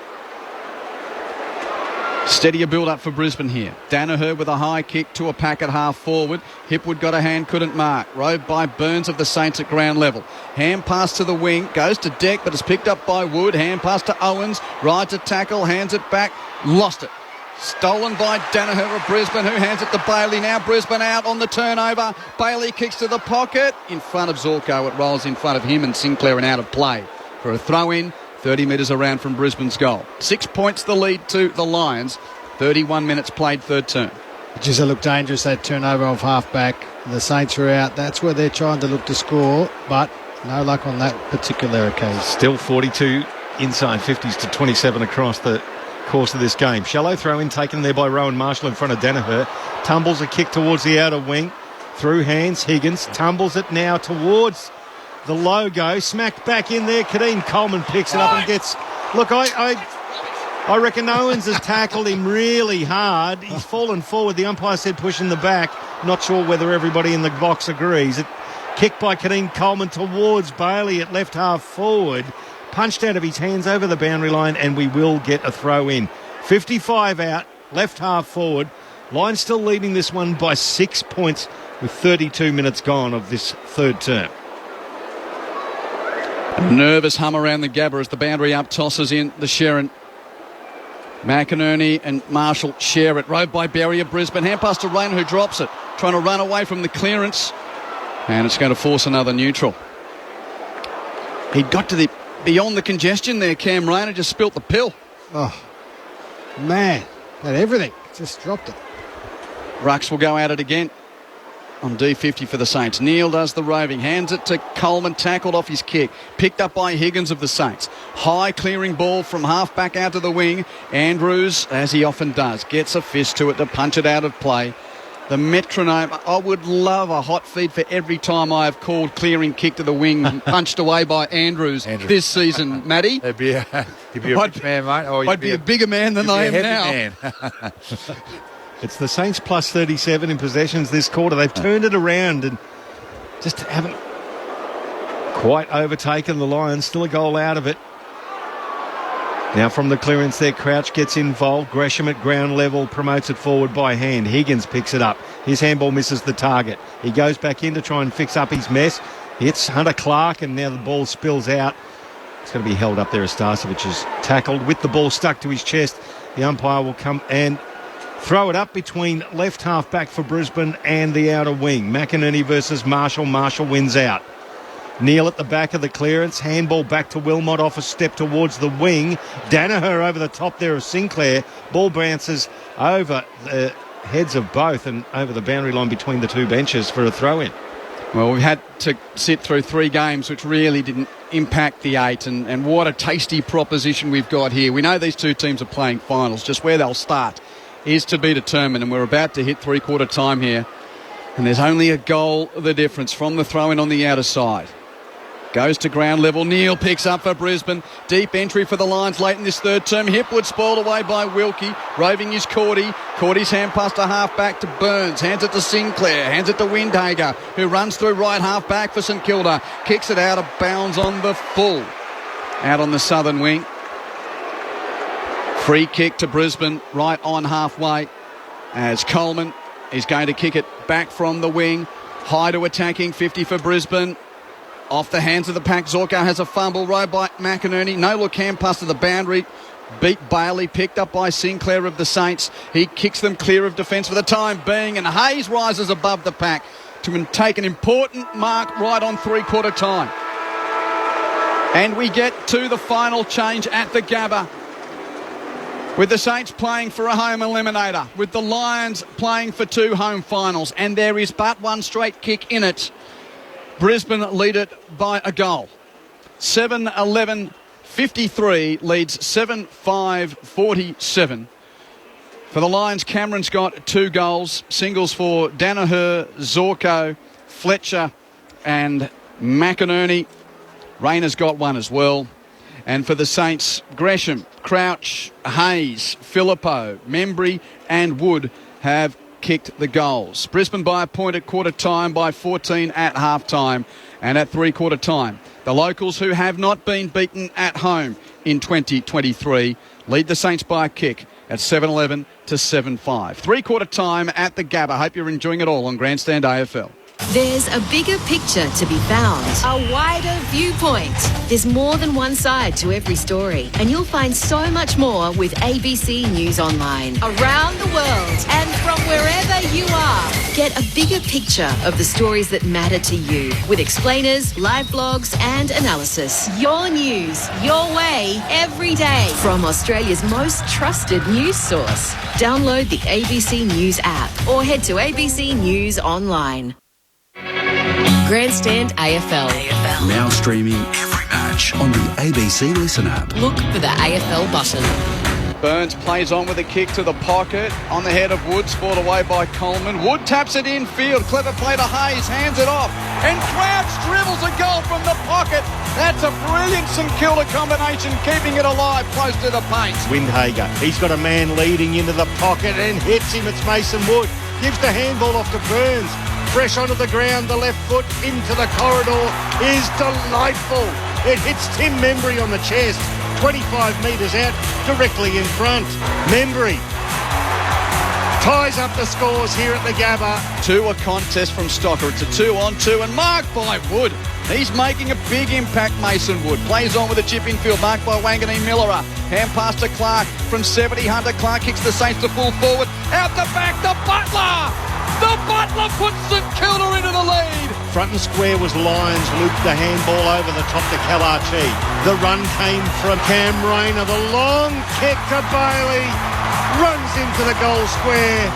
Steadier build-up for Brisbane here. Danaher with a high kick to a pack at half forward. Hipwood got a hand, couldn't mark. Roved by Burns of the Saints at ground level. Hand pass to the wing, goes to Deck, but it's picked up by Wood. Hand pass to Owens, rides a tackle, hands it back, lost it. Stolen by Danaher of Brisbane, who hands it to Bailey. Now Brisbane out on the turnover. Bailey kicks to the pocket. In front of Zorko, it rolls in front of him and Sinclair and out of play for a throw-in. 30 metres around from Brisbane's goal. 6 points the lead to the Lions. 31 minutes played, third term. Just look dangerous, that turnover of half-back. The Saints are out. That's where they're trying to look to score, but no luck on that particular occasion. Still 42 inside 50s to 27 across the course of this game. Shallow throw-in taken there by Rowan Marshall in front of Danaher. Tumbles a kick towards the outer wing. Through hands, Higgins tumbles it now towards the logo, smacked back in there. Kadeem Coleman picks it up and gets... Look, I reckon Owens has tackled him really hard. He's fallen forward. The umpire said push in the back. Not sure whether everybody in the box agrees. It kicked by Kadeem Coleman towards Bailey at left half forward. Punched out of his hands over the boundary line, and we will get a throw in. 55 out, left half forward. Lions still leading this one by 6 points with 32 minutes gone of this third term. A nervous hum around the Gabba as the boundary up tosses in the Sherrin. McInerney and Marshall share it. Rode by Berry of Brisbane. Hand pass to Rayner, who drops it. Trying to run away from the clearance. And it's going to force another neutral. He got to the beyond the congestion there, Cam Rayner. Just spilt the pill. Oh, man. Had everything. Just dropped it. Rux will go at it again. On D50 for the Saints. Neal does the roving. Hands it to Coleman. Tackled off his kick. Picked up by Higgins of the Saints. High clearing ball from half back out to the wing. Andrews, as he often does, gets a fist to it to punch it out of play. The metronome. I would love a hot feed for every time I have called clearing kick to the wing punched away by Andrews this season, Matty. You'd be a rich man, mate. I'd be a bigger man than I am now. Man. It's the Saints plus 37 in possessions this quarter. They've turned it around and just haven't quite overtaken the Lions. Still a goal out of it. Now from the clearance there, Crouch gets involved. Gresham at ground level promotes it forward by hand. Higgins picks it up. His handball misses the target. He goes back in to try and fix up his mess. Hits Hunter Clark, and now the ball spills out. It's going to be held up there as Starcevic is tackled with the ball stuck to his chest. The umpire will come and throw it up between left half back for Brisbane and the outer wing. McInerney versus Marshall. Marshall wins out. Neal at the back of the clearance. Handball back to Wilmot off a step towards the wing. Danaher over the top there of Sinclair. Ball bounces over the heads of both and over the boundary line between the two benches for a throw-in. Well, we've had to sit through 3 games which really didn't impact the 8, and what a tasty proposition we've got here. We know these two teams are playing finals. Just where they'll start is to be determined, and we're about to hit three-quarter time here, and there's only a goal the difference from the throw-in on the outer side. Goes to ground level. Neal picks up for Brisbane. Deep entry for the Lions late in this third term. Hipwood spoiled away by Wilkie. Roving is Cordy. Cordy's hand pass to half back to Burns. Hands it to Sinclair. Hands it to Windhager, who runs through right half back for St Kilda. Kicks it out of bounds on the full. Out on the southern wing. Free kick to Brisbane right on halfway as Coleman is going to kick it back from the wing. High to attacking 50 for Brisbane. Off the hands of the pack. Zorko has a fumble. Rode by McInerney. No look hand pass to the boundary. Beat Bailey. Picked up by Sinclair of the Saints. He kicks them clear of defence for the time being. And Hayes rises above the pack to take an important mark right on three-quarter time. And we get to the final change at the Gabba, with the Saints playing for a home eliminator, with the Lions playing for 2 home finals. And there is but one straight kick in it. Brisbane lead it by a goal. 7-11-53 leads 7-5-47. For the Lions, Cameron's got 2 goals. Singles for Danaher, Zorko, Fletcher and McInerney. Rayner's got 1 as well. And for the Saints, Gresham, Crouch, Hayes, Phillippo, Membry and Wood have kicked the goals. Brisbane by a point at quarter time, by 14 at half time, and at three-quarter time. The locals, who have not been beaten at home in 2023, lead the Saints by a kick at 7-11 to 7-5. Three-quarter time at the Gabba. Hope you're enjoying it all on Grandstand AFL. There's a bigger picture to be found, a wider viewpoint. There's more than one side to every story, and you'll find so much more with ABC News Online. Around the world and from wherever you are, get a bigger picture of the stories that matter to you, with explainers, live blogs and analysis. Your news, your way, every day, from Australia's most trusted news source. Download the ABC News app or head to ABC News Online. Grandstand AFL. Now streaming every match on the ABC Listen app. Look for the AFL button. Burns plays on with a kick to the pocket. On the head of Wood, spoiled away by Coleman. Wood taps it in field. Clever play to Hayes, hands it off. And Crouch dribbles a goal from the pocket. That's a brilliant St Kilda combination, keeping it alive close to the paint. Windhager, he's got a man leading into the pocket and hits him. It's Mason Wood. Gives the handball off to Burns. Fresh onto the ground, the left foot into the corridor is delightful. It hits Tim Membry on the chest, 25 metres out, directly in front. Membry ties up the scores here at the Gabba. 2 a contest from Stocker. It's a 2-on-2 and marked by Wood. He's making a big impact, Mason Wood. Plays on with a chip in field, marked by Wanganeen Miller. Hand pass to Clark from 70. Hunter Clark kicks the Saints to full forward. Out the back to Butler. The Butler puts St Kilda into the lead. Front and square was Lyons, looped the handball over the top to Kalachi. The run came from Cam Rayner. The long kick to Bailey. Runs into the goal square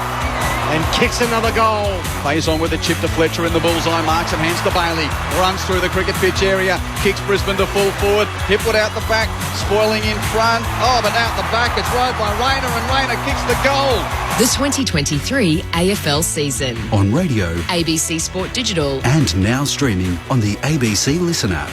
and kicks another goal. Plays on with a chip to Fletcher in the bullseye, marks and hands to Bailey. Runs through the cricket pitch area, kicks Brisbane to full forward. Hipwood out the back, spoiling in front. Oh, but out the back, it's rode by Rayner, and Rayner kicks the goal. The 2023 AFL season. On radio, ABC Sport Digital, and now streaming on the ABC Listen app.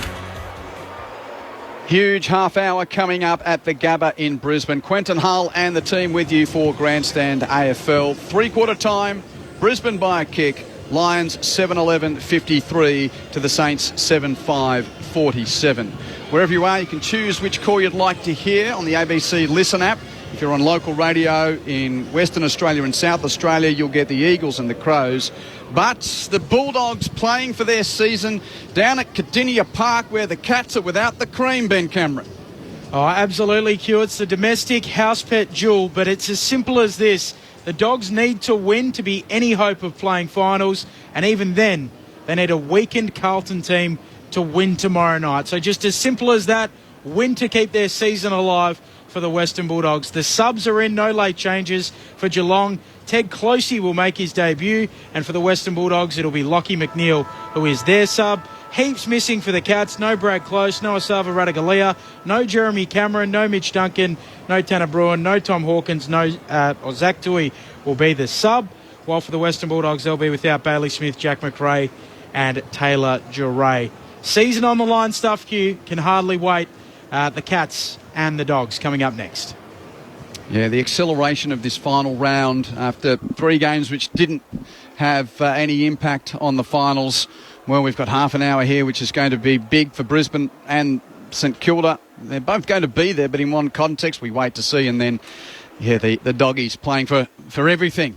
Huge half hour coming up at the Gabba in Brisbane. Quentin Hull and the team with you for Grandstand AFL. 3-quarter time, Brisbane by a kick. Lions 7-11-53 to the Saints 7-5-47. Wherever you are, you can choose which call you'd like to hear on the ABC Listen app. If you're on local radio in Western Australia and South Australia, you'll get the Eagles and the Crows. But the Bulldogs playing for their season down at Cardinia Park, where the Cats are without the cream, Ben Cameron. Oh, absolutely, Q. It's the domestic house pet duel, but it's as simple as this. The Dogs need to win to be any hope of playing finals, and even then, they need a weakened Carlton team to win tomorrow night. So just as simple as that, win to keep their season alive for the Western Bulldogs. The subs are in, no late changes for Geelong. Ted Closey will make his debut, and for the Western Bulldogs, it'll be Lockie McNeil, who is their sub. Heaps missing for the Cats. No Brad Close, no Asava Radagalia, no Jeremy Cameron, no Mitch Duncan, no Tanner Bruin, no Tom Hawkins, or Zach Tui will be the sub. While for the Western Bulldogs, they'll be without Bailey Smith, Jack McRae, and Taylor Duray. Season on the line stuff, Q, can hardly wait. The Cats and the Dogs coming up next. Yeah, the acceleration of this final round after 3 games which didn't have any impact on the finals. Well, we've got half an hour here, which is going to be big for Brisbane and St Kilda. They're both going to be there, but in one context, we wait to see. And then, yeah, the Doggies playing for everything.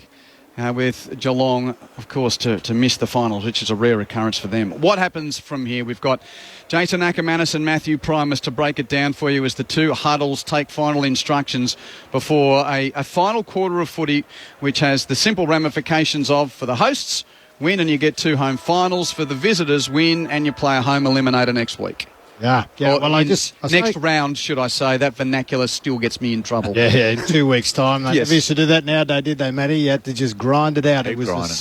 With Geelong, of course, to miss the finals, which is a rare occurrence for them. What happens from here? We've got Jason Ackermanis and Matthew Primus to break it down for you as the two huddles take final instructions before a final quarter of footy, which has the simple ramifications of, for the hosts, win and you get 2 home finals. For the visitors, win and you play a home eliminator next week. Yeah. Well, next round, should I say? That vernacular still gets me in trouble. Yeah, in 2 weeks' time. They Yes. used to do that nowadays, did they, Matty? You had to just grind it out. Keep It was grinding. a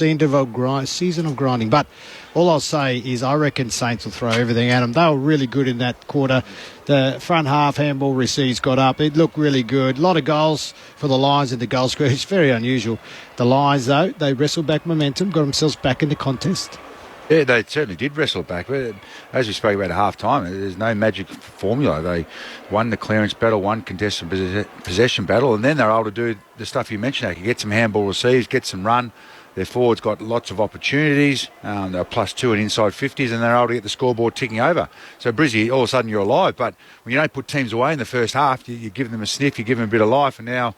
season of grinding. But all I'll say is I reckon Saints will throw everything at them. They were really good in that quarter. The front half handball receipts got up. It looked really good. A lot of goals for the Lions in the goal square. It's very unusual. The Lions, though, they wrestled back momentum, got themselves back in the contest. Yeah, they certainly did wrestle back. But as we spoke about at half-time, there's no magic formula. They won the clearance battle, won contested possession battle, and then they're able to do the stuff you mentioned. They can get some handball receives, get some run. Their forwards got lots of opportunities. They're +2 in inside 50s, and they're able to get the scoreboard ticking over. So Brizzy, all of a sudden you're alive. But when you don't put teams away in the first half, you give them a sniff, you give them a bit of life, and now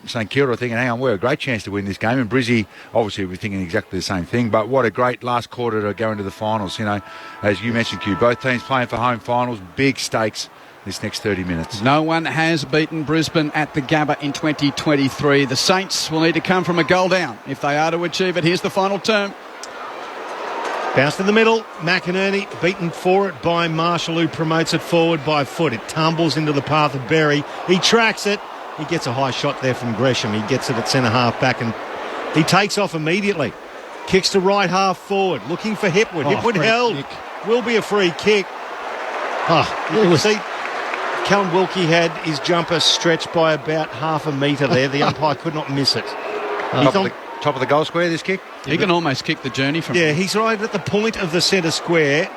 St Kilda are thinking, hang on, we're a great chance to win this game. And Brizzy, obviously, we're thinking exactly the same thing. But what a great last quarter to go into the finals. You know, as you mentioned, Q, both teams playing for home finals, big stakes this next 30 minutes. No one has beaten Brisbane at the Gabba in 2023. The Saints will need to come from a goal down if they are to achieve it. Here's the final term. Bounce to the middle. McInerney beaten for it by Marshall, who promotes it forward by foot. It tumbles into the path of Berry. He tracks it. He gets a high shot there from Gresham. He gets it at centre half back and he takes off immediately. Kicks to right half forward. Looking for Hipwood. Hipwood held. Kick. Will be a free kick. See, Callum Wilkie had his jumper stretched by about half a metre there. The umpire could not miss it. Top of the goal square, this kick? He can almost kick the journey from Yeah, he's right at the point of the centre square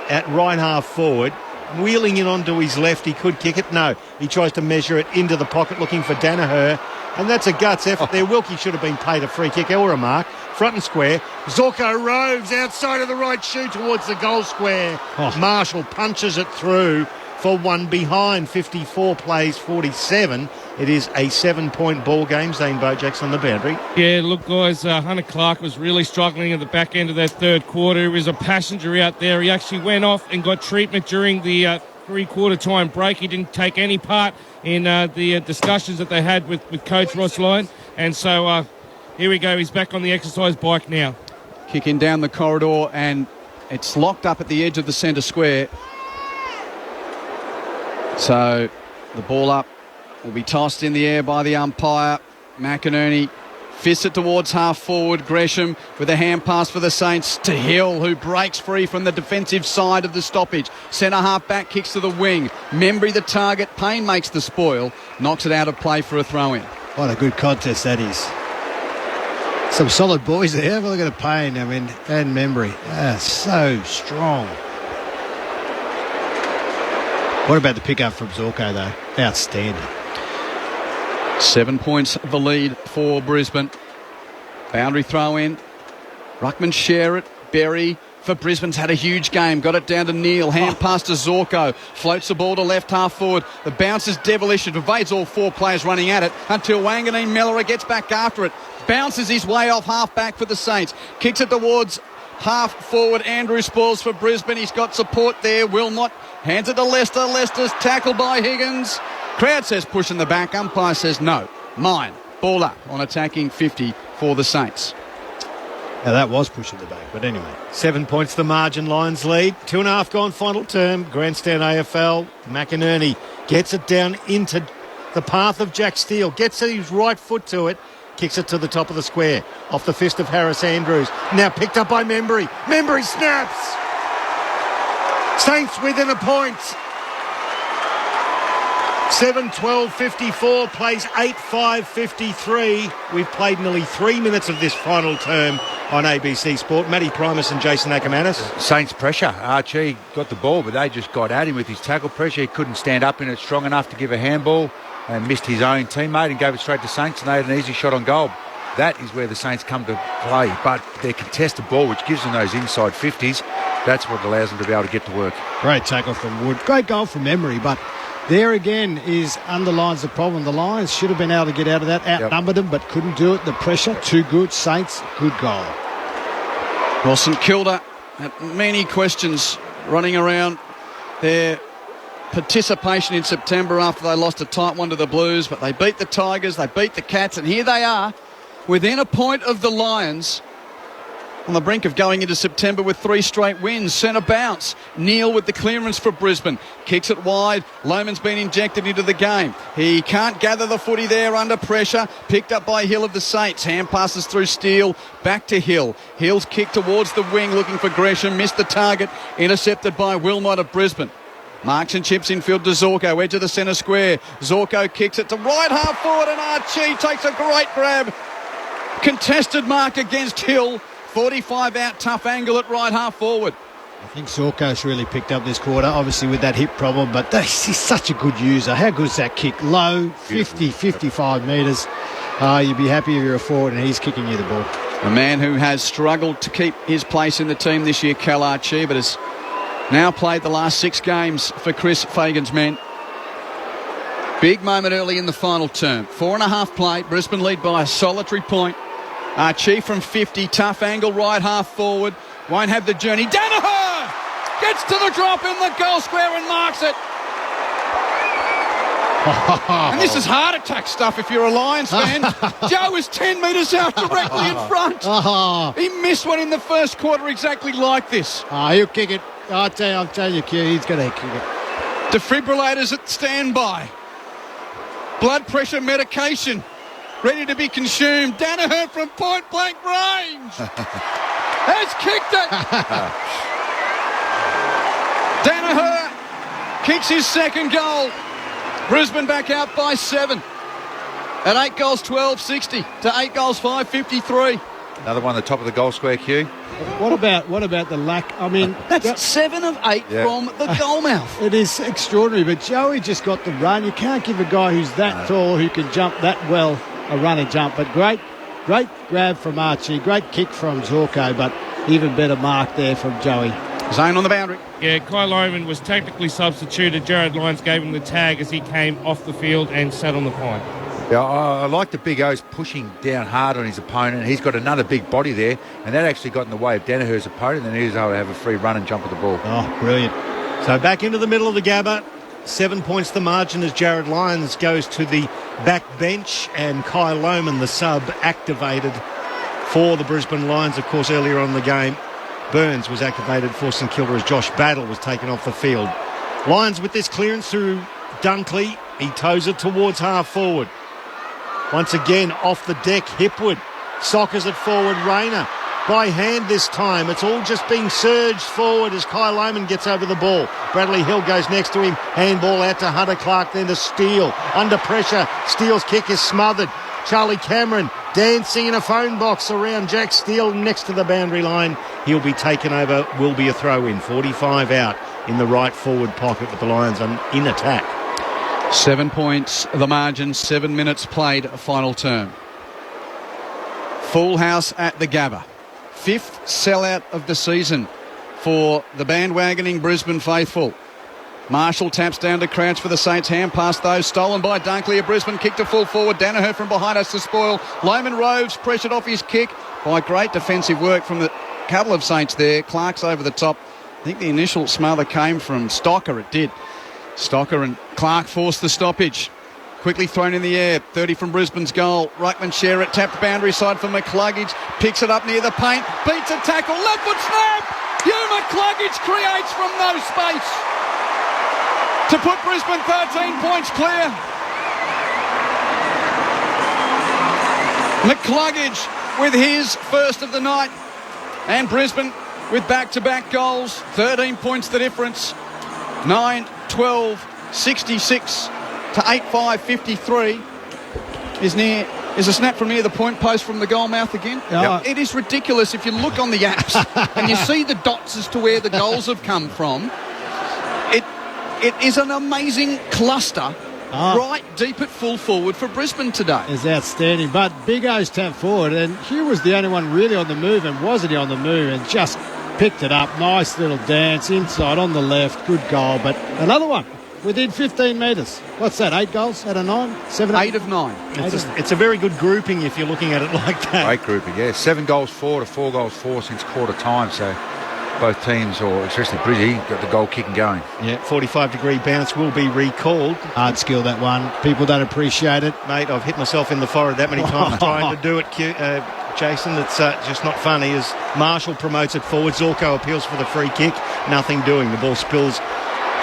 at right half forward. Wheeling in onto his left, he could kick it. No, he tries to measure it into the pocket looking for Danaher. And that's a guts effort there. Wilkie should have been paid a free kick or a mark. Front and square. Zorko roves outside of the right shoe towards the goal square. Marshall punches it through for one behind. 54 plays 47. It is a 7-point ball game. Zane Bojack's on the boundary. Yeah, look, guys, Hunter Clark was really struggling at the back end of that third quarter. He was a passenger out there. He actually went off and got treatment during the three-quarter time break. He didn't take any part in the discussions that they had with Coach Ross Lyon. And so here we go. He's back on the exercise bike now. Kicking down the corridor, and it's locked up at the edge of the centre square. So the ball up will be tossed in the air by the umpire. McInerney fists it towards half forward. Gresham with a hand pass for the Saints to Hill, who breaks free from the defensive side of the stoppage. Centre half back kicks to the wing. Membry the target. Payne makes the spoil. Knocks it out of play for a throw-in. What a good contest that is. Some solid boys there. Have a look at Payne, and Membry. So strong. What about the pickup from Zorko, though? Outstanding. 7 points the lead for Brisbane. Boundary throw in. Ruckman share it. Berry for Brisbane's had a huge game. Got it down to Neil. Hand pass to Zorko. Floats the ball to left half forward. The bounce is devilish. It evades all four players running at it until Wanganeen Mellora gets back after it. Bounces his way off half back for the Saints. Kicks it towards half forward. Andrew Spoils for Brisbane. He's got support there. Wilmot hands it to Lester. Lester's tackled by Higgins. Crowd says push in the back. Umpire says no. Mine. Ball up on attacking 50 for the Saints. Now that was pushing the back, but anyway. 7 points the margin, Lions lead. 2.5 gone final term. Grandstand AFL. McInerney gets it down into the path of Jack Steele. Gets his right foot to it. Kicks it to the top of the square. Off the fist of Harris Andrews. Now picked up by Membry. Membry snaps. Saints within a point. 7-12-54 plays 8-5-53. We've played nearly 3 minutes of this final term on ABC Sport. Matty Primus and Jason Ackermanis. Saints pressure. Archie got the ball, but they just got at him with his tackle pressure. He couldn't stand up in it strong enough to give a handball and missed his own teammate and gave it straight to Saints, and they had an easy shot on goal. That is where the Saints come to play, but their contested ball, which gives them those inside 50s, that's what allows them to be able to get to work. Great tackle from Wood. Great goal from Emery, but there again underlines the problem. The Lions should have been able to get out of that, outnumbered them, but couldn't do it. The pressure, too good. Saints, good goal. Well, St Kilda had many questions running around their participation in September after they lost a tight one to the Blues, but they beat the Tigers, they beat the Cats, and here they are within a point of the Lions on the brink of going into September with 3 straight wins. Centre bounce. Neil with the clearance for Brisbane. Kicks it wide. Lohman's been injected into the game. He can't gather the footy there under pressure. Picked up by Hill of the Saints. Hand passes through Steele. Back to Hill. Hill's kick towards the wing looking for Gresham. Missed the target. Intercepted by Wilmot of Brisbane. Marks and chips infield to Zorko. Edge of the centre square. Zorko kicks it to right half forward and Archie takes a great grab. Contested mark against Hill. 45 out, tough angle at right half forward. I think Zorko's really picked up this quarter, obviously with that hip problem, but he's such a good user. How good is that kick? Low, 50, 55 metres. You'd be happy if you're a forward and he's kicking you the ball. A man who has struggled to keep his place in the team this year, Cal Archie, but has now played the last 6 games for Chris Fagan's men. Big moment early in the final term. 4.5 play. Brisbane lead by a solitary point. Archie from 50, tough angle, right half forward. Won't have the journey. Danaher gets to the drop in the goal square and marks it. And this is heart attack stuff if you're a Lions fan. Joe was 10 metres out directly in front. He missed one in the first quarter exactly like this. He'll kick it. I'm telling you, Q, he's going to kick it. Defibrillators at standby. Blood pressure medication ready to be consumed. Danaher from point blank range has kicked it. Danaher kicks his second goal. Brisbane back out by 7 at 8 goals 12-60 to 8 goals 5-53. Another one at the top of the goal square, Q. What about the lack? I mean, that's 7 of 8 from the goal mouth. It is extraordinary, but Joey just got the run. You can't give a guy who's that tall, who can jump that well, a run and jump. But great grab from Archie, great kick from Zorko, but even better mark there from Joey. Zane on the boundary. Yeah, Kai Lohman was technically substituted. Jared Lyons gave him the tag as he came off the field and sat on the pine. Yeah, I like the Big O's pushing down hard on his opponent. He's got another big body there, and that actually got in the way of Danaher's opponent, and he was able to have a free run and jump at the ball. Oh, brilliant. So back into the middle of the Gabba. 7 points the margin as Jared Lyons goes to the back bench, and Kai Lohman, the sub, activated for the Brisbane Lions. Of course, earlier on in the game, Burns was activated for St Kilda as Josh Battle was taken off the field. Lions with this clearance through Dunkley. He toes it towards half forward. Once again, off the deck, Hipwood. Sockers it forward, Rayner. By hand this time. It's all just being surged forward as Kai Lohman gets over the ball. Bradley Hill goes next to him. Handball out to Hunter Clark, then to Steele. Under pressure. Steele's kick is smothered. Charlie Cameron dancing in a phone box around Jack Steele next to the boundary line. He'll be taken over. Will be a throw in. 45 out. in the right forward pocket with the Lions in attack. 7 points, the margin, 7 minutes played, final term. Full house at the Gabba. 5th sellout of the season for the bandwagoning Brisbane faithful. Marshall taps down to Crouch for the Saints. Hand past those. Stolen by Dunkley. A Brisbane kick to full forward. Danaher from behind us to spoil. Loman Roves pressured off his kick by great defensive work from the couple of Saints there. Clark's over the top. I think the initial smother came from Stocker. It did. Stocker and Clark forced the stoppage. Quickly thrown in the air. 30 from Brisbane's goal. Ruckman share it. Tapped boundary side for McCluggage. Picks it up near the paint. Beats a tackle. Left foot snap. Hugh McCluggage creates from no space to put Brisbane 13 points clear. McCluggage with his first of the night. And Brisbane with back-to-back goals. 13 points the difference. 9-12, 66 to 8-5, 53 is a snap from near the point post from the goal mouth again. Yep. It is ridiculous if you look on the apps and you see the dots as to where the goals have come from. It is an amazing cluster right deep at full forward for Brisbane today. It's outstanding. But Big O's tap forward, and Hugh was the only one really on the move, and wasn't he on the move, and just picked it up. Nice little dance inside on the left. Good goal. But another one within 15 metres. What's that, 8 goals out of 9? 7, 8 of 9. It's a very good grouping if you're looking at it like that. Great grouping, yeah. 7 goals for to 4 goals for since quarter time. So both teams, or especially Brizzy, got the goal kicking going. Yeah, 45-degree bounce will be recalled. Hard skill, that one. People don't appreciate it. Mate, I've hit myself in the forehead that many times trying to do it, Jason. It's just not funny as Marshall promotes it forward. Zorko appeals for the free kick. Nothing doing. The ball spills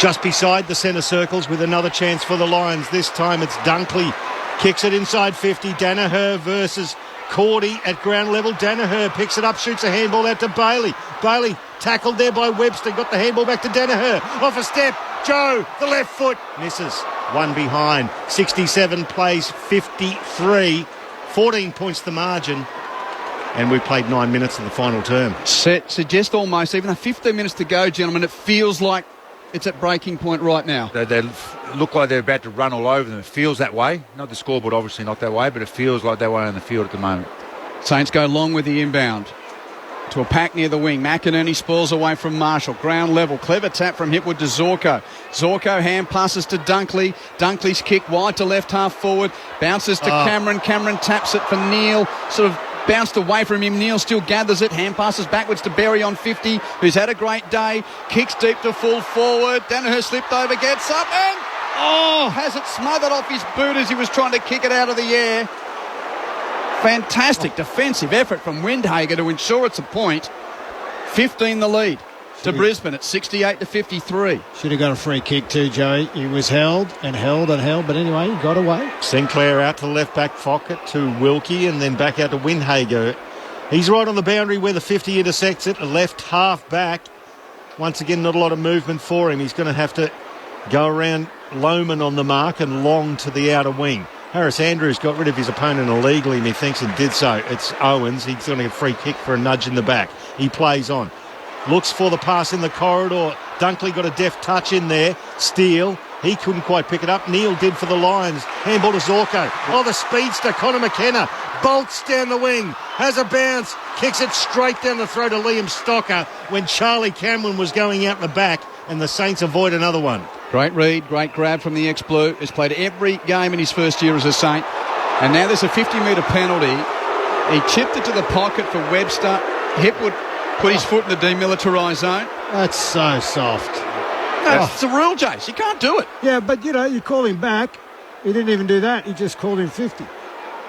just beside the centre circles with another chance for the Lions. This time it's Dunkley. Kicks it inside 50. Danaher versus Cordy at ground level. Danaher picks it up, shoots a handball out to Bailey. Bailey tackled there by Webster. Got the handball back to Danaher. Off a step. Joe, the left foot. Misses. One behind. 67 plays 53. 14 points the margin. And we've played 9 minutes of the final term. Suggest almost, even though 15 minutes to go, gentlemen, it feels like it's at breaking point right now. They look like they're about to run all over them. It feels that way. Not the scoreboard, obviously not that way, but it feels like that way on the field at the moment. Saints go long with the inbound to a pack near the wing. McInerney spoils away from Marshall. Ground level. Clever tap from Hipwood to Zorko. Zorko hand passes to Dunkley. Dunkley's kick wide to left half forward. Bounces to Cameron. Cameron taps it for Neal. Sort of bounced away from him. Neal still gathers it. Hand passes backwards to Berry on 50, who's had a great day. Kicks deep to full forward. Danaher slipped over, gets up and has it smothered off his boot as he was trying to kick it out of the air. Fantastic defensive effort from Windhager to ensure it's a point. 15 the lead to Brisbane at 68 to 53. Should have got a free kick too, Joey. He was held and held and held, but anyway, he got away. Sinclair out to the left back pocket to Wilkie and then back out to Windhager. He's right on the boundary where the 50 intersects it, a left half back. Once again, not a lot of movement for him. He's going to have to go around Loman on the mark and long to the outer wing. Harris Andrews got rid of his opponent illegally and he thinks it did so. It's Owens. He's going to get a free kick for a nudge in the back. He plays on. Looks for the pass in the corridor. Dunkley got a deft touch in there. Steele. He couldn't quite pick it up. Neal did for the Lions. Handball to Zorko. The speedster, Connor McKenna. Bolts down the wing. Has a bounce. Kicks it straight down the throat of Liam Stocker when Charlie Cameron was going out the back and the Saints avoid another one. Great read, great grab from the ex-Blue. Has played every game in his first year as a Saint. And now there's a 50-metre penalty. He chipped it to the pocket for Webster. Hipwood put his foot in the demilitarised zone. That's so soft. No, it's a rule, Jace. You can't do it. Yeah, but, you call him back. He didn't even do that. He just called him 50.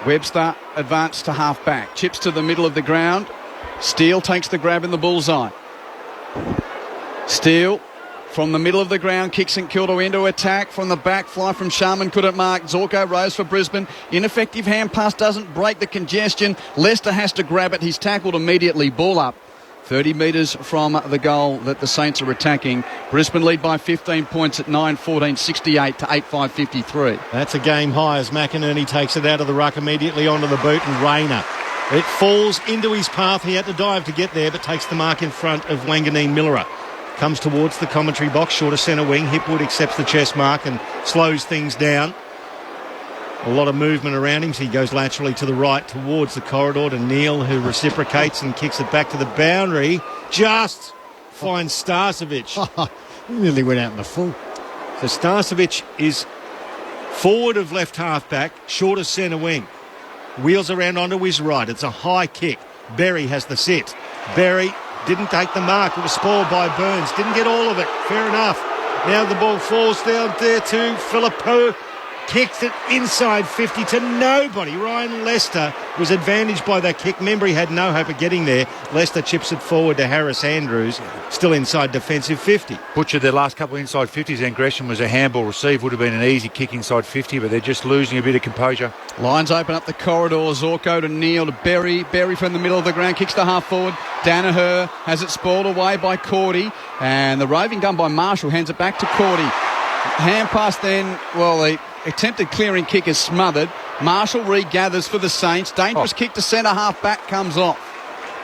Webster advanced to half-back. Chips to the middle of the ground. Steele takes the grab in the bullseye. Steele from the middle of the ground, kicks St Kilda into attack. From the back, fly from Sharman, couldn't mark. Zorko rose for Brisbane. Ineffective hand pass doesn't break the congestion. Leicester has to grab it. He's tackled immediately. Ball up. 30 metres from the goal that the Saints are attacking. Brisbane lead by 15 points at 9-14, 68 to 8-5, 53. That's a game high as McInerney takes it out of the ruck immediately onto the boot and Rayner. It falls into his path. He had to dive to get there, but takes the mark in front of Wanganeen Miller. Comes towards the commentary box, shorter centre wing. Hipwood accepts the chest mark and slows things down. A lot of movement around him, so he goes laterally to the right towards the corridor to Neil, who reciprocates and kicks it back to the boundary. Just finds Starcevic. He nearly went out in the full. So Starcevic is forward of left half-back, shorter centre wing. Wheels around onto his right. It's a high kick. Berry has the sit. Berry didn't take the mark. It was spoiled by Burns. Didn't get all of it. Fair enough. Now the ball falls down there to Philippou. Kicks it inside 50 to nobody. Ryan Lester was advantaged by that kick. Membry had no hope of getting there. Lester chips it forward to Harris Andrews, still inside defensive 50. Butchered their last couple of inside 50s, and Gresham was a handball receive. Would have been an easy kick inside 50, but they're just losing a bit of composure. Lions open up the corridor. Zorko to Neil to Berry. Berry from the middle of the ground kicks to half forward. Danaher has it spoiled away by Cordy, and the roving gun by Marshall hands it back to Cordy. Hand pass then, well, the attempted clearing kick is smothered. Marshall regathers for the Saints. Dangerous kick to centre half back comes off.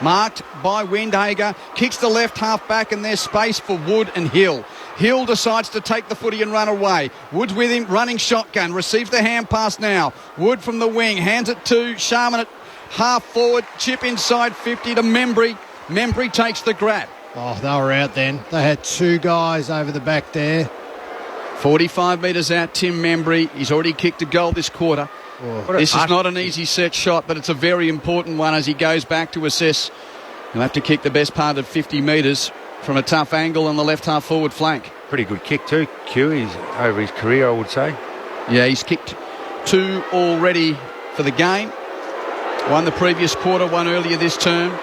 Marked by Windhager. Kicks the left half back, and there's space for Wood and Hill. Hill decides to take the footy and run away. Wood's with him, running shotgun. Receives the hand pass now. Wood from the wing. Hands it to Sharman at half forward. Chip inside 50 to Membry. Membry takes the grab. Oh, they were out then. They had two guys over the back there. 45 metres out, Tim Membry. He's already kicked a goal this quarter. Oh. This is not an easy set shot, but it's a very important one as he goes back to assess. He'll have to kick the best part of 50 metres from a tough angle on the left half forward flank. Pretty good kick too, Q. He's over his career, I would say. Yeah, he's kicked two already for the game. One the previous quarter, one earlier this term.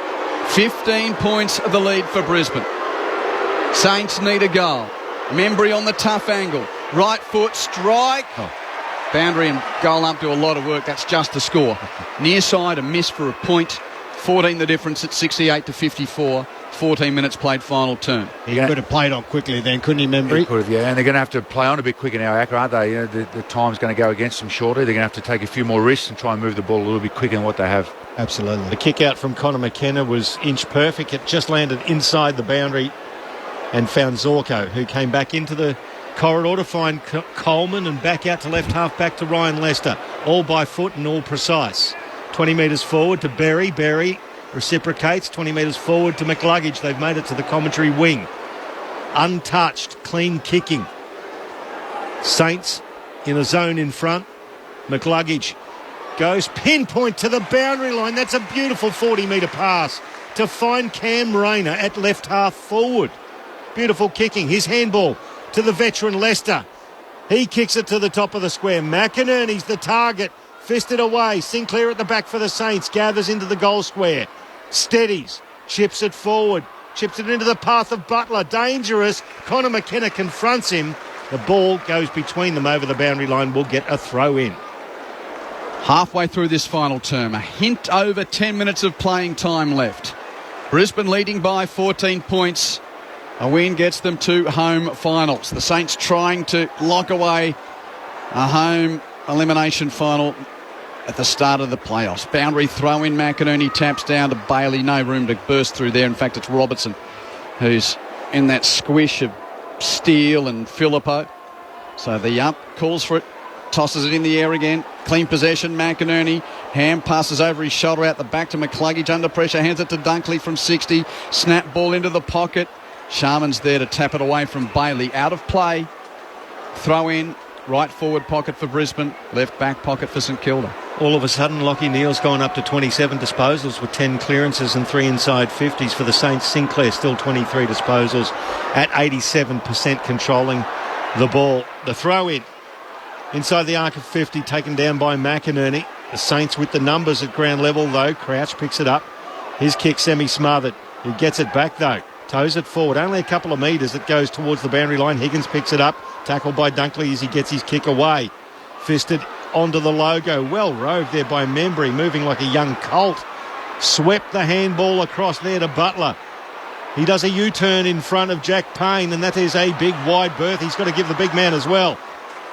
15 points of the lead for Brisbane. Saints need a goal. Membry on the tough angle. Right foot strike. Boundary and goal ump do a lot of work. That's just a score. Near side, a miss for a point. 14 the difference at 68 to 54. 14 minutes played final term. He could have played on quickly then, couldn't he, Membry? He could have, yeah. And they're going to have to play on a bit quicker now, Acker, aren't they? You know, the time's going to go against them shortly. They're going to have to take a few more risks and try and move the ball a little bit quicker than what they have. Absolutely. The kick out from Connor McKenna was inch perfect. It just landed inside the boundary and found Zorko, who came back into the corridor to find Coleman and back out to left half back to Ryan Lester. All by foot and all precise. 20 metres forward to Berry. Berry reciprocates. 20 metres forward to McLuggage. They've made it to the commentary wing. Untouched, clean kicking. Saints in a zone in front. McLuggage goes pinpoint to the boundary line. That's a beautiful 40-metre pass to find Cam Rayner at left half forward. Beautiful kicking. His handball to the veteran Lester. He kicks it to the top of the square. McInerney's the target. Fisted away. Sinclair at the back for the Saints. Gathers into the goal square. Steadies. Chips it forward. Chips it into the path of Butler. Dangerous. Connor McKenna confronts him. The ball goes between them over the boundary line. Will get a throw in. Halfway through this final term. A hint over 10 minutes of playing time left. Brisbane leading by 14 points. A win gets them to home finals. The Saints trying to lock away a home elimination final at the start of the playoffs. Boundary throw in. McInerney taps down to Bailey. No room to burst through there. In fact, it's Robertson who's in that squish of Steele and Philippou. So the up calls for it. Tosses it in the air again. Clean possession. McInerney. Ham passes over his shoulder out the back to McCluggage. Under pressure. Hands it to Dunkley from 60. Snap ball into the pocket. Sharman's there to tap it away from Bailey. Out of play. Throw in. Right forward pocket for Brisbane. Left back pocket for St Kilda. All of a sudden, Lockie Neal's gone up to 27 disposals with 10 clearances and 3 inside 50s for the Saints. Sinclair still 23 disposals at 87% controlling the ball. The throw in. Inside the arc of 50, taken down by McInerney. The Saints with the numbers at ground level, though. Crouch picks it up. His kick semi-smothered. He gets it back, though. Toes it forward. Only a couple of metres. It goes towards the boundary line. Higgins picks it up. Tackled by Dunkley as he gets his kick away. Fisted onto the logo. Well roved there by Membry, moving like a young colt. Swept the handball across there to Butler. He does a U-turn in front of Jack Payne, and that is a big wide berth. He's got to give the big man as well.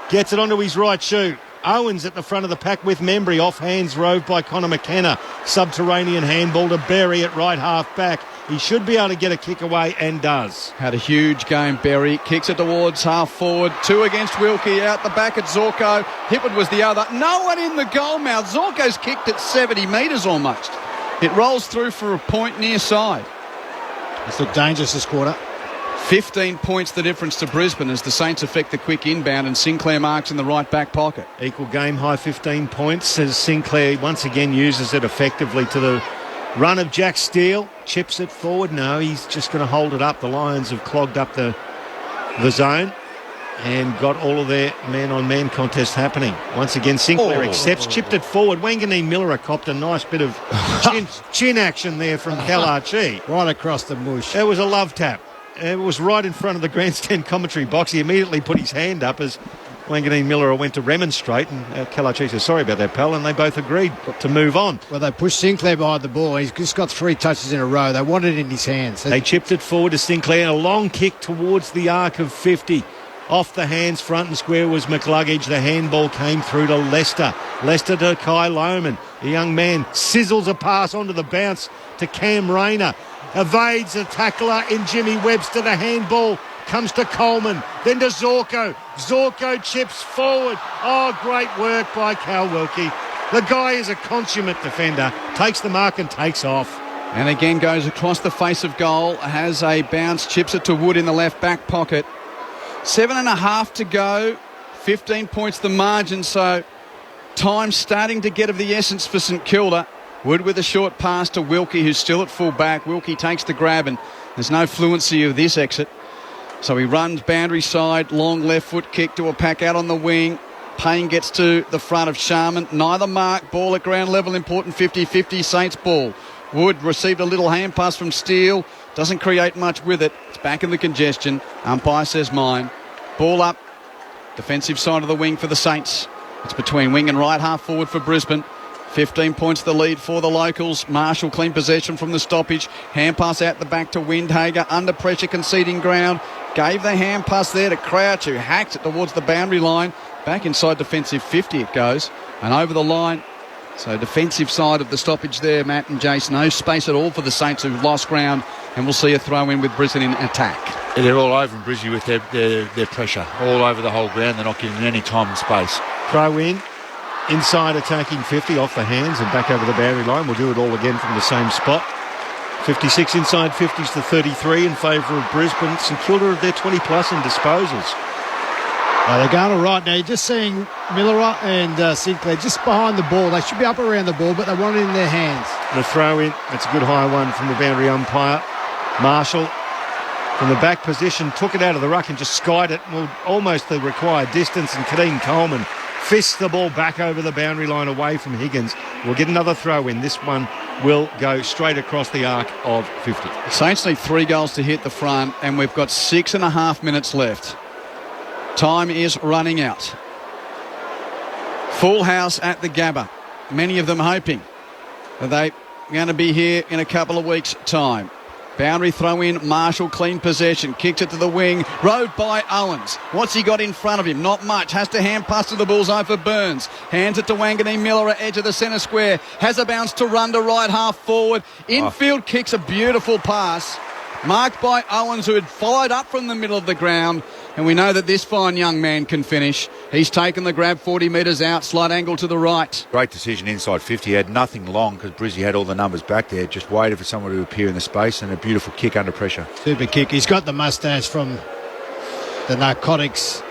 Gets it onto his right shoe. Owens at the front of the pack with Membry. Off hands roved by Connor McKenna. Subterranean handball to Berry at right half back. He should be able to get a kick away and does. Had a huge game, Berry. Kicks it towards half forward. 2 against Wilkie. Out the back at Zorko. Hippard was the other. No one in the goal mouth. Zorko's kicked at 70 metres almost. It rolls through for a point near side. It's looked dangerous this quarter. 15 points the difference to Brisbane as the Saints effect the quick inbound and Sinclair marks in the right back pocket. Equal game high 15 points as Sinclair once again uses it effectively to the run of Jack Steele. Chips it forward. No, he's just going to hold it up. The Lions have clogged up the zone and got all of their man-on-man contests happening. Once again, Sinclair accepts, chipped it forward. Wanganeen Miller copped a nice bit of chin action there from Kalachi. Right across the mush. It was a love tap. It was right in front of the grandstand commentary box. He immediately put his hand up as Wanganeen Miller went to remonstrate, and Kalachi said, sorry about that, pal, and they both agreed to move on. Well, they pushed Sinclair behind the ball. He's just got 3 touches in a row. They wanted it in his hands. They chipped it forward to Sinclair. A long kick towards the arc of 50. Off the hands, front and square was McLuggage. The handball came through to Lester. Lester to Kai Lohman. The young man sizzles a pass onto the bounce to Cam Rayner. Evades a tackler in Jimmy Webster. The handball comes to Coleman. Then to Zorko. Zorko chips forward. Oh, great work by Cal Wilkie. The guy is a consummate defender. Takes the mark and takes off. And again goes across the face of goal. Has a bounce. Chips it to Wood in the left back pocket. 7.5 to go. 15 points the margin. So time starting to get of the essence for St Kilda. Wood with a short pass to Wilkie, who's still at full back. Wilkie takes the grab, and there's no fluency of this exit. So he runs boundary side, long left foot kick to a pack out on the wing. Payne gets to the front of Sharman. Neither mark. Ball at ground level, important 50-50. Saints ball. Wood received a little hand pass from Steele. Doesn't create much with it. It's back in the congestion. Umpire says mine. Ball up. Defensive side of the wing for the Saints. It's between wing and right half forward for Brisbane. 15 points the lead for the locals. Marshall clean possession from the stoppage. Hand pass out the back to Windhager. Under pressure, conceding ground. Gave the hand pass there to Crouch, who hacks it towards the boundary line. Back inside defensive 50 it goes. And over the line. So defensive side of the stoppage there, Matt and Jace. No space at all for the Saints, who've lost ground. And we'll see a throw in with Brisbane in attack. Yeah, they're all over Brisbane with their pressure. All over the whole ground. They're not giving any time and space. Throw in. Inside attacking 50 off the hands and back over the boundary line. We'll do it all again from the same spot. 56 inside 50s to 33 in favour of Brisbane. St Kilda of their 20 plus in disposals. They're going all right now. You're just seeing Miller and Sinclair just behind the ball. They should be up around the ball, but they want it in their hands. The throw in. That's a good high one from the boundary umpire. Marshall from the back position took it out of the ruck and just skied it. Well, almost the required distance, and Kadeem Coleman fists the ball back over the boundary line away from Higgins. We'll get another throw in. This one will go straight across the arc of 50. The Saints need 3 goals to hit the front, and we've got 6.5 minutes left. Time is running out. Full house at the Gabba. Many of them hoping that they're going to be here in a couple of weeks' time. Boundary throw in, Marshall clean possession, kicks it to the wing, rode by Owens. What's he got in front of him? Not much. Has to hand pass to the bullseye for Burns. Hands it to Wanganeen Miller at edge of the centre square. Has a bounce to run to right half forward. Infield kicks a beautiful pass. Marked by Owens, who had followed up from the middle of the ground. And we know that this fine young man can finish. He's taken the grab 40 metres out, slight angle to the right. Great decision inside 50. He had nothing long because Brizzy had all the numbers back there. Just waited for someone to appear in the space, and a beautiful kick under pressure. Super kick. He's got the moustache from the narcotics.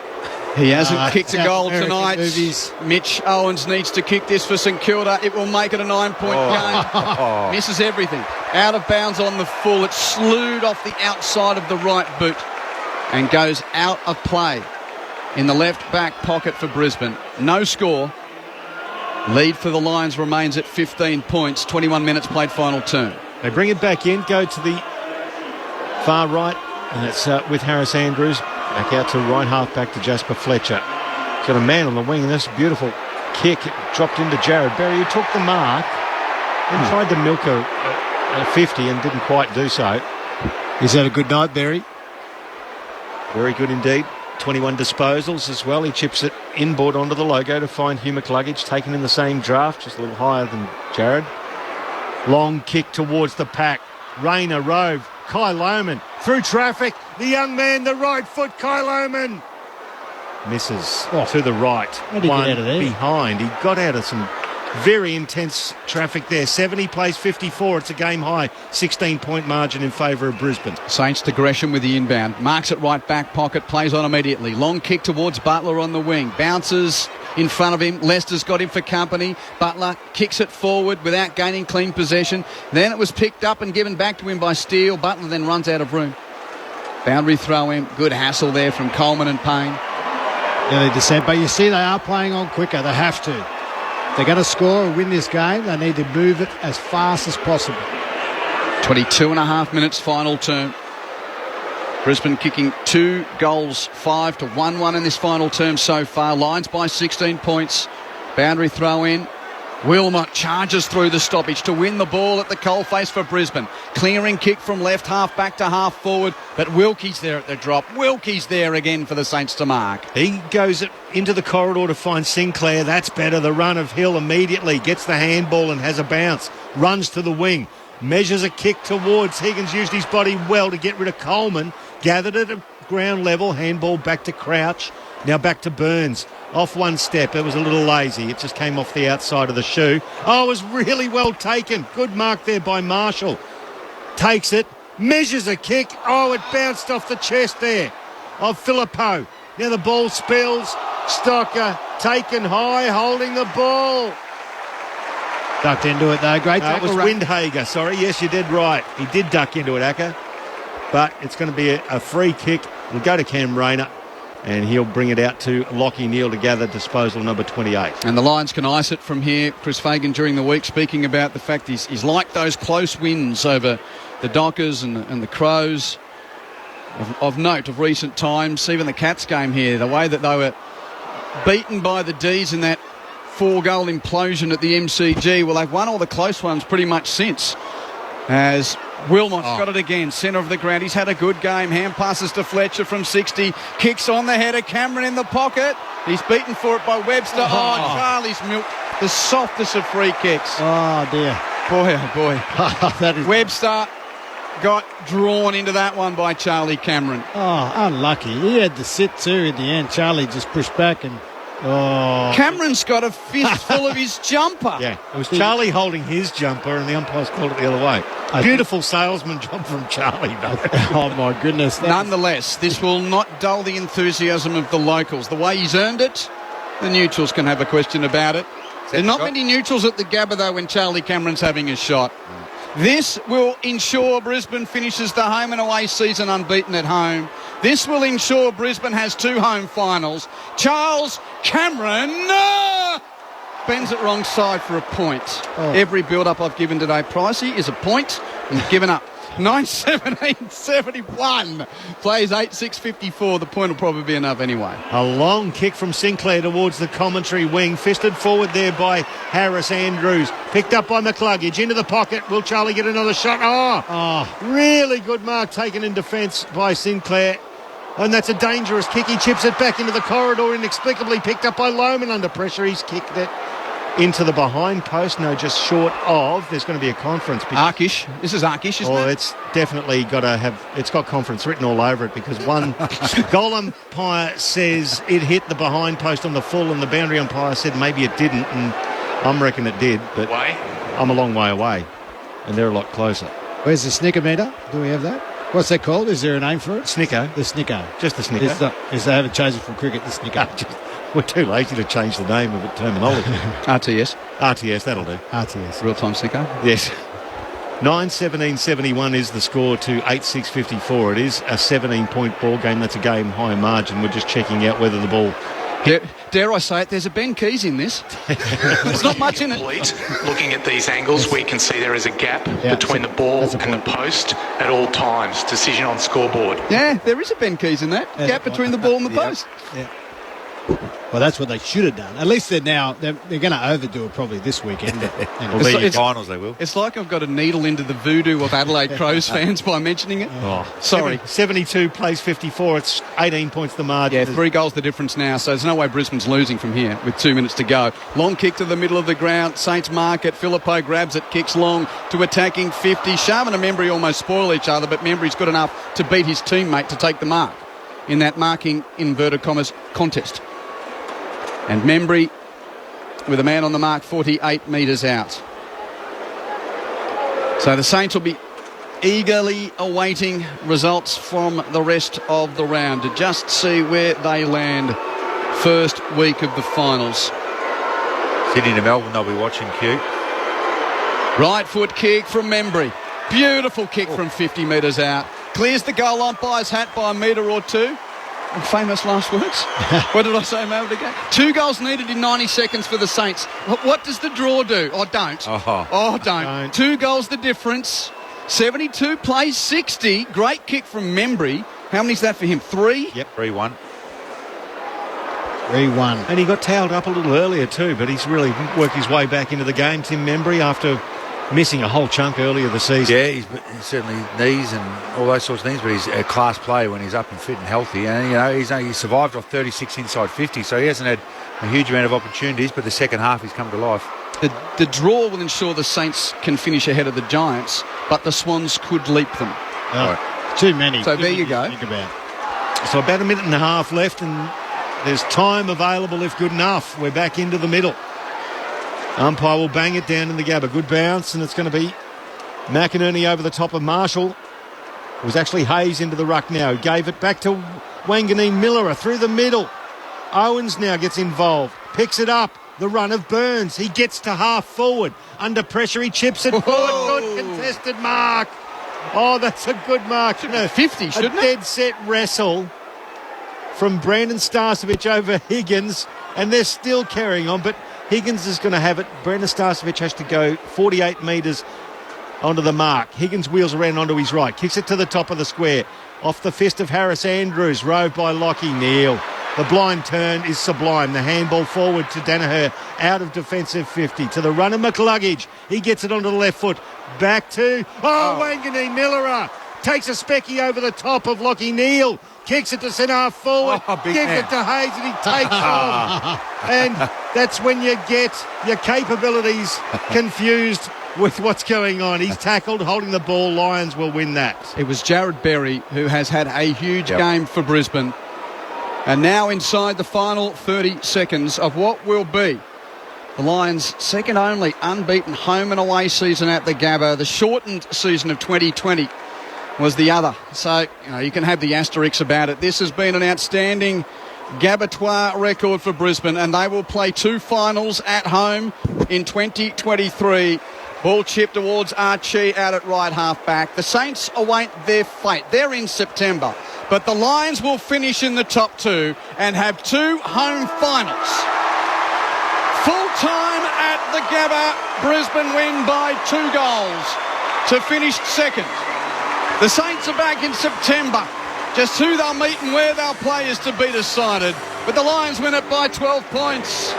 He hasn't kicked a goal American tonight. Movies. Mitch Owens needs to kick this for St Kilda. It will make it a 9-point game. Misses everything. Out of bounds on the full. It's slewed off the outside of the right boot and goes out of play in the left back pocket for Brisbane. No score. Lead for the Lions remains at 15 points. 21 minutes played, final turn. They bring it back in, go to the far right, and it's with Harris Andrews. Back out to right half back to Jasper Fletcher. He's got a man on the wing, and this beautiful kick. It dropped into Jared Berry, who took the mark and tried to milk a 50 and didn't quite do so. Is that a good night, Berry? Very good indeed. 21 disposals as well. He chips it inboard onto the logo to find Hugh McLuggage, taken in the same draft, just a little higher than Jared. Long kick towards the pack. Rayner Rove, Kai Lohman through traffic. The young man, the right foot, Kai Lohman. Misses to the right. How did he One get out of there? behind. He got out of some very intense traffic there. 70 plays 54. It's a game high 16-point margin in favour of Brisbane. Saints to Gresham with the inbound. Marks it right back pocket. Plays on immediately. Long kick towards Butler on the wing. Bounces in front of him. Lester's got him for company. Butler kicks it forward without gaining clean possession. Then it was picked up and given back to him by Steele. Butler then runs out of room. Boundary throw in. Good hassle there from Coleman and Payne. Nearly descent, but you see they are playing on quicker. They have to. If they're going to score or win this game, they need to move it as fast as possible. 22 and a half minutes final term. Brisbane kicking 2 goals, 5 to 1-1 in this final term so far. Lions by 16 points. Boundary throw in. Wilmot charges through the stoppage to win the ball at the coalface for Brisbane. Clearing kick from left half back to half forward, but Wilkie's there at the drop. Wilkie's there again for the Saints to mark. He goes into the corridor to find Sinclair. That's better. The run of Hill immediately gets the handball and has a bounce. Runs to the wing. Measures a kick towards Higgins. Used his body well to get rid of Coleman. Gathered it at ground level. Handball back to Crouch. Now back to Burns. Off one step. It was a little lazy. It just came off the outside of the shoe. Oh, it was really well taken. Good mark there by Marshall. Takes it. Measures a kick. Oh, it bounced off the chest there of Filippo. Now the ball spills. Stocker taken high, holding the ball. Ducked into it though. Great tackle. It was Windhager. Sorry. Yes, you did right. He did duck into it, Acker. But it's going to be a free kick. It'll go to Cam Rayner. And he'll bring it out to Lockie Neal to gather disposal number 28. And the Lions can ice it from here. Chris Fagan during the week speaking about the fact he's liked those close wins over the Dockers and the Crows of note of recent times. Even the Cats game here, the way that they were beaten by the D's in that 4-goal implosion at the MCG. Well, they've won all the close ones pretty much since. As Wilmot's got it again, centre of the ground. He's had a good game. Hand passes to Fletcher from 60. Kicks on the header. Cameron in the pocket. He's beaten for it by Webster. Charlie's milk. The softest of free kicks. Oh, dear. Boy, oh, boy. That is... Webster got drawn into that one by Charlie Cameron. Oh, unlucky. He had to sit too in the end. Charlie just pushed back and... Oh. Cameron's got a fistful of his jumper. Yeah, it was Charlie holding his jumper and the umpires called it the other way. Beautiful salesman job from Charlie, though. Oh, my goodness. Nonetheless, this will not dull the enthusiasm of the locals. The way he's earned it, the neutrals can have a question about it. There's not many neutrals at the Gabba, though, when Charlie Cameron's having a shot. This will ensure Brisbane finishes the home and away season unbeaten at home. This will ensure Brisbane has 2 home finals. Charles Cameron bends it wrong side for a point. Every build-up I've given today, Pricey, is a point and given up. 9-17-71. Plays 8-6-54. The point will probably be enough anyway. A long kick from Sinclair towards the commentary wing. Fisted forward there by Harris Andrews. Picked up by McCluggage. Into the pocket. Will Charlie get another shot? Oh, really good mark taken in defence by Sinclair. And that's a dangerous kick. He chips it back into the corridor. Inexplicably picked up by Lohman under pressure. He's kicked it into the behind post. No, just short of. There's going to be a conference. Arkish. This is Arkish, isn't it? It's definitely got to have... It's got conference written all over it because one goal umpire says it hit the behind post on the full and the boundary umpire said maybe it didn't, and I'm reckon it did, but I'm a long way away and they're a lot closer. Where's the snicker meter? Do we have that? What's that called? Is there a name for it? Snicko. The Snicko. Just the Snicko. They haven't changed it from cricket, the Snicko. We're too lazy to change the name of it terminology. RTS. RTS, that'll do. RTS. Real-time Snicko. Yes. 9-17-71 is the score to 8-6-54. It is a 17-point ball game. That's a game high margin. We're just checking out whether the ball... Dare I say it, there's a Ben Keys in this. There's not much in it. Looking at these angles, we can see there is a gap between the ball and the post at all times. Decision on scoreboard. Yeah, there is a Ben Keys in that. Gap between the ball and the post. Yeah. Well, that's what they should have done. At least they're going to overdo it probably this weekend. Well, they're your finals, they will. It's like I've got a needle into the voodoo of Adelaide Crows fans by mentioning it. Oh, sorry. 72 plays 54. It's 18 points the margin. Yeah, 3 goals the difference now, so there's no way Brisbane's losing from here with 2 minutes to go. Long kick to the middle of the ground. Saints mark it. Filippo grabs it, kicks long to attacking 50. Sharman and Membry almost spoil each other, but Membry's good enough to beat his teammate to take the mark in that marking, inverted commas, contest. And Membry with a man on the mark 48 metres out. So the Saints will be eagerly awaiting results from the rest of the round to just see where they land first week of the finals. Sydney to Melbourne, they'll be watching Q. Right foot kick from Membry. Beautiful kick from 50 metres out. Clears the goal umpire's hat by a metre or two. Famous last words. What did I say a moment ago? 2 goals needed in 90 seconds for the Saints. What does the draw do? Oh, don't. Don't. 2 goals the difference. 72 plays 60. Great kick from Membry. How many's that for him? 3? Yep, 3-1. 3-1. And he got towed up a little earlier too, but he's really worked his way back into the game, Tim Membry, after missing a whole chunk earlier this season. Yeah, he's certainly knees and all those sorts of things, but he's a class player when he's up and fit and healthy. And, you know, he's survived off 36 inside 50, so he hasn't had a huge amount of opportunities, but the second half he's come to life. The draw will ensure the Saints can finish ahead of the Giants, but the Swans could leap them. Oh, too many. So there you go. Think about. So about a minute and a half left, and there's time available if good enough. We're back into the middle. Umpire will bang it down in the Gabba. Good bounce, and it's going to be McInerney over the top of Marshall. It was actually Hayes into the ruck now. He gave it back to Wanganeen Miller through the middle. Owens now gets involved. Picks it up. The run of Burns. He gets to half forward. Under pressure, he chips it forward. Good contested mark. Oh, that's a good mark. 50, shouldn't it? A dead set wrestle from Brandon Starcevich over Higgins, and they're still carrying on, but Higgins is going to have it. Brandon Starcevich has to go 48 metres onto the mark. Higgins wheels around onto his right, kicks it to the top of the square. Off the fist of Harris Andrews, roved by Lockie Neal. The blind turn is sublime. The handball forward to Danaher, out of defensive 50. To the run of McCluggage. He gets it onto the left foot. Back to, Wanganeen Miller takes a specky over the top of Lockie Neal. Kicks it to centre half forward, gives it to Hayes, and he takes off. And that's when you get your capabilities confused with what's going on. He's tackled, holding the ball. Lions will win that. It was Jared Berry who has had a huge game for Brisbane. And now inside the final 30 seconds of what will be the Lions' second only unbeaten home and away season at the Gabba. The shortened season of 2020 was the other. So, you can have the asterisks about it. This has been an outstanding Gabatoir record for Brisbane, and they will play 2 finals at home in 2023. Ball chipped towards Archie out at right half back. The Saints await their fate. They're in September. But the Lions will finish in the top 2 and have 2 home finals. Full time at the Gabba. Brisbane win by 2 goals to finish second. The Saints are back in September. Just who they'll meet and where they'll play is to be decided. But the Lions win it by 12 points.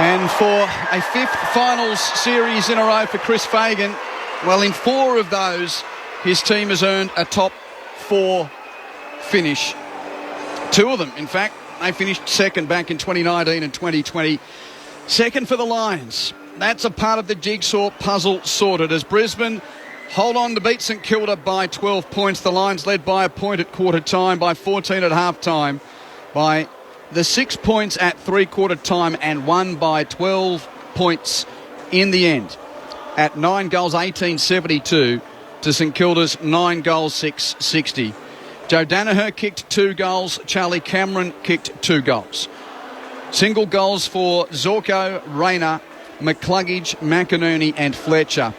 And for a 5th finals series in a row for Chris Fagan, well, in 4 of those, his team has earned a top 4 finish. 2 of them, in fact, they finished second back in 2019 and 2020. Second for the Lions. That's a part of the jigsaw puzzle sorted as Brisbane hold on to beat St Kilda by 12 points. The Lions led by a point at quarter time, by 14 at half time, by the 6 points at three-quarter time, and won by 12 points in the end at 9 goals 18-72 to St Kilda's 9 goals 6-60. Joe Danaher kicked 2 goals. Charlie Cameron kicked 2 goals. Single goals for Zorko, Rayner, McCluggage, McInerney and Fletcher.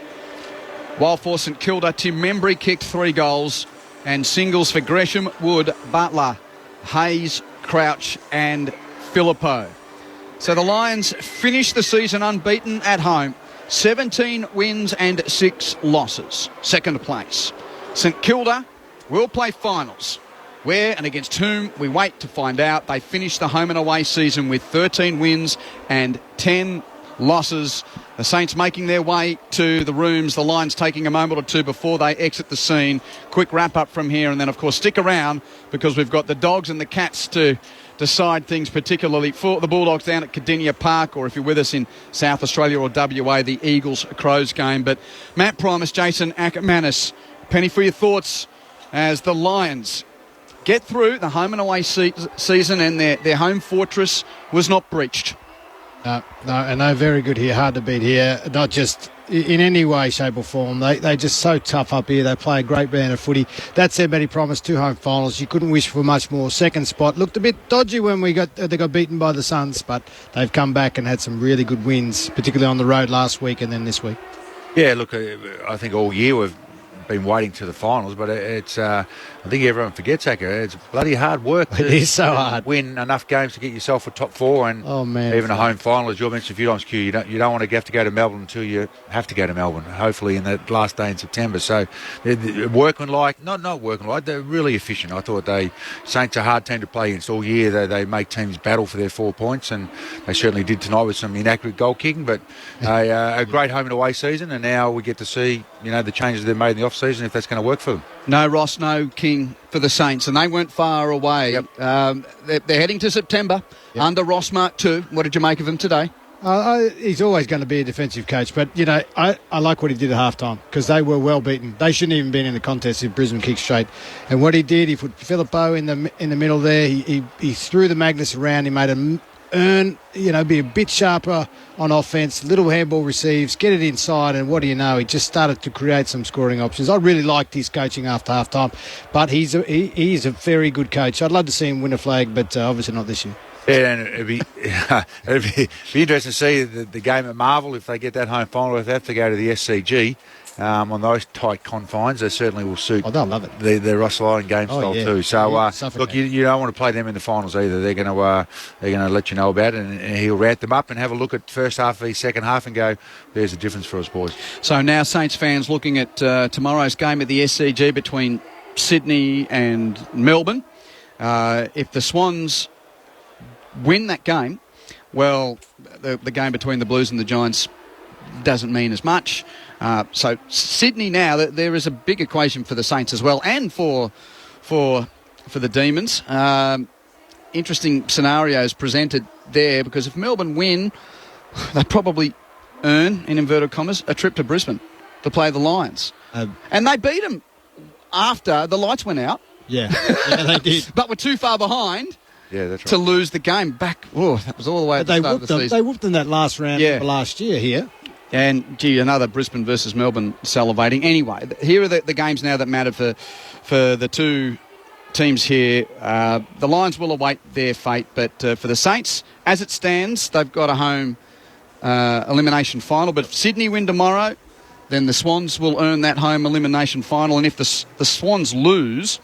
While for St Kilda, Tim Membry kicked 3 goals, and singles for Gresham, Wood, Butler, Hayes, Crouch and Filippo. So the Lions finished the season unbeaten at home. 17 wins and 6 losses. Second place. St Kilda will play finals. Where and against whom, we wait to find out. They finished the home and away season with 13 wins and 10 losses. The Saints making their way to the rooms. The Lions taking a moment or two before they exit the scene. Quick wrap up from here, and then of course stick around because we've got the Dogs and the Cats to decide things, particularly for the Bulldogs down at Cardinia Park, or if you're with us in South Australia or WA, the Eagles-Crows game. But Matt Primus, Jason Ackermanis, penny for your thoughts as the Lions get through the home and away season, and their home fortress was not breached. No, very good here. Hard to beat here. Not just in any way, shape or form. They're just so tough up here. They play a great brand of footy. That said, Matty promised 2 home finals. You couldn't wish for much more. Second spot looked a bit dodgy when they got beaten by the Suns, but they've come back and had some really good wins, particularly on the road last week and then this week. Yeah, look, I think all year we've been waiting to the finals, but it's I think everyone forgets, Acker, it's bloody hard work to It is so hard. win enough games to get yourself a top 4 and even a home final, as you mentioned a few times, Q. You don't want to have to go to Melbourne until you have to go to Melbourne, hopefully in that last day in September. So they're workmanlike, not workmanlike, they're really efficient. I thought Saints are a hard team to play against all year. They make teams battle for their 4 points, and they certainly did tonight with some inaccurate goal kicking, but a great home and away season, and now we get to see the changes they've made in the off-season, if that's going to work for them. No Ross, no King for the Saints, and they weren't far away. Yep. They're heading to September under Ross Mark too. What did you make of him today? He's always going to be a defensive coach, but I like what he did at halftime because they were well beaten. They shouldn't even been in the contest if Brisbane kicked straight. And what he did, he put Filippo in the middle there. He threw the Magnus around. He made him be a bit sharper on offence, little handball receives, get it inside, and what do you know, he just started to create some scoring options. I really liked his coaching after half-time, but he's a very good coach. I'd love to see him win a flag, but obviously not this year. Yeah, and it'd be interesting to see the game at Marvel, if they get that home final, if they have to go to the SCG. On those tight confines, they certainly will suit. They'll love it. The Russell Island game style too. So look, you don't want to play them in the finals either. They're going to let you know about it, and he'll rout them up and have a look at first half of the second half and go, there's a difference for us boys. So now Saints fans looking at tomorrow's game at the SCG between Sydney and Melbourne. If the Swans win that game, well, the game between the Blues and the Giants doesn't mean as much. So Sydney now, there is a big equation for the Saints as well, and for the Demons. Interesting scenarios presented there, because if Melbourne win, they probably earn, in inverted commas, a trip to Brisbane to play the Lions. And they beat them after the lights went out. Yeah, they did. But were too far behind. Yeah, that's right. To lose the game back. Oh, that was all the way at the start of the season. They whooped them that last round of last year here. And, another Brisbane versus Melbourne salivating. Anyway, here are the games now that mattered for the two teams here. The Lions will await their fate, but for the Saints, as it stands, they've got a home elimination final. But if Sydney win tomorrow, then the Swans will earn that home elimination final. And if the Swans lose,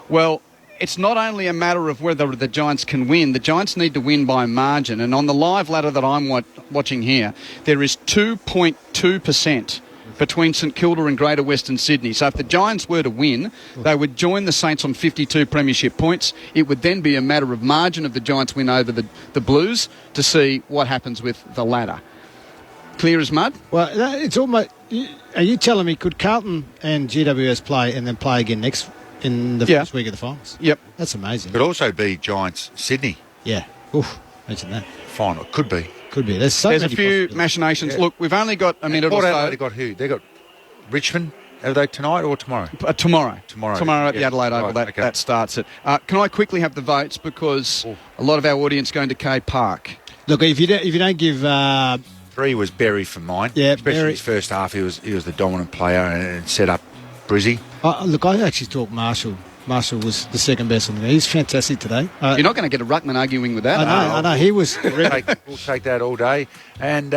well, it's not only a matter of whether the Giants can win. The Giants need to win by margin. And on the live ladder that I'm watching here, there is 2.2% between St Kilda and Greater Western Sydney. So if the Giants were to win, they would join the Saints on 52 premiership points. It would then be a matter of margin of the Giants win over the Blues to see what happens with the ladder. Clear as mud? Well, it's almost... Are you telling me could Carlton and GWS play and then play again in the first week of the finals? Yep. That's amazing. Could also be Giants Sydney. Yeah. Oof. Imagine that. Final. Could be. Could be. There's a few machinations. Yeah. Look, we've only got a minute or so. They got who? They got Richmond. Are they tonight or tomorrow? Tomorrow. Tomorrow at the Adelaide Oval. That starts it. Can I quickly have the votes, because a lot of our audience going to K Park. Look, if you don't give... 3 was Berry for mine. Yeah, especially Berry. His first half, he was the dominant player and set up Brizzy. Look, I actually thought Marshall. Marshall was the second best on the game. He's fantastic today. You're not going to get a ruckman arguing with that. I know. He was... We'll take that all day. And,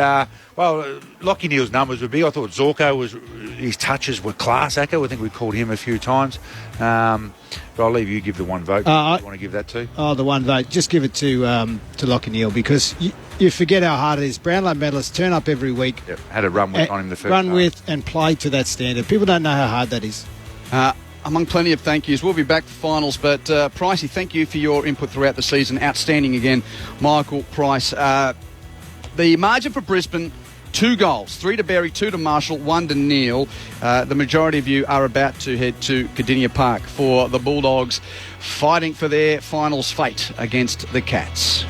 Lockie Neal's numbers were big. I thought Zorko his touches were class. Acco, I think we called him a few times. But I'll leave you give the one vote. You want to give that to? Oh, the one vote. Just give it to Lockie Neal, because you forget how hard it is. Brownlow medalists turn up every week. Yep. Had a run with on him the first Run half. with and play to that standard. People don't know how hard that is. Among plenty of thank yous. We'll be back for finals, but Pricey, thank you for your input throughout the season. Outstanding again, Michael Price. The margin for Brisbane, 2 goals, 3 to Berry, 2 to Marshall, 1 to Neal. The majority of you are about to head to Cardinia Park for the Bulldogs fighting for their finals fate against the Cats.